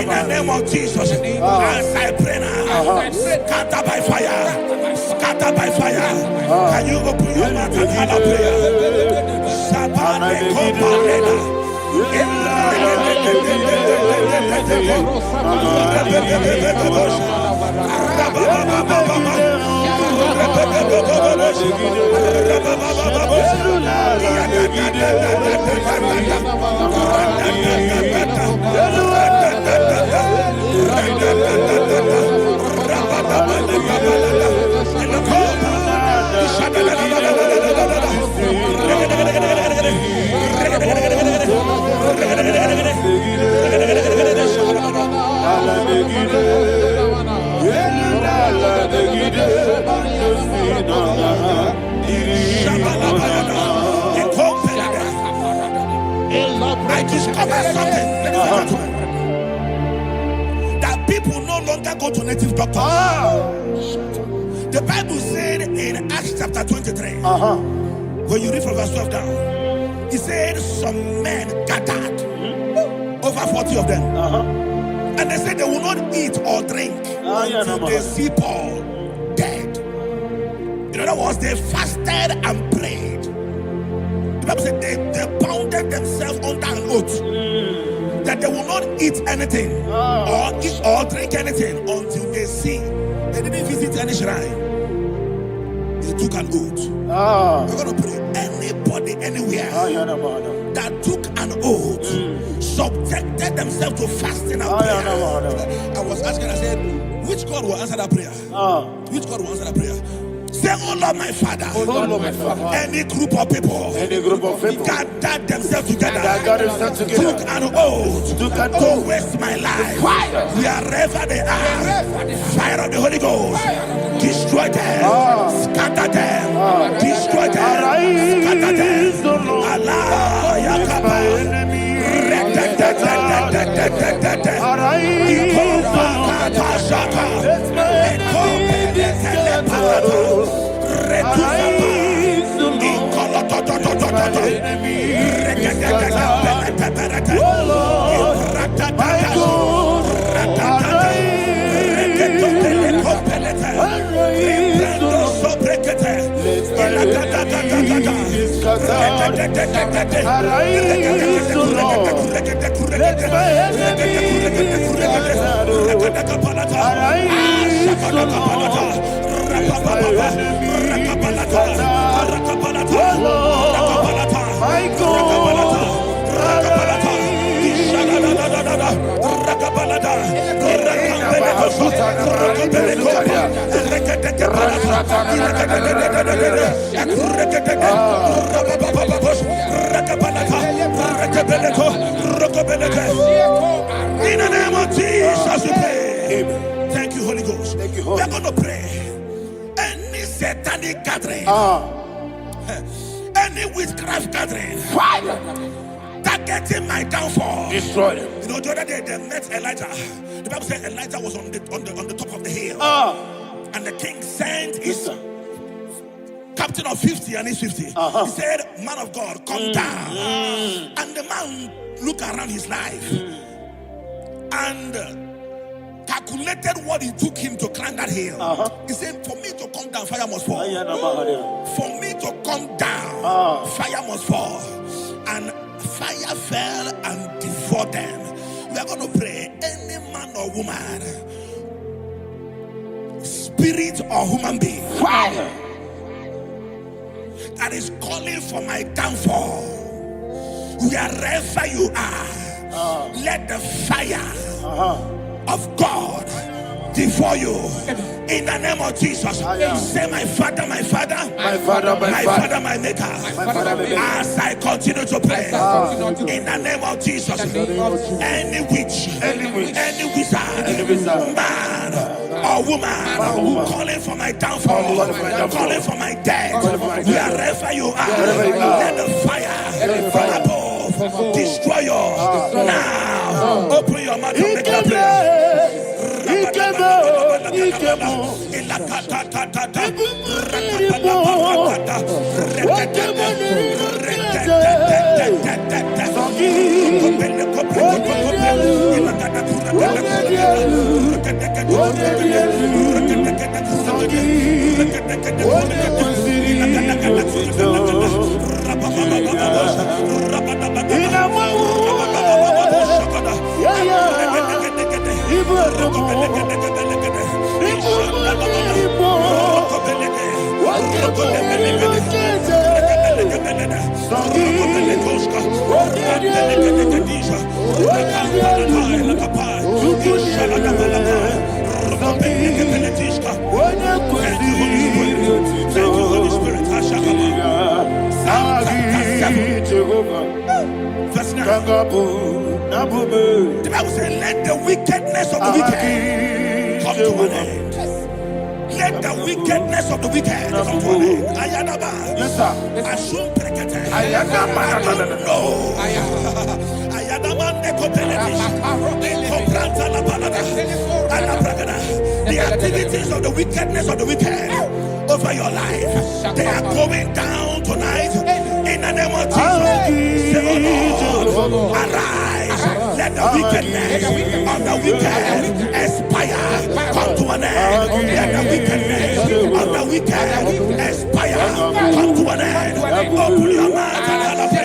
the name of Jesus, as I pray now, scattered by fire, scattered by fire. Can you open your mouth and have a prayer? I discovered something, ladies and gentlemen, that people no longer go to native doctors. The Bible said in Acts chapter 23, when you read from verse 12 down, it said some men gathered, over 40 of them, and they said they will not eat or drink until they see Paul dead. In other words, they fasted and prayed. The Bible said they bounded themselves under an oath that they will not eat anything or drink anything until they see. They didn't visit any shrine. They took an oath. We're going to pray. Anybody, anywhere that took an oath, subjected themselves to fasting and prayer. I was asking, I said, which God will answer that prayer? Which God will answer that prayer? Say, oh Lord, my Father. Oh Lord, my Father. Any group of people gathered themselves together, took an oath to waste my life. Wherever they are, fire of the Holy Ghost, destroy them, scatter them, destroy them, scatter them. Allah, Yakaba, in the name of Jesus we pray. Thank you, Holy Ghost. We're going to pray. Any satanic gathering, any witchcraft gathering, targeting my downfall, destroy them. You know, the other day they met Elijah. The Bible said Elijah was on the top of the hill, and the king sent his captain of 50 and his 50. He said, man of God, come down. And the man looked around his life and calculated what it took him to climb that hill. He said, for me to come down, fire must fall. For me to come down, fire must fall. And fire fell and devoured them. We are going to pray. Any man or woman, spirit or human being, fire, that is calling for my downfall, wherever you are, let the fire of God devour you in the name of Jesus. Say, my Father, my Father, my Father, my Father, my Maker. As I continue to pray in the name of Jesus, any witch, any wizard, man or woman calling for my downfall, calling for my death, wherever you are, let the fire from above destroy you now. Open your mouth and make that prayer. Verse 9. The Bible says, let the wickedness of the wicked come to an end. Let the wickedness of the wicked come to an end. Ayadaba. Yes, sir. Assume prekete. Ayadaba. No. Ayadaba nekopeletis. Nekopranta la balada. Alabragada. The activities of the wickedness of the wicked over your life, they are going down tonight in the name of Jesus. Say, oh Lord, arise. Let the wickedness of the wicked expire. Come to an end. Let the wickedness of the wicked expire. Come to an end. Open your mouth and have a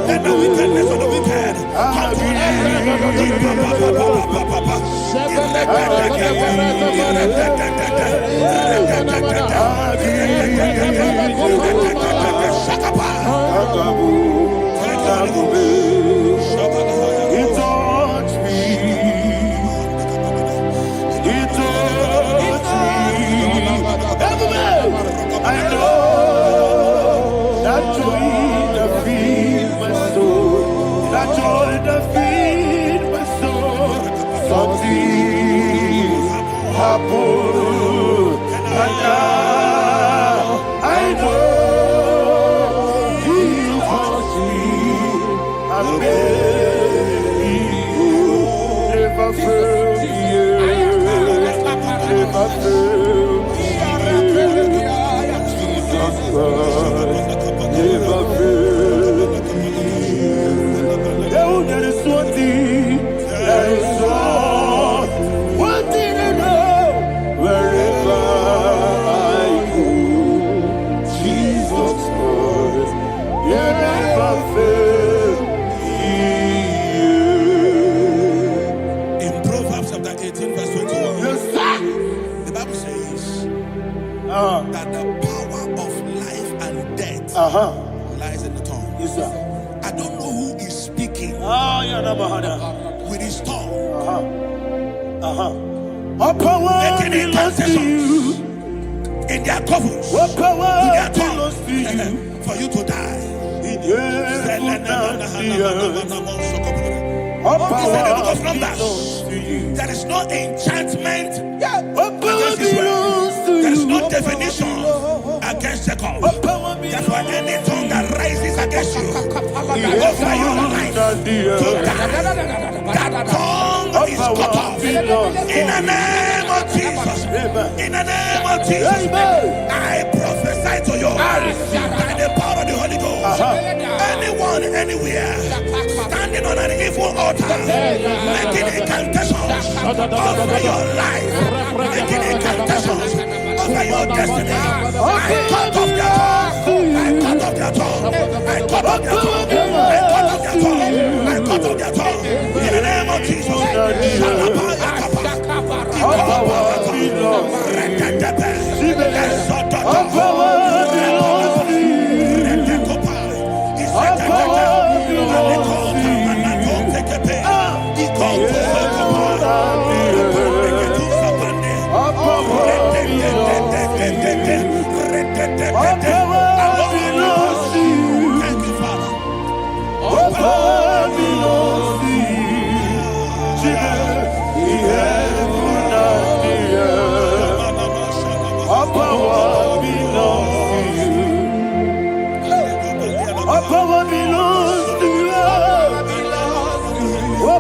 Let the wickedness of the wicked come to an that the power of life and death lies in the tongue. Yes, sir. I don't know who is speaking with his tongue. Making incantations in their covens with their tongue for you to die. He said in the book of Numbers, there is no enchantment against Israel. There is no definition against Jacob. Therefore, any tongue that rises against you over your life to die, that tongue is cut off. In the name of Jesus. In the name of Jesus. I prophesy to you by the power of the Holy Ghost. Anyone, anywhere, standing on an evil altar, making incantations over your life, making incantations over your destiny, I cut off their tongue. I cut off their tongue. I cut off their tongue. I cut off their tongue. I cut off their tongue. In the name of Jesus.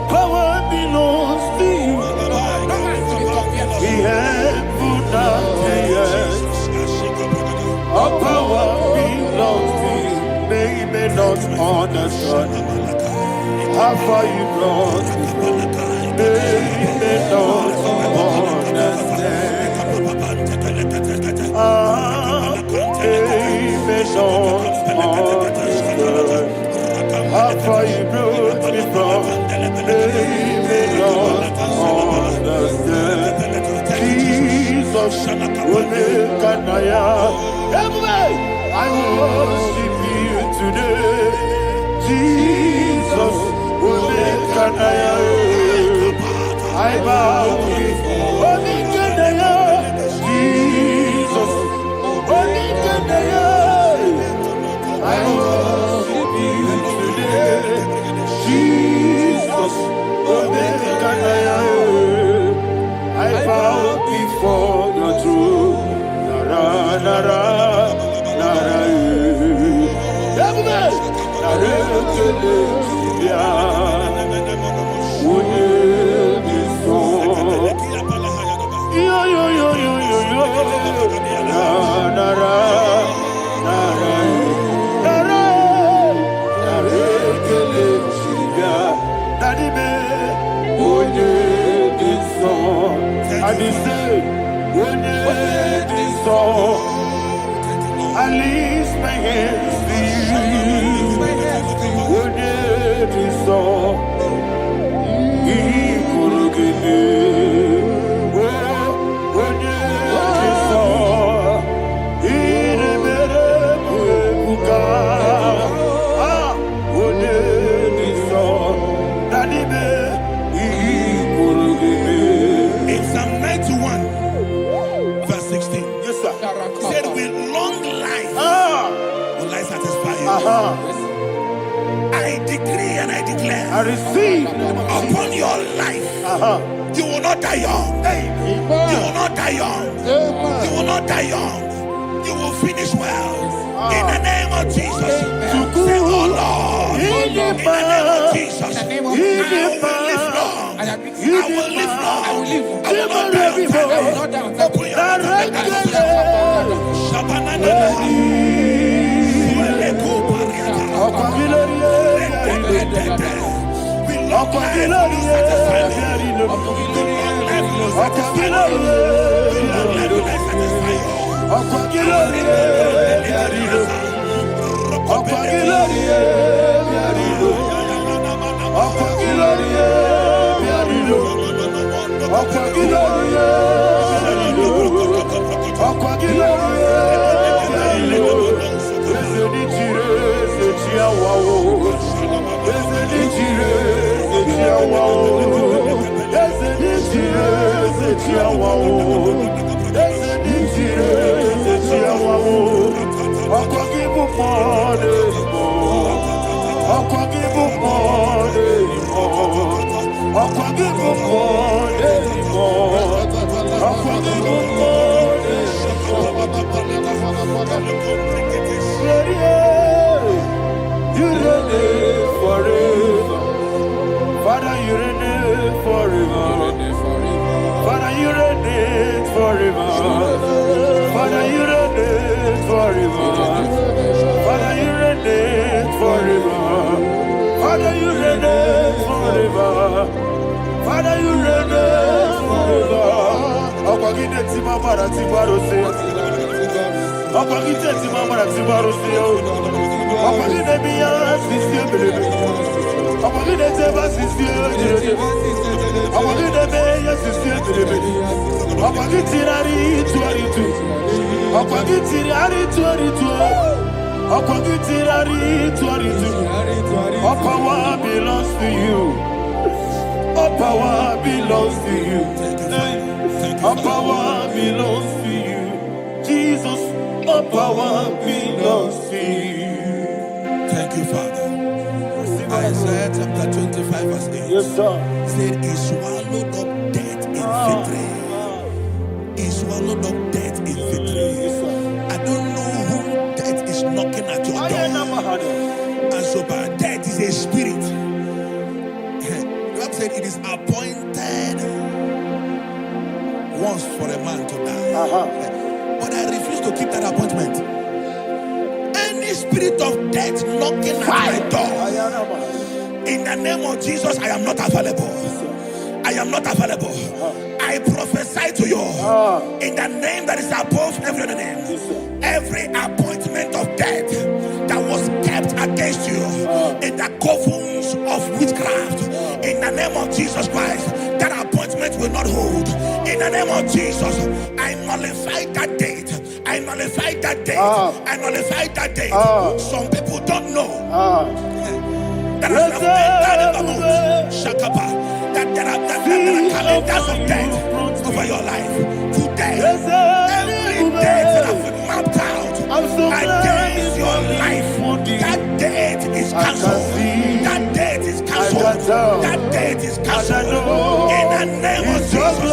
All power belongs to you. We have put down the earth. All power belongs to you. They may not understand how far you brought me from. They may not understand. They may not understand how far you brought me from. They may not understand. Jesus, Kanaya. I worship you today. Jesus, Kanaya. I bow before Kanaya. Jesus, Kanaya. I worship you today. Jesus, Kanaya. I bow before the throne. Nara, nara, nara, I lift my hands to you. Would it so? He could give me. Would it so? He never buka. Ah, would it so? Daddy me, he could give me. In Psalm 91, verse 16. Yes, sir. Said with long life will I satisfy you. I decree and I declare I receive upon your life. You will not die young. You will not die young. You will not die young. You will finish well. In the name of Jesus. Say, oh Lord. In the name of Jesus. I will live long. I will live long. I will not die on time. I will not die on time. Father, you reign forever. Father, you reign forever. Father, you reign forever. Father, you reign forever. Father, you reign forever. Father, you reign forever. Ọ̀pọ̀gídé tí máa padà tí gbárò sí. Ọ̀pọ̀gídé tí máa padà tí gbárò sí. Ọ̀pọ̀gídé bí yá sí sí ebèrè. Ọ̀pọ̀gídé tí bá sí sí ebèrè. Ọ̀pọ̀gídé bí yá sí sí ebèrè. Ọ̀pọ̀gídé rárí tú àrí tú. Ọ̀pọ̀gídé rárí tú àrí tú. Ọ̀pọ̀gídé rárí tú àrí tú. All power belongs to you. All power belongs to you. All power belongs to you. Jesus, all power belongs to you. Thank you, Father. Isaiah chapter 25, verse 8. Yes, sir. Said, He swallowed up death in victory. He swallowed up death in victory. I don't know who death is knocking at your door. And so, but death is a spirit. The God said it is appointed once for a man to die. But I refuse to keep that appointment. Any spirit of death knocking at my door, in the name of Jesus, I am not available. I am not available. I prophesy to you in the name that is above every other name. Every appointment of death that was kept against you in the covens of witchcraft, in the name of Jesus Christ, that appointment will not hold. In the name of Jesus, I nullify that date. I nullify that date. I nullify that date. Some people don't know that as of Shakapa, that there are calendars of death over your life. Today, every date that has been mapped out against your life, that date is cancelled. That date is cancelled. That date is cancelled. In the name of Jesus.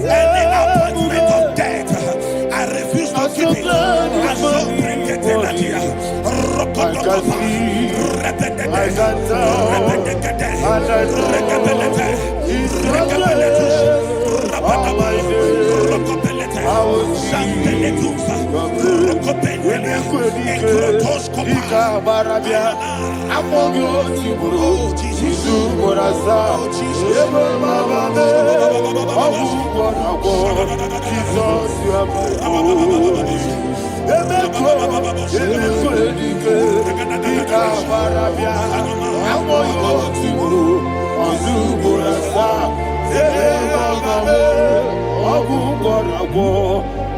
Any appointment of death, I refuse to keep it. I so bring it in the year.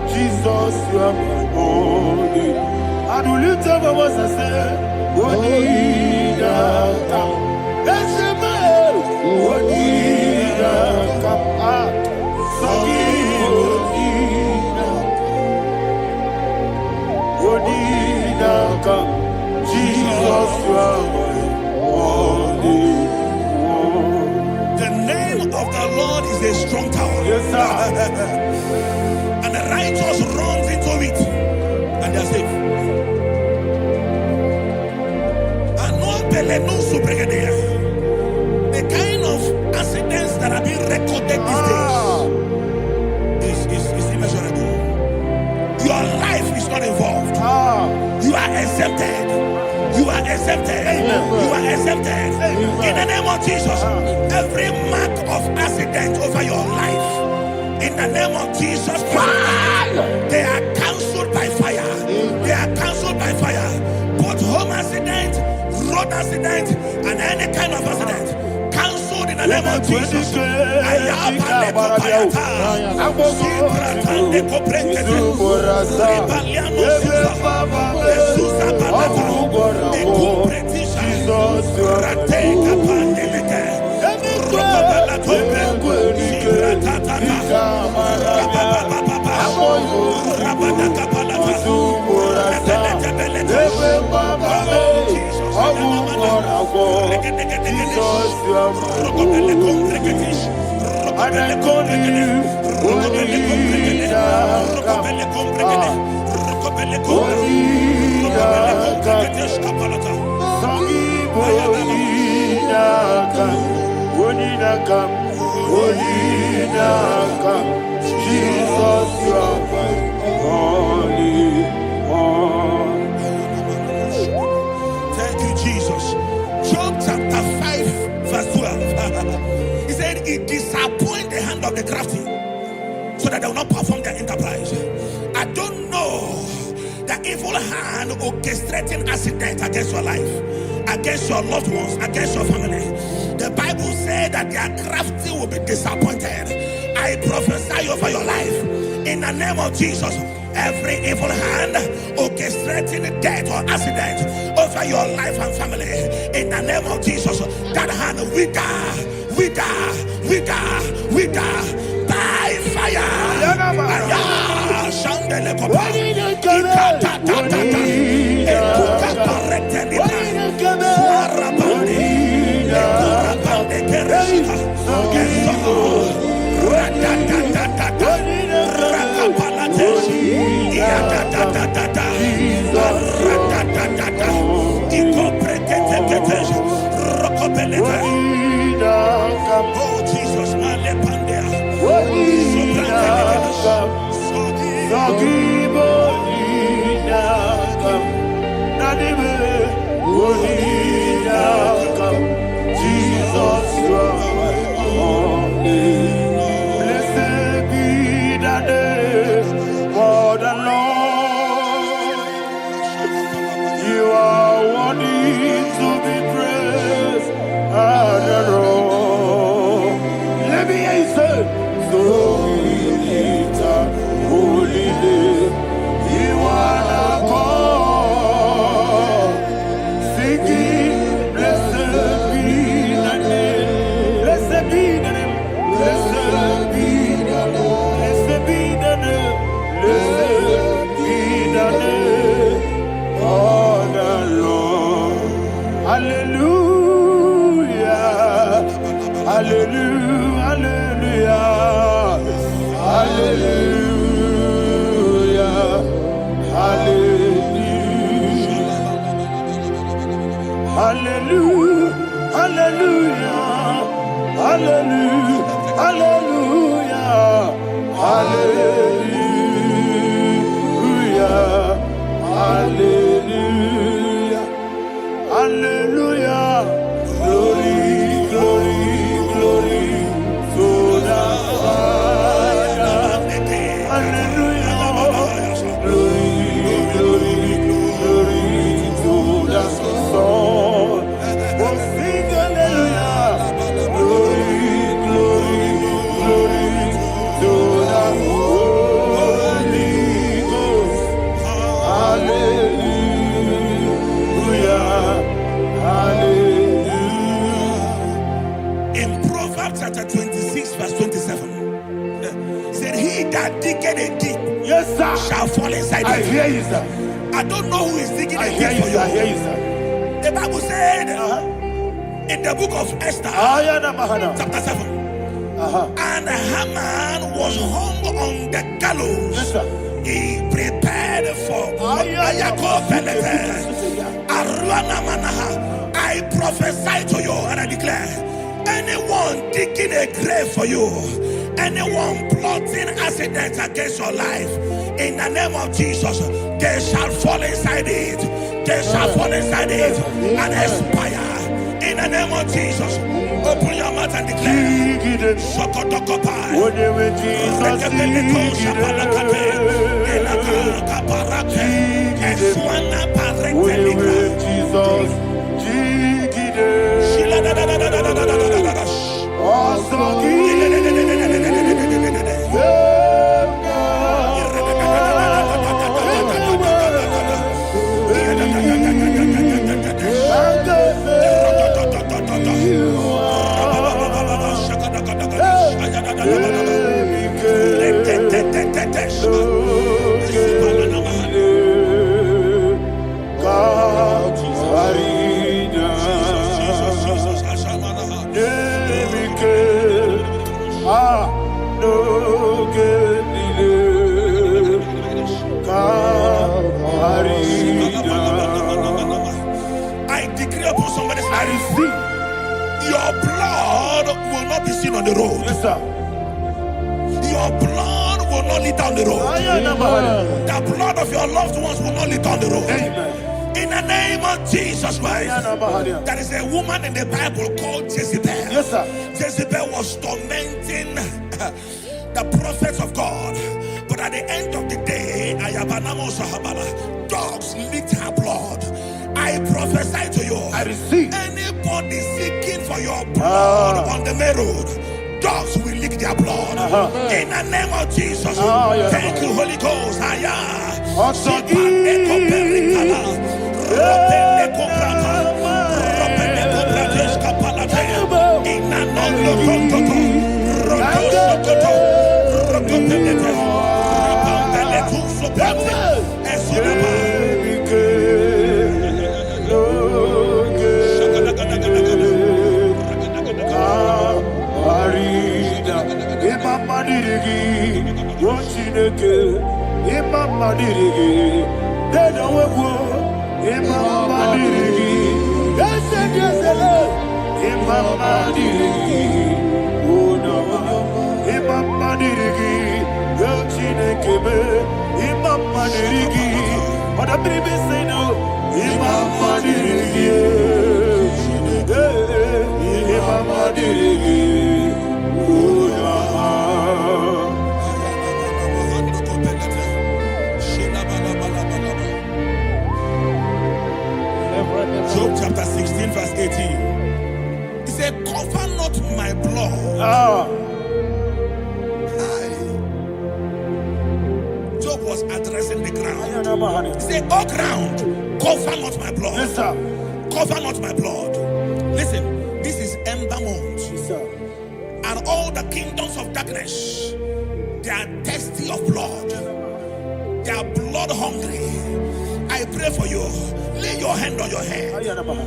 Jesus, you are my only. And will you tell me what I say? What did I come? That's the man. What did I come? What did I come? Jesus, you are my only. The name of the Lord is a strong tower. Yes, sir. And the righteous runs into it and they are safe. The kind of accidents that are being recorded these days is immeasurable. Your life is not involved. You are exempted. You are exempted. You are exempted. In the name of Jesus, every mark of accident over your life, in the name of Jesus Christ, they are cancelled by fire. They are cancelled by fire. Both home accident, road accident, and any kind of accident, cancelled in the name of Jesus. Jesus, you are my only one. Thank you, Jesus. Job chapter 5, verse 12. He said, it disappoints the hand of the crafty, so that they will not perform their enterprise. I don't know the evil hand orchestrating accident against your life, against your loved ones, against your family. The Bible said that their crafty will be disappointed. I prophesy over your life in the name of Jesus. Every evil hand orchestrating death or accident over your life and family, in the name of Jesus, that hand wither by fire. Oh Jesus, Jesus, blessed be the name for the Lord. You are worthy to be praised and adored. Let me hear you say, so we lift up holy name. You are the God. Singing, blessed be the name. Blessed be the name. Blessed be the name. Blessed be the name. Blessed be the name of the Lord. Hallelujah. Hallelujah. Hallelujah. Hallelujah. Hallelujah. Hallelujah. Hallelujah. Hallelujah. Hallelujah. Hallelujah. Hallelujah. Glory, glory, glory to the Father. Hallelujah. Glory, glory, glory to the Son. Oh, sing hallelujah. Glory, glory, glory to the Holy Ghost. Hallelujah. Hallelujah. In Proverbs chapter 26, verse 27, said, he that diggeth a deep, Yes, sir. shall fall inside I it. hear you, sir. I don't know who is digging I a hear deep you, for sir. I hear you. you, sir. The Bible said in the book of Esther, chapter 7, and Haman was hung on the gallows. Yes, sir. He prepared for I prophesy to you and I declare, anyone digging a grave for you, anyone plotting accidents against your life, in the name of Jesus, they shall fall inside it. They shall fall inside it and expire. In the name of Jesus, open your mouth and declare. Shokotokopai. I decree upon somebody's life, your blood will not be seen on the road. Yes, sir. Your blood will not lead down the road. The blood of your loved ones will not lead down the road. Amen. In the name of Jesus Christ. There is a woman in the Bible called Jezebel. Yes, sir. Jezebel was tormenting the prophets of God. But at the end of the day, dogs licked her blood. I prophesy to you. I receive. Anybody seeking for your blood on the main road, dogs will lick their blood. In the name of Jesus. Thank you, Holy Ghost. dirigi, wachineke, imama dirigi, deda wego, imama dirigi, yesele, imama dirigi, imama dirigi, wachineke me, imama dirigi, what a baby say no, imama dirigi, imama dirigi. Job chapter 16 verse 18. He said, cover not my blood. Job was addressing the ground. He said, oh ground, cover not my blood. Yes, sir. Cover not my blood. Listen, this is ember month. Yes, sir. And all the kingdoms of darkness, they are thirsty of blood. They are blood hungry. I pray for you. Lay your hand on your head.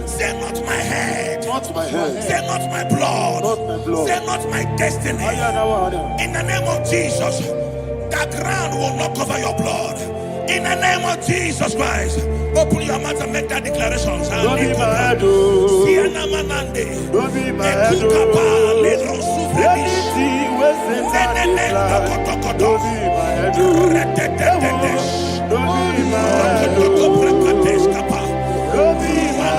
Say not my head. Not my head. Say not my blood. Not my blood. Say not my destiny. In the name of Jesus, the ground will not cover your blood. In the name of Jesus Christ, open your mouth and make that declaration. Don't be my head. Don't be my head. Anything was in that blood. Don't be my head. Don't be my head. Don't be my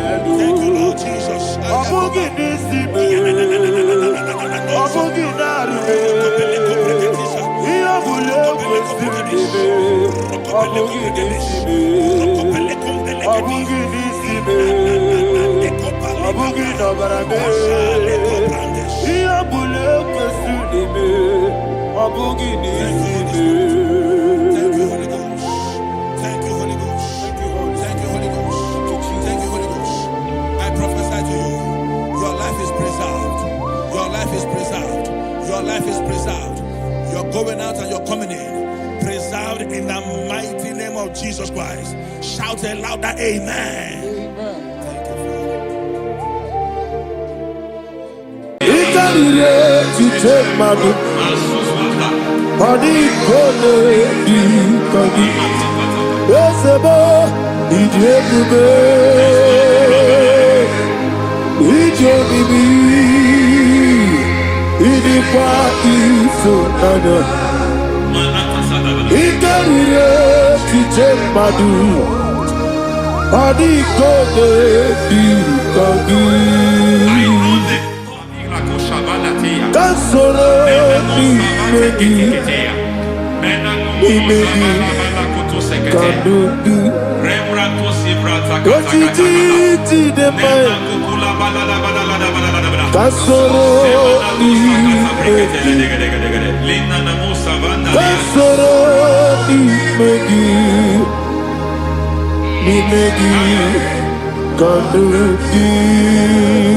head. Thank you, Lord Jesus. Thank you, Holy Ghost. Thank you, Holy Ghost. Thank you, Holy Ghost. Thank you, Holy Ghost. I prophesy to you, your life is preserved. Your life is preserved. Your life is preserved. You're going out and you're coming in. Preserved in the mighty name of Jesus Christ. Shout a louder amen. Thank you, Father.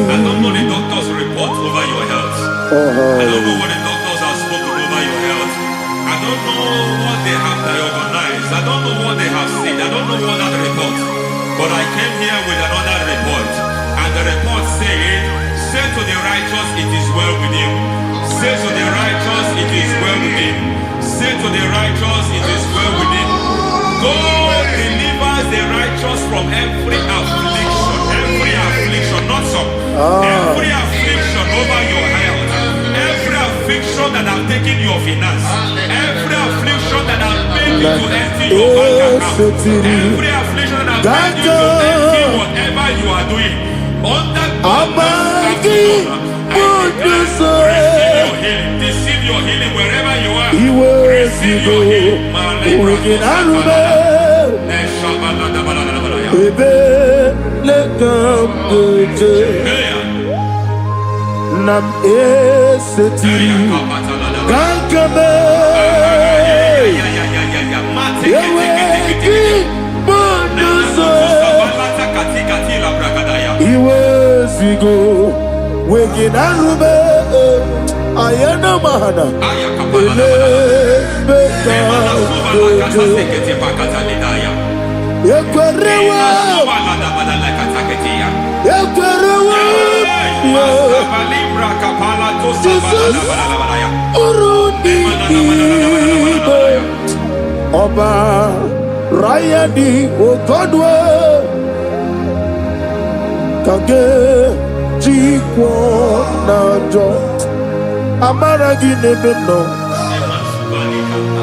I don't know the doctor's report over your health. I don't know what the doctors have spoken over your health. I don't know what they have diagnosed. I don't know what they have said. I don't know what that report. But I came here with another report. And the report said, say to the righteous, it is well with him. Say to the righteous, it is well with him. Say to the righteous, it is well with him. God delivers the righteous from every affliction. Every affliction, not some. Every affliction over your health. Every affliction that have taken your finance. Every affliction that have made you to empty your bank account. Every affliction that have made you to empty whatever you are doing. Under God, receive your healing. Receive your healing wherever you are. Receive your healing. Nam esetiri gankame yeweki bonuso iwezigo weginarube ayana mahana ele beka yekwerewa Jesus, Uruni, Oba, Rayadi, Ogodwe, Kage, Jikwo, Najo, Amaragi, Nebeno,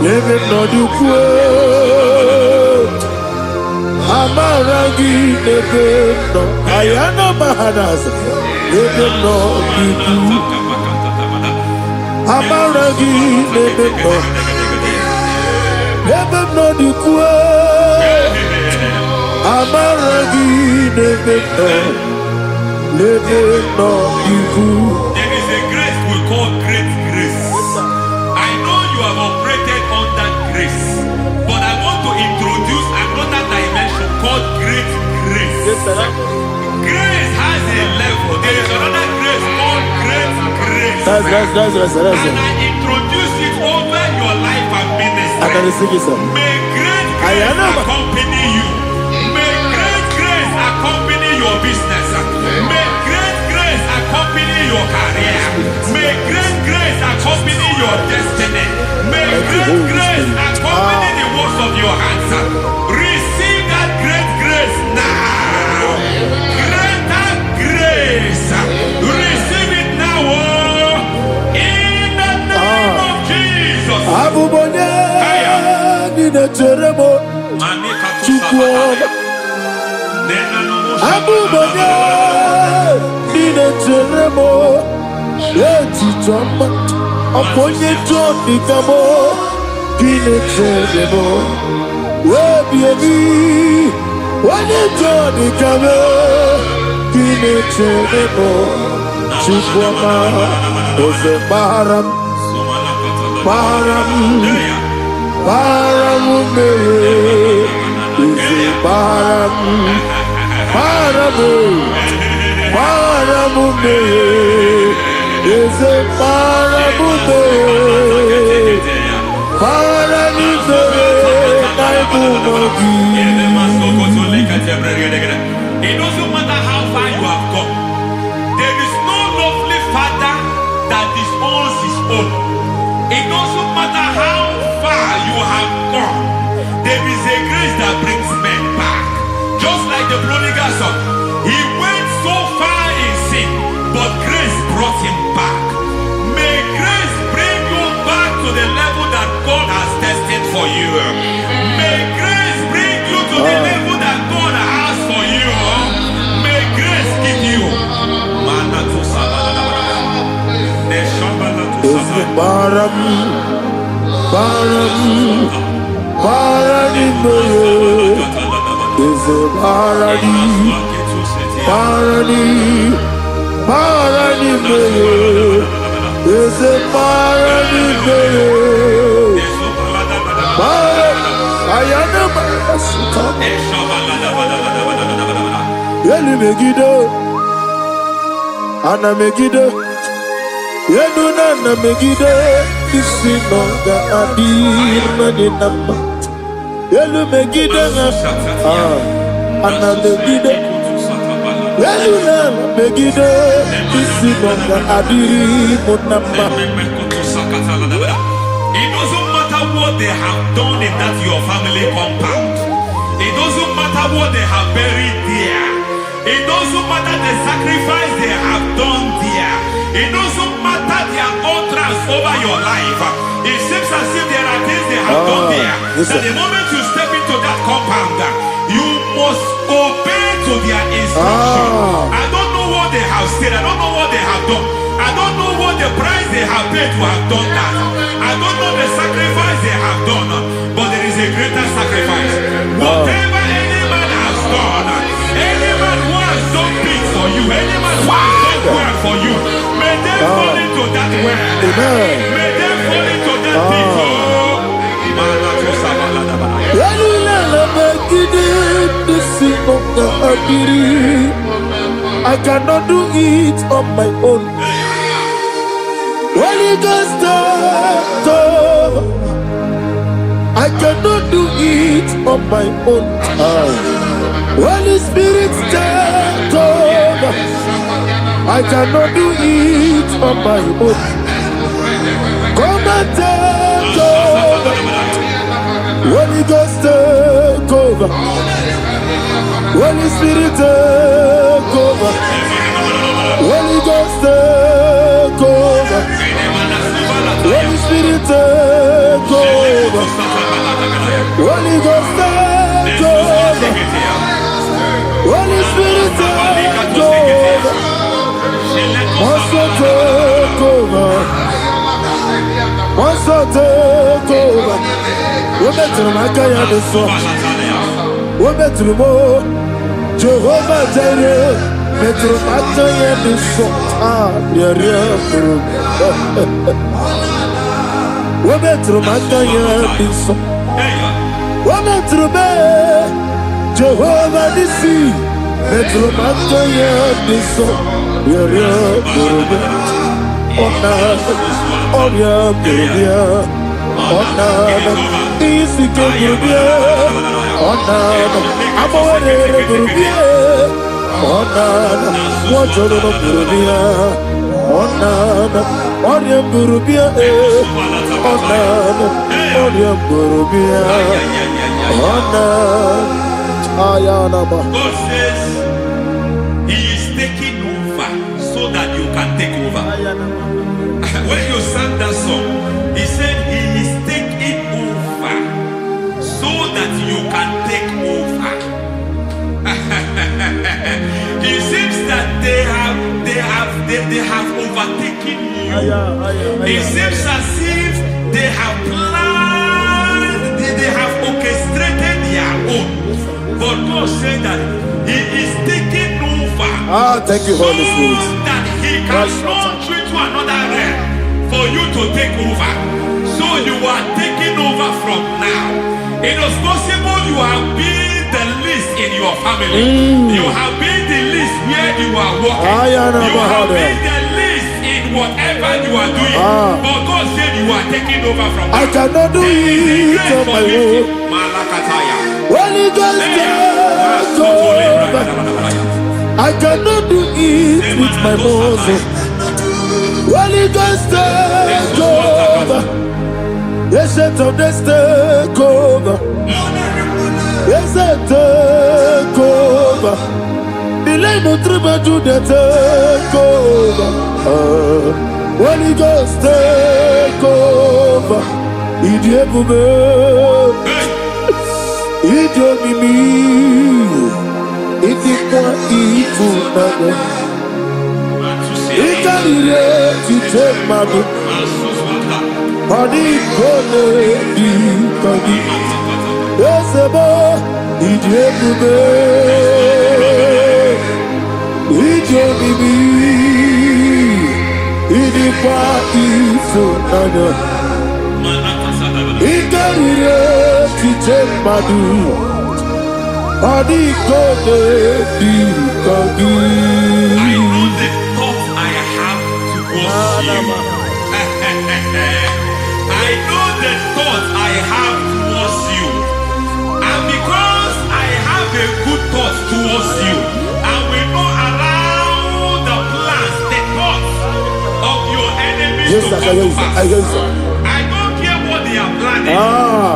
Nebeno, Dukwe, Amaragi, Nebeno, Ayana Mahanas, Nebeno, Dukwe. Amaragi nebeno, nebeno dikwe. Amaragi nebeno, nebeno dikwe. There is a grace we call great grace. I know you have operated under grace, but I want to introduce another dimension called great grace. Grace has a level. There is another grace called great grace. That's And I introduce it over your life and ministry. I can receive it, sir. May great grace accompany you. May great grace accompany your business. May great grace accompany your career. May great grace accompany your destiny. May great grace accompany the works of your hands. Receive that great grace now. Greater grace. Receive it now. In the name of Jesus. Abubonye nina teremo chukwu. Abubonye nina teremo etitoma. Oponye joni kamo nina teremo. Webieni wanye joni kamo nina teremo. Chukwama oze baram. Paramu me, is paramu me, is paramu me, It doesn't matter how far you have come. There is no lovely father that disowns his own. It doesn't matter how far you have gone. There is a grace that brings men back. Just like the prodigal son. He went so far in sin, but grace brought him back. May grace bring you back to the level that God has destined for you. May grace bring you to the level that God has for you. May grace give you. Ana megide, yenuna na megide, isi noga adir madinama. Yelu megide na, ana megide, yenuna na megide, isi noga adir munama. It doesn't matter what they have done in that your family compound. It doesn't matter what they have buried there. It doesn't matter the sacrifice they have done there. It doesn't matter their utterance over your life. It seems as if there are things they have done there. That the moment you step into that compound, you must obey to their instruction. I don't know what they have said. I don't know what they have done. I don't know what the price they have paid to have done that. I don't know the sacrifice they have done. But there is a greater sacrifice. Whatever any man has done, any man who has done things for you, any man who has done well for you, may they fall into that well. May they fall into that pit. I cannot do it on my own. Holy Ghost, I cannot do it on my own. Holy Spirit, I cannot do it on my own. Come and take over. Holy Ghost take over. Holy Spirit take over. Holy Ghost take over. Holy Spirit take over. Holy Ghost take over. Holy Spirit take over. Also take over. Also take over. We better make a song. We better more. Jehovah Jireh. Better make a song. Ah, yeah. We better make a song. We better make Jehovah Nissi. Better make a song. God says He is taking over so that you can take over. When you sang that song, He said He is taking over so that you can take over. It seems that they have overtaken you. It seems as if they have planned, they have orchestrated their own. But God said that He is taking over. Thank you, Holy Spirit. So that He can launch you to another realm for you to take over. So you are taking over from now. It is possible you have been the least in your family. You have been the least where you are working. You have been the least in whatever you are doing. But God said you are taking over from now. I cannot do it on my own. Holy Ghost take over. I cannot do it with my muscle. Holy Ghost take over. Yes, of this take over. Yes, take over. Delay no trouble to the take over. Holy Ghost take over. Idiebube. Idiomimi. Idikwa ifunana. Ikarire titemadu. Adi kone di kagi. Esebo idiebube. Idiomimi. Idikwa ifunana. Ikarire titemadu. Adi kone di kagi. I know the thoughts I have towards you. I know the thoughts I have towards you. And because I have a good thought towards you, I will not allow the plans, the thoughts of your enemies to come to pass. I don't care what they are planning,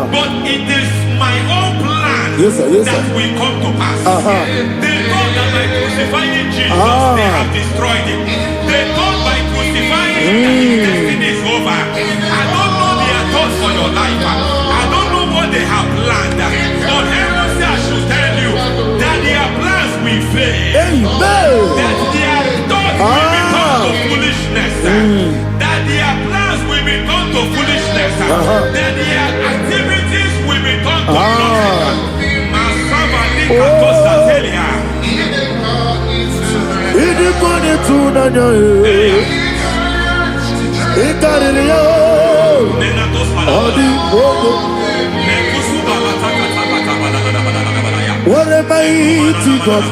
but it is my own plan that will come to pass. They thought that by crucifying Jesus, they have destroyed him. They thought by crucifying him that his destiny is over. I don't know their thoughts for your life. I don't know what they have planned. But heaven says I should tell you that their plans will fail. That their thoughts will become to foolishness. That their plans will become to foolishness. That their activities will become to nothing. What a mighty God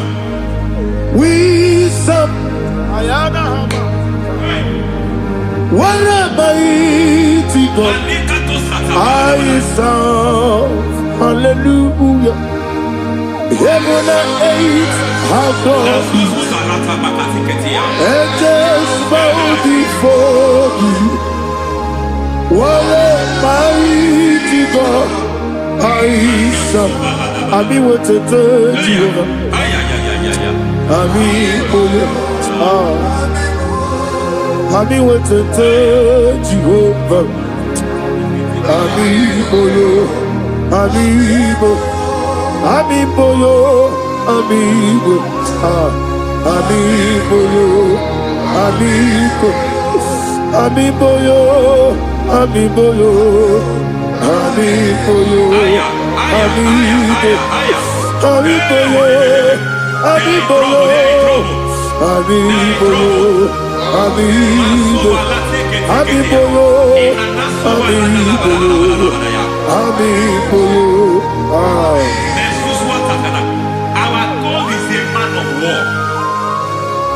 we serve. What a mighty God I serve. Hallelujah. Heaven and earth have done Angels bow before you. What a mighty God I serve. Ami what a Jehovah. Ami Ami what a Jehovah. Ami Ami Our God is a man of war.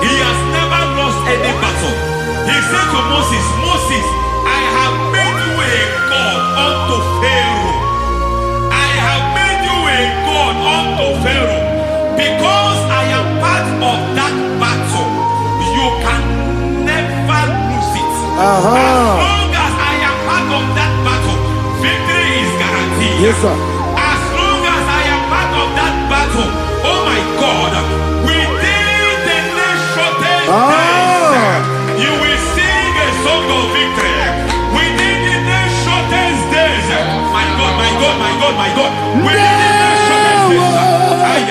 He has never lost any battle. He said to Moses, Moses, I have made you a God unto Pharaoh. I have made you a God unto Pharaoh. Because I am part of that battle, you can never lose it. As long as I am part of that battle, victory is guaranteed. Yes, sir. As long as I am part of that battle, oh my God, within the next shortest days, you will sing a song of victory. Within the next shortest days, my God, my God, my God, my God, within the next shortest days,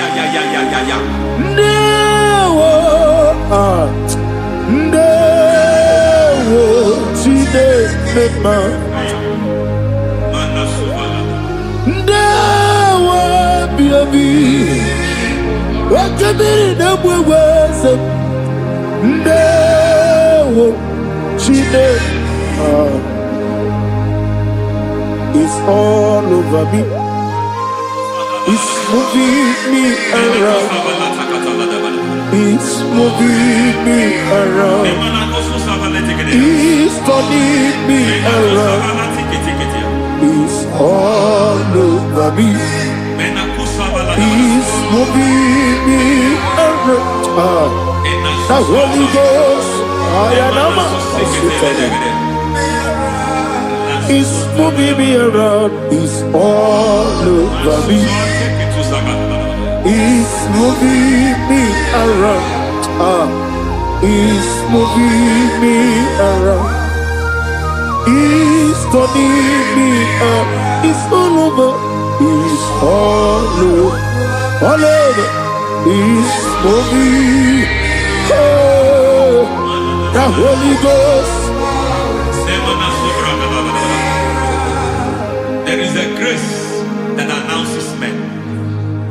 it's all over me. It's moving me around. It's moving me around. It's turning me around. It's all over me. It's moving me around. The Holy Ghost, it's moving me around. It's all over me. It's moving me around. It's moving me around. It's turning me up. It's all over. It's all over. All over. It's moving. Oh, the Holy Ghost. there is a grace that announces men.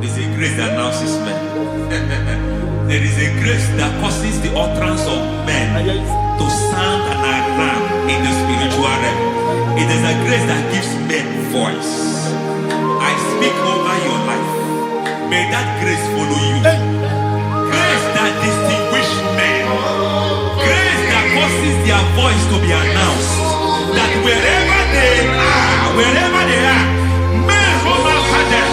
There's a grace that announces men. There is a grace that causes the utterance of men to sound an alarm in the spiritual realm. It is a grace that gives men voice. I speak over your life. May that grace follow you. Grace that distinguishes men. Grace that causes their voice to be announced. That wherever they are, men hold after them.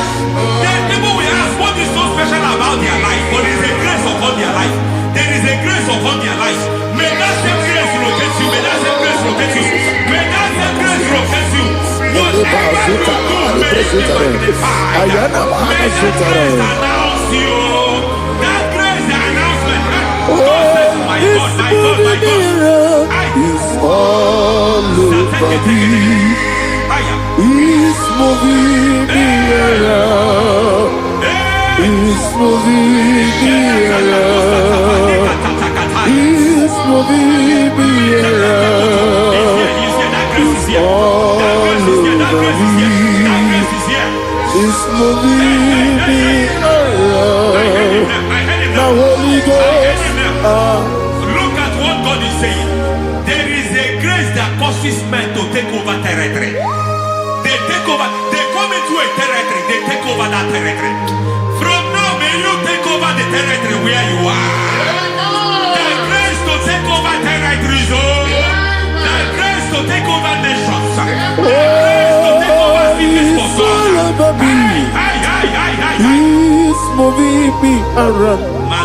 Then people will ask, what is so special about their life? But there is a grace upon their life. There is a grace upon their life. May that same grace rotate you. May that same grace rotate you. May that same grace rotate you. Whatever you do, may it be magnified. May that grace announce you. That grace announcement. God says, my God, my God, my God. It's all over me. It's moving me around. It's moving me around. It's moving me around. It's all over me. It's moving me around. The Holy Ghost. Look at what God is saying. There is a grace that causes men to take over territory. They take over. They come into a territory. They take over that territory. From now, may you take over the territory where you are. The grace to take over territories. The grace to take over nations. The grace to take over cities for God. He's moving me around.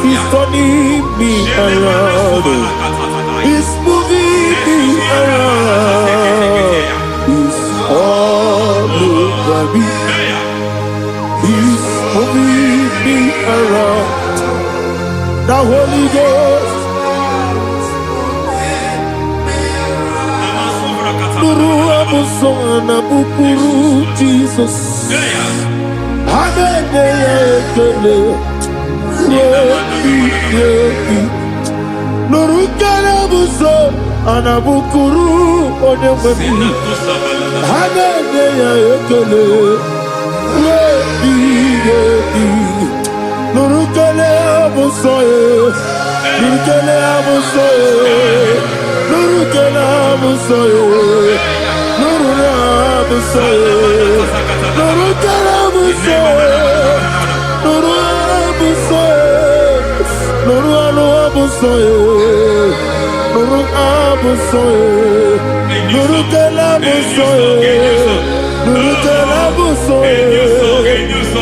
He's turning me around. He's moving me around. He's all over me. He's moving me around. The Holy Ghost. Nuru amusona bukuru Jesus. Anene ekele. Nuru kalabuso anabukuru onememi. Anene ekele. Nuru kalabuso. Nuru kalabuso. Nuru kalabuso. Nuru kalabuso. Nuru kalabuso. Nuru kalabuso. Nuru kalabuso. Nuru kalabuso. Nuru kalabuso.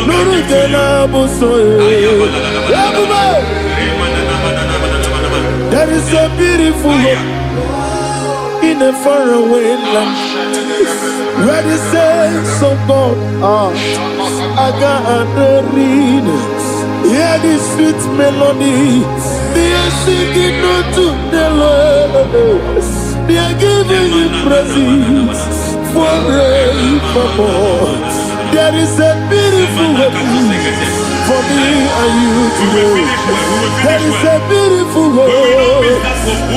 Nuru kalabuso. Nuru kalabuso. There is a beautiful hope in a faraway land where the saints of God are gathering. Hear the sweet melody, they are singing unto the Lord. They are giving Him praises forevermore. There is a beautiful hope for me and you today. There is a beautiful world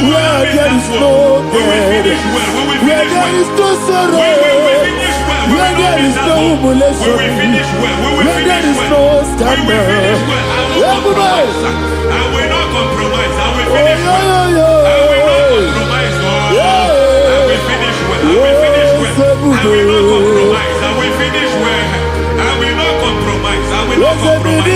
where there is no death, where there is no sorrow, where there is no humiliation, where there is no scandal. Everybody, I will not compromise. I will finish well. I will not compromise. I will finish well. I will finish well. I will not compromise. I will finish well. I will not compromise. I will not compromise.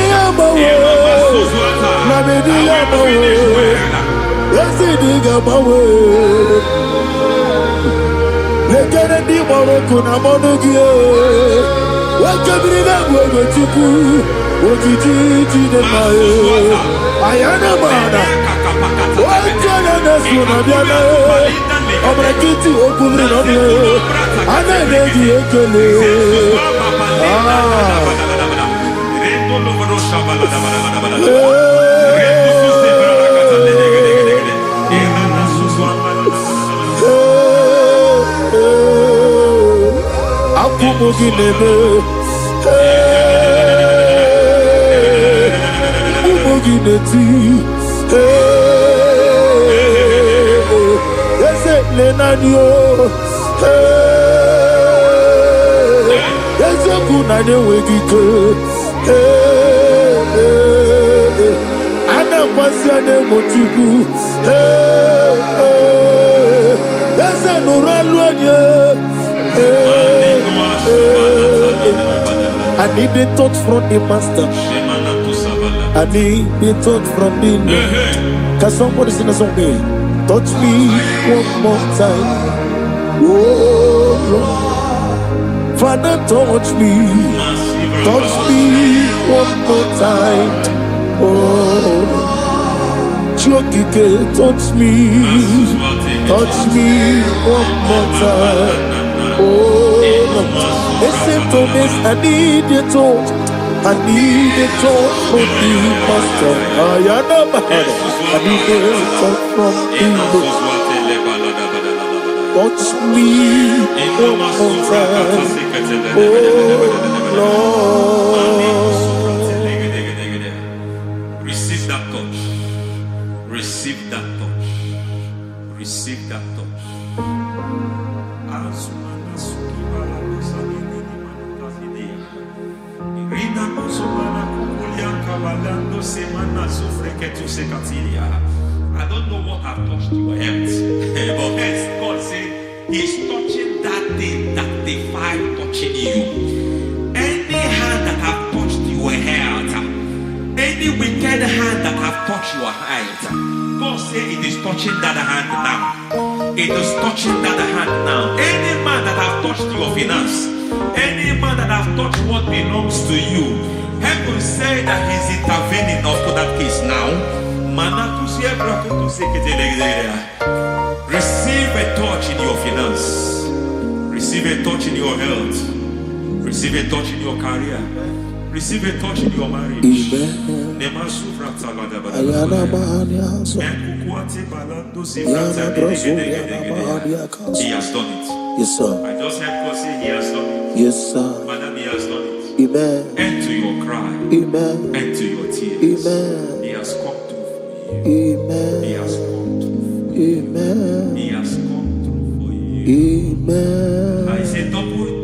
I need a touch from the master. I need a touch from the Lord. Can somebody sing a song here? Touch me one more time. Oh Lord, Father, touch me. Touch me one more time. Oh, Chokike, touch me. Touch me one more time. Oh Lord. Except on this, I need a touch. I need a touch from the master. I need a touch from the Lord. Touch me one more time. Oh Lord. Receive that touch. Receive that touch. Receive that touch. I don't know what I've touched your health, but hence God said He's touching that thing that defied touching you. Any hand that have touched your health, any wicked hand that have touched your health, God said it is touching that hand now. It is touching that hand now. Any man that have touched your finance, any man that have touched what belongs to you, heaven said that He's intervening of Receive a touch in your finance. Receive a touch in your health. Receive a touch in your career. Receive a touch in your marriage. He has done it. Yes, sir. I just heard God say He has done it. Yes, sir. Madam, He has done it. Amen. End to your cry. Amen. End to your tears. Amen. He has come through for you. Amen. He has come through for you. Amen. He has come through for you. Amen. I say double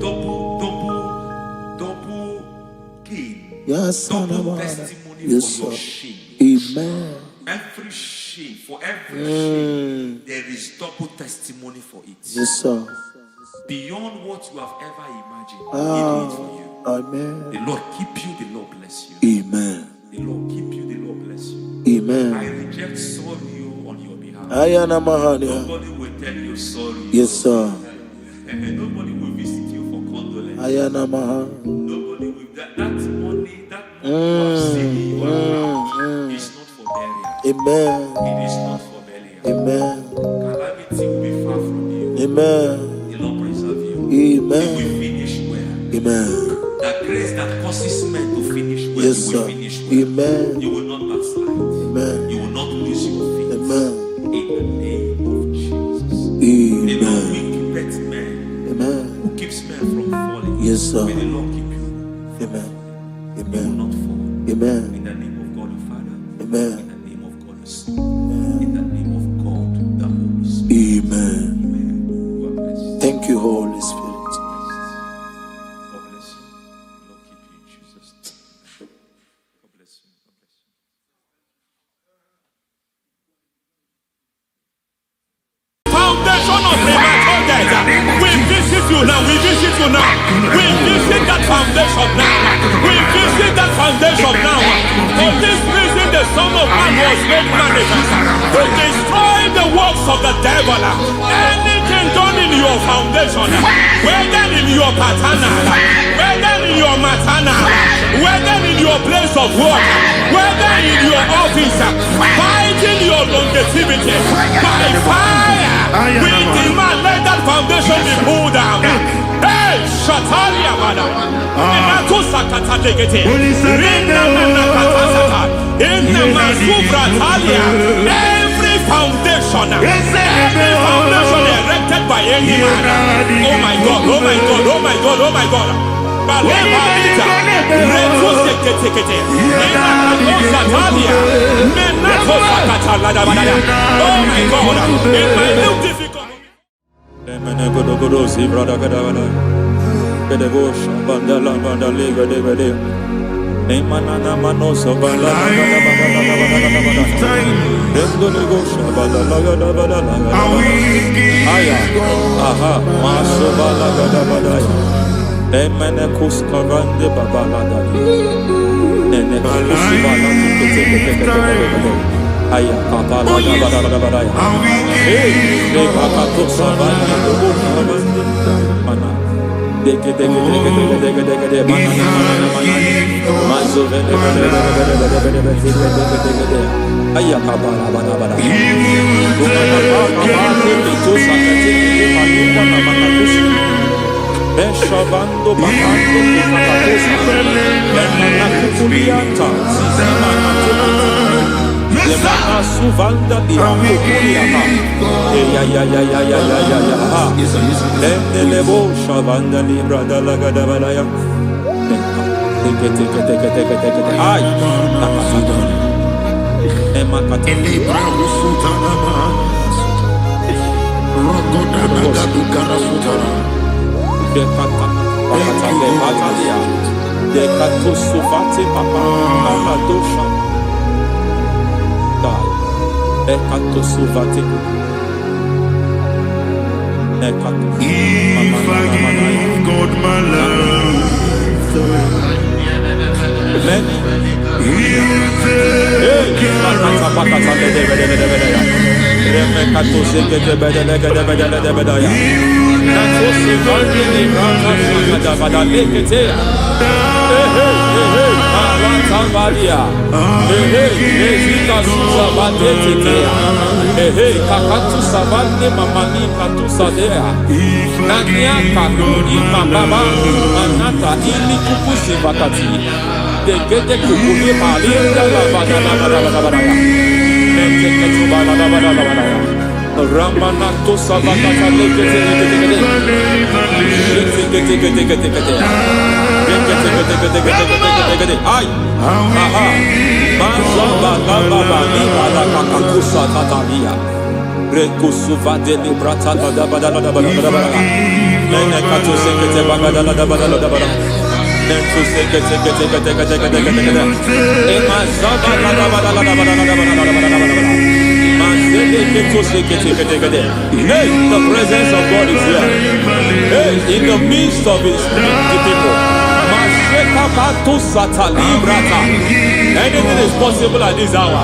gain. Yes, Double sir. testimony Yes, for your sir. shame. Amen. Every shame, for every shame, there is double testimony for it. Yes, sir. Beyond what you have ever imagined, He did it for you. Amen. The Lord keep you, the Lord bless you. Amen. The Lord keep you, the Lord bless you. Amen. I reject sorrow on your behalf. Ayana Mahania. Nobody will tell you sorry. Yes, sir. And nobody will visit you for condolence. Ayana Mahania. Nobody will. That money you have seen in your account is not for burial. Amen. It is not for burial. Amen. Calamity will be far from you. Amen. The Lord preserve you. Amen. You will finish well. Amen. That grace that causes men to finish well, Yes, you will sir. finish well. Amen. You will not backslide. Amen. You will not lose your faith. Amen. In the name of Jesus. The Lord Amen. will keep men. Amen. Who keeps men from falling. Yes, sir. May the Lord keep you. Amen. You will Amen. not fall. Amen. In the name of God the Father. Amen. In the name of God the Son. In the name of God the Holy Spirit. Amen. Amen. God bless you. Thank you, Holy Spirit. God bless you. The Lord keep you in Jesus' name. God bless you. God bless you. Foundation of premature death. We visit you now. We visit you now. We visit that foundation now. We visit that foundation now. For this reason, the Son of Man was made manifest to destroy the works of the devil. Anything done in your foundation, whether in your paternal, whether in your maternal, whether in your place of work, whether in your office, fighting your longevity by fire. We demand let that foundation be pulled down. Hey, Shatalia Bada. Inato Sakata Legete. Rina Manakatasata. In the Masubra Talia. Every foundation erected by any man. Oh my God, oh my God, oh my God, oh my God. Baleba Lita. Reto Sekete. Inato Satalia. Menato Sakata Ladabada. Oh my God. In my new difficult. Beshavando bahando kukakakosa Lemana suvanda diamukuliaka Lendelebo shavanda libra dalagadabadaya Teke Ay Nakasada Emakata Elibra Usutanama Rogodanagadukara Sutara Dekata Pakata Batalia Dekato Suvati Papa Aladosha Die Dekato Suvati Dekato If I give God my love He'll take Hey, Rasuza Badetea. Hey, Kakatu Savane Mamani Katusadea. Nania Kakuri Mababa Manata Ili Kupusi Vakati. De Gete Kukuli Malinda Lavada. Nete Bada. Ramanato Savakata Legate. Ay, aha, Mazaba Baba Nibala Kakakusa Tatalia, Rekusuva de Librata Bada, Nene Katu Sekete Bagada Bada, Nentu Sekete, Emazaba Hey, the presence of God is here. Hey, in the midst of his people. Anything is possible at this hour.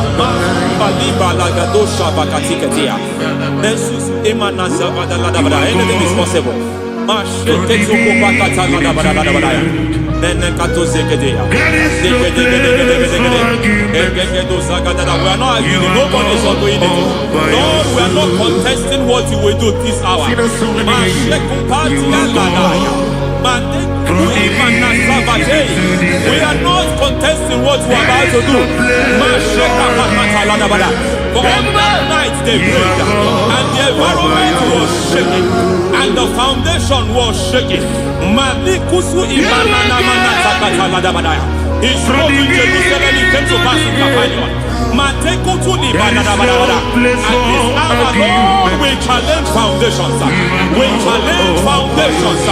Anything is possible. We are not arguing, nobody is arguing it. Lord, we are not contesting what you will do this hour. We are not contesting what we are about to do. For on that night they prayed, and the environment was shaking, and the foundation was shaking. He spoke in Jerusalem, he came to pass in Capernaum. At this hour, Lord, we challenge foundations. We challenge foundations.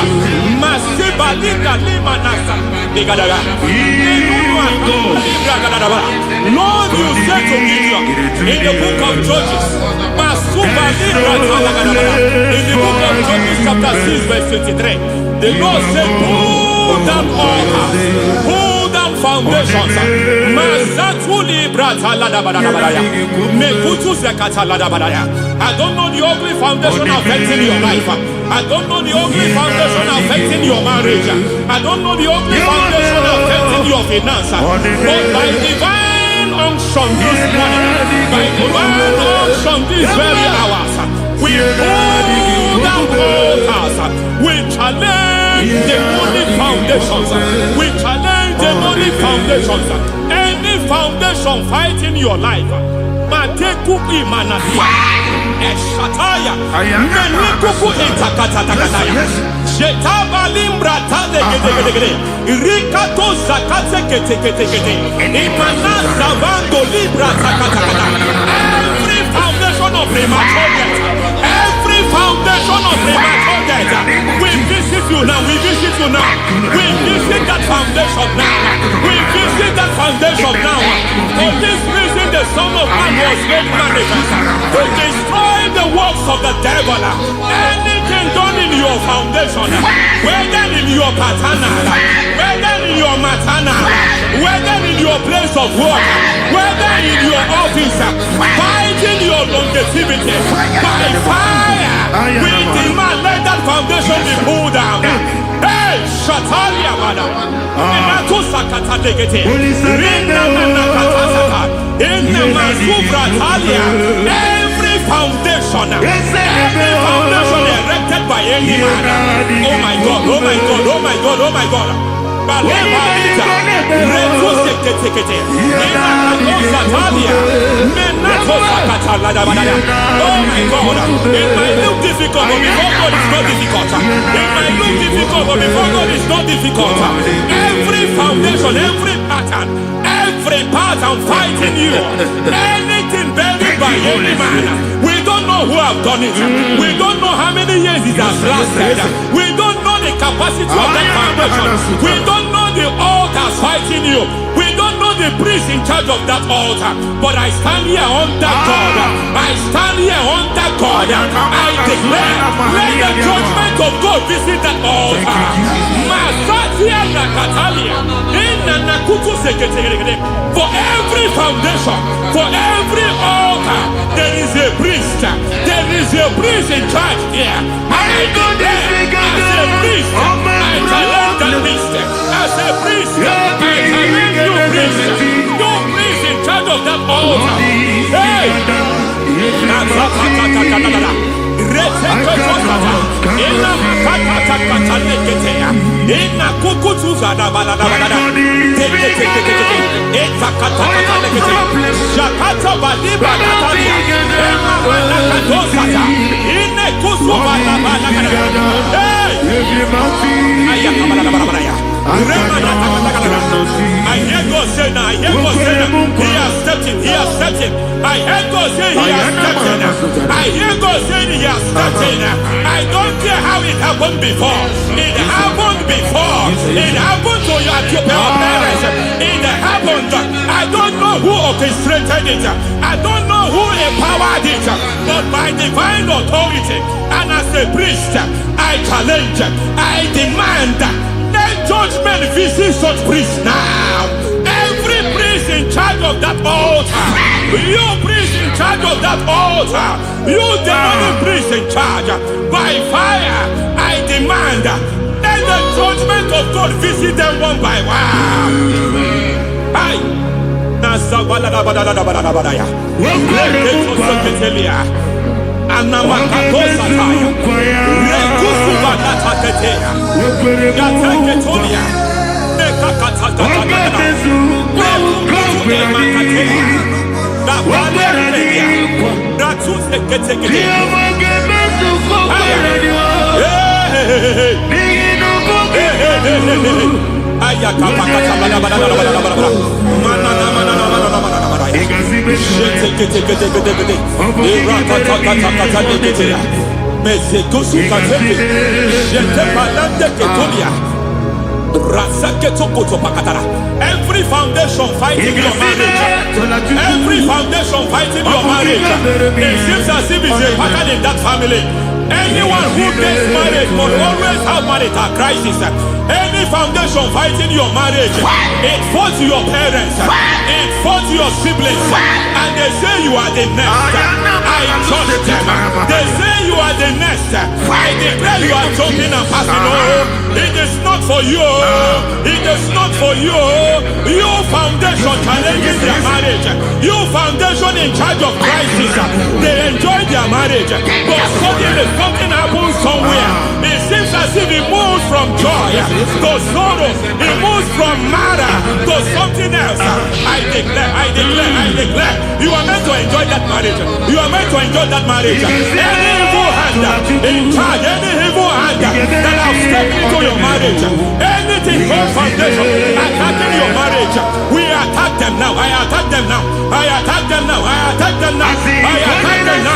Lord, you said to Gideon in the book of Judges, in the book of Judges chapter 6 verse 23, the Lord said, pull down altars, pull down foundations. I don't know the ugly foundation affecting your life. I don't know the ugly foundation affecting your marriage. I don't know the ugly foundation affecting your finance. But by divine unction this morning, by divine unction these very hours, we pull down altars. We challenge demonic foundations. We challenge demonic foundations. Any foundation fighting your life, Matekuki Manatia, Eshataya, Menikuku Itakatatakataya, Shetabalim Brata de Gede, Rikato Zakate Kete, Imanasa Vando Libra Takatakata. Every foundation of premature death, every foundation of premature death, we visit you now, we visit you now, we visit that foundation now, we visit that foundation now. For this reason, the Son of Man was made manifest to destroy the works of the devil. Anything done in your foundation, whether in your paternal, whether in your maternal, whether in your place of work, whether in your office, fighting your longevity by fire, we demand let that foundation be pulled down. Hey, Shatalia, madam. Every foundation erected by any man. Oh my God, oh my God, oh my God, oh my God. Oh my God, it might look difficult, but before God it's not difficult. It might look difficult, but before God it's not difficult. Every foundation, every pattern fighting you, anything buried by any man, we don't know who have done it. We don't know how many years it has lasted. We don't know the capacity of that foundation. We don't know the altars fighting you. We don't know the priest in charge of that altar. But I stand here under God. I stand here under God. I declare, let the judgment of God visit that altar. For every foundation, for every altar, there is a priest. There is a priest in charge here. I declare, as a priest, I challenge that priest. As a priest, I challenge you priest. You priest in charge of that altar. I hear God say now, I hear God say now, he has stepped in, he has stepped in. I hear God say he has stepped in. I hear God say he has stepped in. I don't care how it happened before. It happened before. It happened to your parents. It happened. I don't know who orchestrated it. I don't know who empowered it. But by divine authority and as a priest, I challenge, I demand, let judgment visit such priests now. Every priest in charge of that altar, you priest in charge of that altar, you demonic priest in charge, by fire, I demand, let the judgment of God visit them one by one. Aye. Every foundation fighting your marriage, every foundation fighting your marriage, it seems as if it's a pattern in that family. Anyone who gets married must always have marital crisis. Any foundation fighting your marriage, it fought your parents, it fought your siblings, and they say you are the next. I judge them. They say you are the next. I declare you are jumping and passing. Oh, it is not for you. It is not for you. You foundation challenging their marriage. You foundation in charge of crisis. They enjoy their marriage, but suddenly something happens somewhere. It seems as if it moves from joy to sorrow. It moves from matter to something else. I declare, you are meant to enjoy that marriage. You are meant to enjoy that marriage. Any evil hand in charge, any evil hand that have stepped into your marriage, anything called foundation attacking your marriage, we attack them now. I attack them now. I attack them now. I attack them now. I attack them now.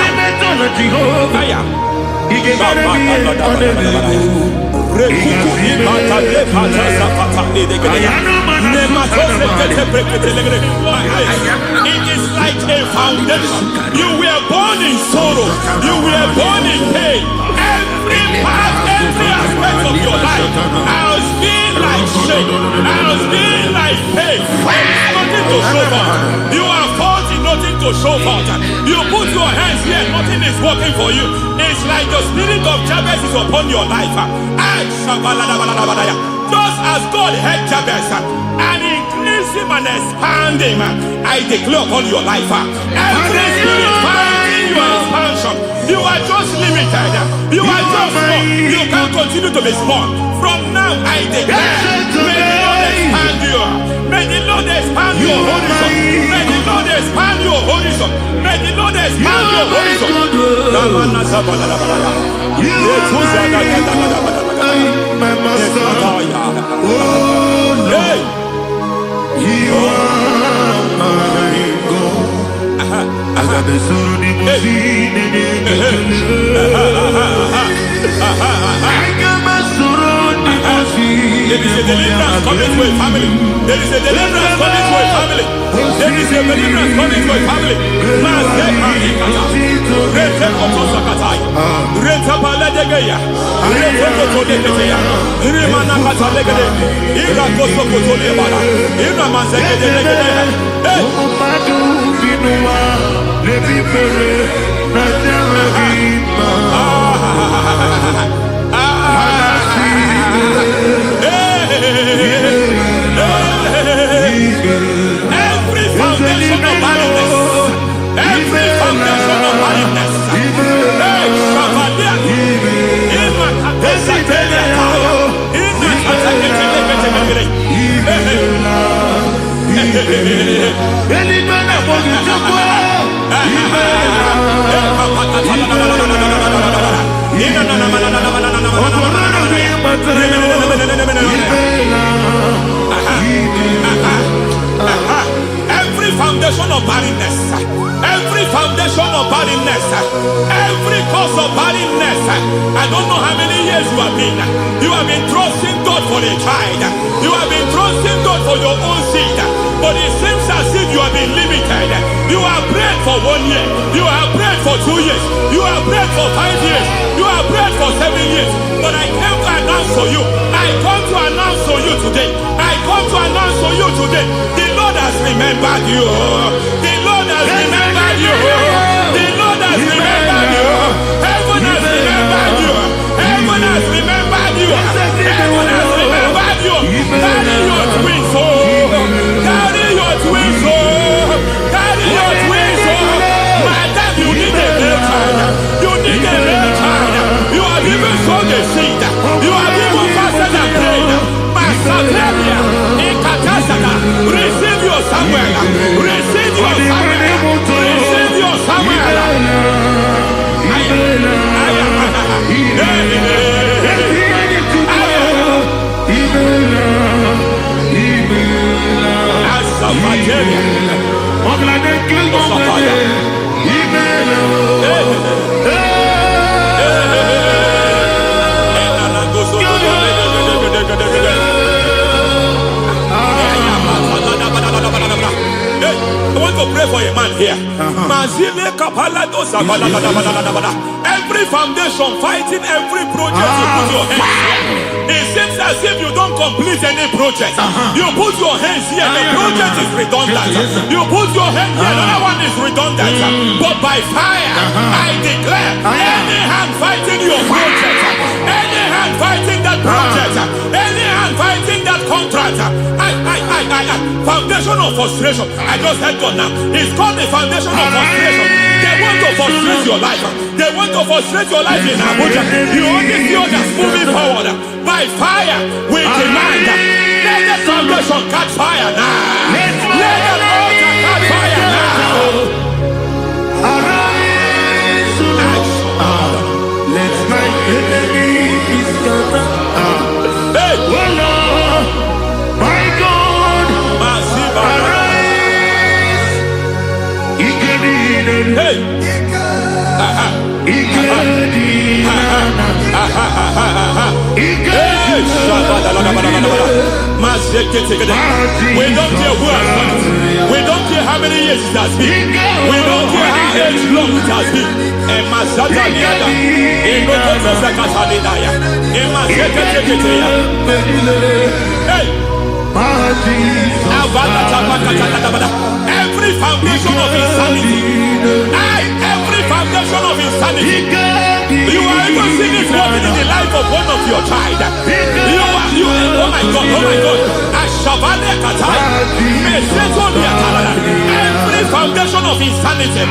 It is like a foundation. You were born in sorrow. You were born in pain. Every part, every aspect of your life has been like shame. Has been like pain. There is nothing to show for. You are faulty, nothing to show for. You put your hands here, nothing is working for you. It's like the spirit of Jabez is upon your life. Just as God had Jabez and increased him and expanded him, I declare upon your life, every spirit fighting your expansion, you are just limited. You are just small. You can't continue to be small. From now, I declare, may the Lord expand you. May the Lord expand your horizon. May the Lord expand your horizon. May the Lord expand your horizon. My master, oh Lord, you are my God. I got the soul in my feet. I got my soul in my feet. There is a deliverance coming to a family. There is a deliverance coming to a family. There is a deliverance coming to a family. Every foundation of barrenness, every foundation of barrenness, Every foundation of barrenness, every foundation of barrenness, every cause of barrenness. I don't know how many years you have been trusting God for a child. You have been trusting God for your own seed, but it seems as if you have been limited. You have prayed for 1 year, you have prayed for 2 years, you have prayed for 5 years, you have prayed for 7 years. But I came to announce for you, I come to announce for you today, I come to announce for you today, the Lord has remembered you. The Lord has remembered you. The Lord has remembered you. Heaven has remembered you. Heaven has remembered you. Heaven has remembered you. Carry your twins, oh. Carry your twins, oh. Carry your twins, oh. Madam, you need a male child. You need a male child. You have even sown the seed. You have even fasted and prayed. Masateria, Ekatasaka, receive your Samuel. Receive your Samuel. Receive your Samuel. I want to pray for a man here. Every foundation fighting every project you put your hands here. It seems as if you don't complete any project. You put your hands here, the project is redundant. You put your hand here, another one is redundant. But by fire, I declare, any hand fighting your project, any hand fighting that project, any hand fighting that contract, foundation of frustration. I just heard God now. It's called the foundation of frustration. They want to frustrate your life. They want to frustrate your life in Abuja. You only see others moving forward. By fire, we demand. Let the foundation catch fire now. Let the altar catch fire now. Arise, Lord. Let my enemies scatter. Hey, Oh Lord, my God, arise. hey. We don't care who has done it. We don't care how many years it has been. We don't care how age long it has been. Hey. Every foundation of insanity, every foundation of insanity, you are even seeing it working in the life of one of your child. Oh my God, oh my God. Every foundation of insanity,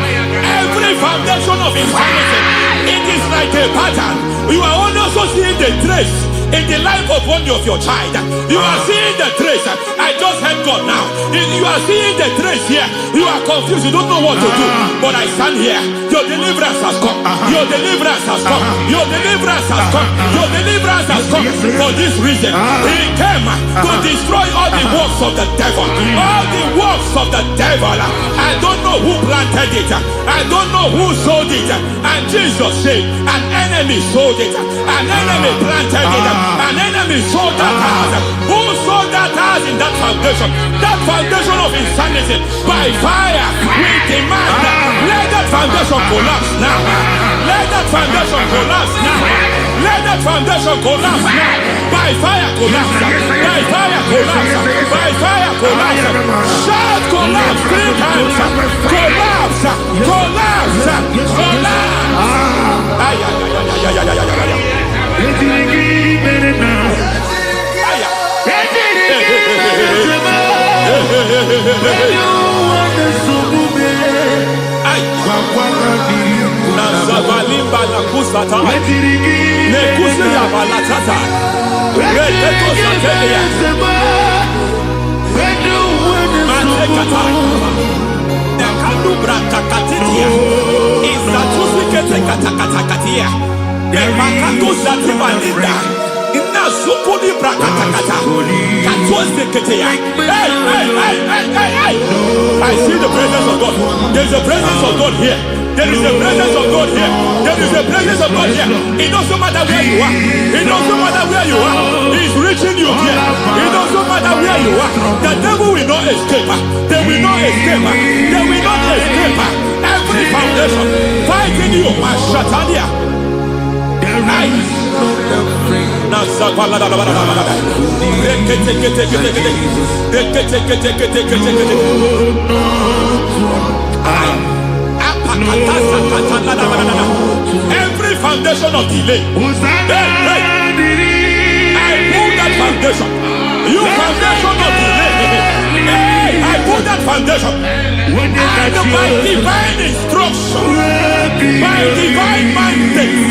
every foundation of insanity, it is like a pattern. You are also seeing the trace in the life of one of your child. You are seeing the trace. I just heard God now. You are seeing the trace here. You are confused. You don't know what to do. But I stand here. Your deliverance has come. Your deliverance has come. Your deliverance has come. Your deliverance has come. For this reason, He came to destroy all the works of the devil. All the works of the devil. I don't know who planted it. I don't know who sold it. And Jesus said, an enemy sold it. An enemy planted it. An enemy sold that house. Who sold that house in that foundation? That foundation of insanity. By fire, we demand, let that foundation collapse now. Let that foundation collapse now. Let that foundation collapse now. By fire collapse. By fire collapse. By fire collapse. Shout collapse 3 times. Collapse. Collapse. Collapse. kata. Nekadu braka katitia. Izatusikete kata katia. Nekakatu zatibalinda. Ina sukuni braka kata. Katuaseketea. Hey. I see the presence of God. There's a presence of God here. There is a presence of God here. There is a presence of God here. It doesn't matter where you are. It doesn't matter where you are. He's reaching you here. It doesn't matter where you are. The devil will not escape. They will not escape. They will not escape. Every foundation fighting you, Mashatania. Every foundation of delay, I pull that foundation. You foundation of delay, I pull that foundation. And by divine instruction, by divine mandate,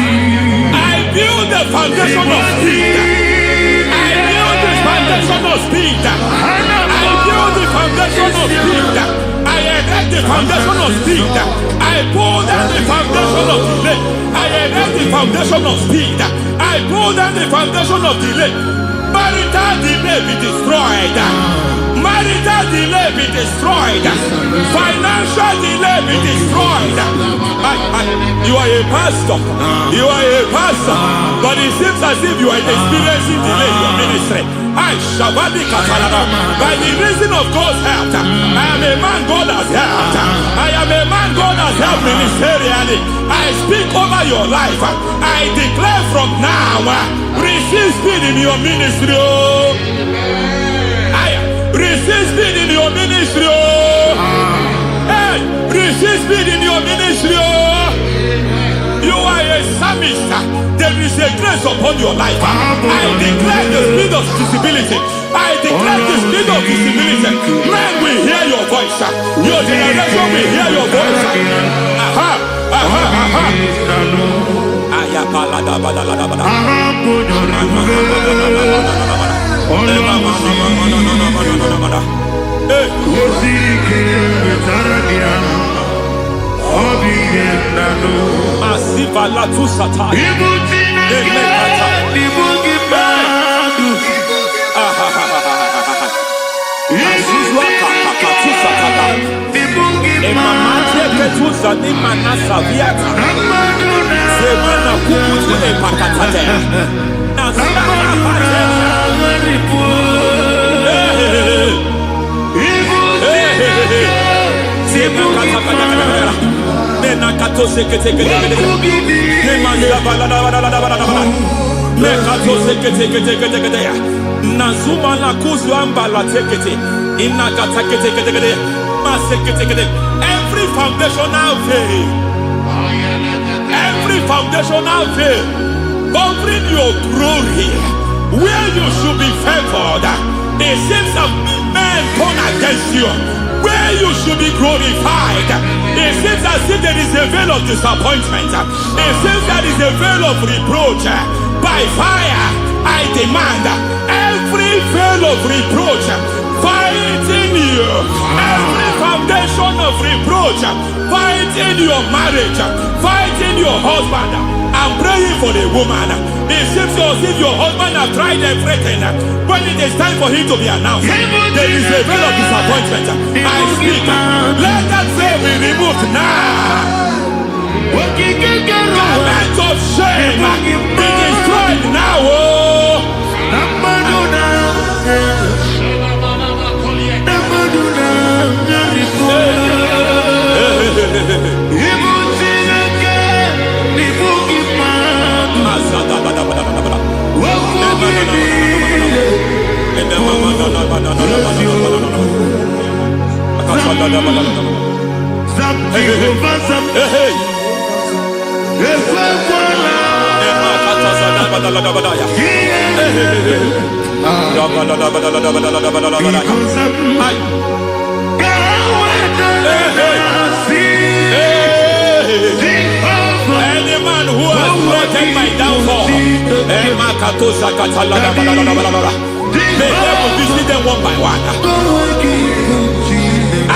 I build the foundation of speed. I build the foundation of speed. I build the foundation of speed. I erect the foundation of speed. I pull down the foundation of delay. I erect the foundation of speed. I pull down the foundation of delay. Marital delay be destroyed. Marital delay be destroyed. Financial delay be destroyed. You are a pastor. You are a pastor. But it seems as if you are experiencing delay in your ministry. By the reason of God's help, I am a man God has helped. I am a man God has helped ministerially. I speak over your life. I declare from now, receive speed in your ministry. Receive speed in your ministry. Hey, receive speed in your ministry. You are a psalmist. There is a grace upon your life. I declare the speed of visibility. I declare the speed of visibility. Men will hear your voice. Your generation will hear your voice. Masiva la tu sataya. Azizwa kaka tu sataya. Emamate ketuza ni manasa viata. Semana kukutu epakatate. Nasana pate. Nazuma la kuzwamba la tekete. Every foundational veil, every foundational veil covering your glory, where you should be favored, it seems that men turn against you. Where you should be glorified, it seems as if there is a veil of disappointment. It seems there is a veil of reproach. By fire, I demand every veil of reproach fighting you, every foundation of reproach fighting your marriage, fighting your husband. I'm praying for the woman. It seems as if your husband has tried everything. When it is time for him to be announced, there is a veil of disappointment. I speak. Let that veil be removed now. Garment of shame be destroyed now. Any man who has plotted my downfall, may devil visit them one by one.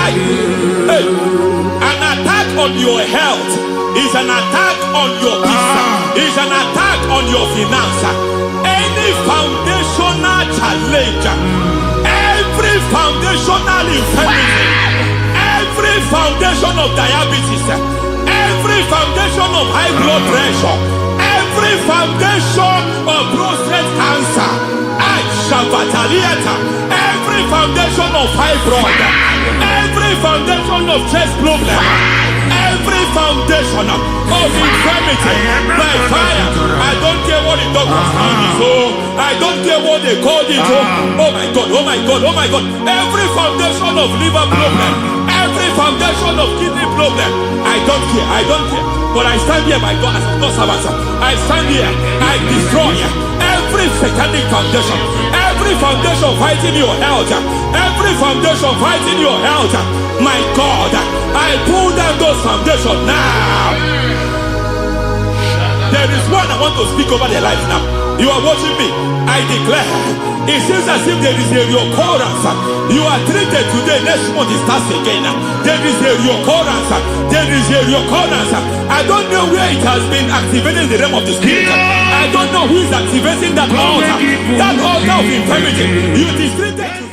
Hey, an attack on your health is an attack on your peace, is an attack on your finance. Any foundational challenge, every foundational infirmity, every foundation of diabetes, every foundation of high blood pressure, every foundation of prostate cancer, every foundation of fibroid, every foundation of chest problem, every foundation of infirmity, by fire. I don't care what the doctors call it, I don't care what they call it. Oh my God, oh my God, oh my God. Every foundation of liver problem, every foundation of kidney problem, I don't care. But I stand here, my God, as a God servant. I stand here, I destroy every satanic foundation, every foundation fighting your health, every foundation fighting your health. My God, I pull down those foundations now. There is one I want to speak over their life now. You are watching me. I declare, it seems as if there is a reoccurrence. You are treated today, next month it starts again. There is a reoccurrence. There is a reoccurrence. I don't know where it has been activated in the realm of the spirit. I don't know who is activating that altar of infirmity. You is treated.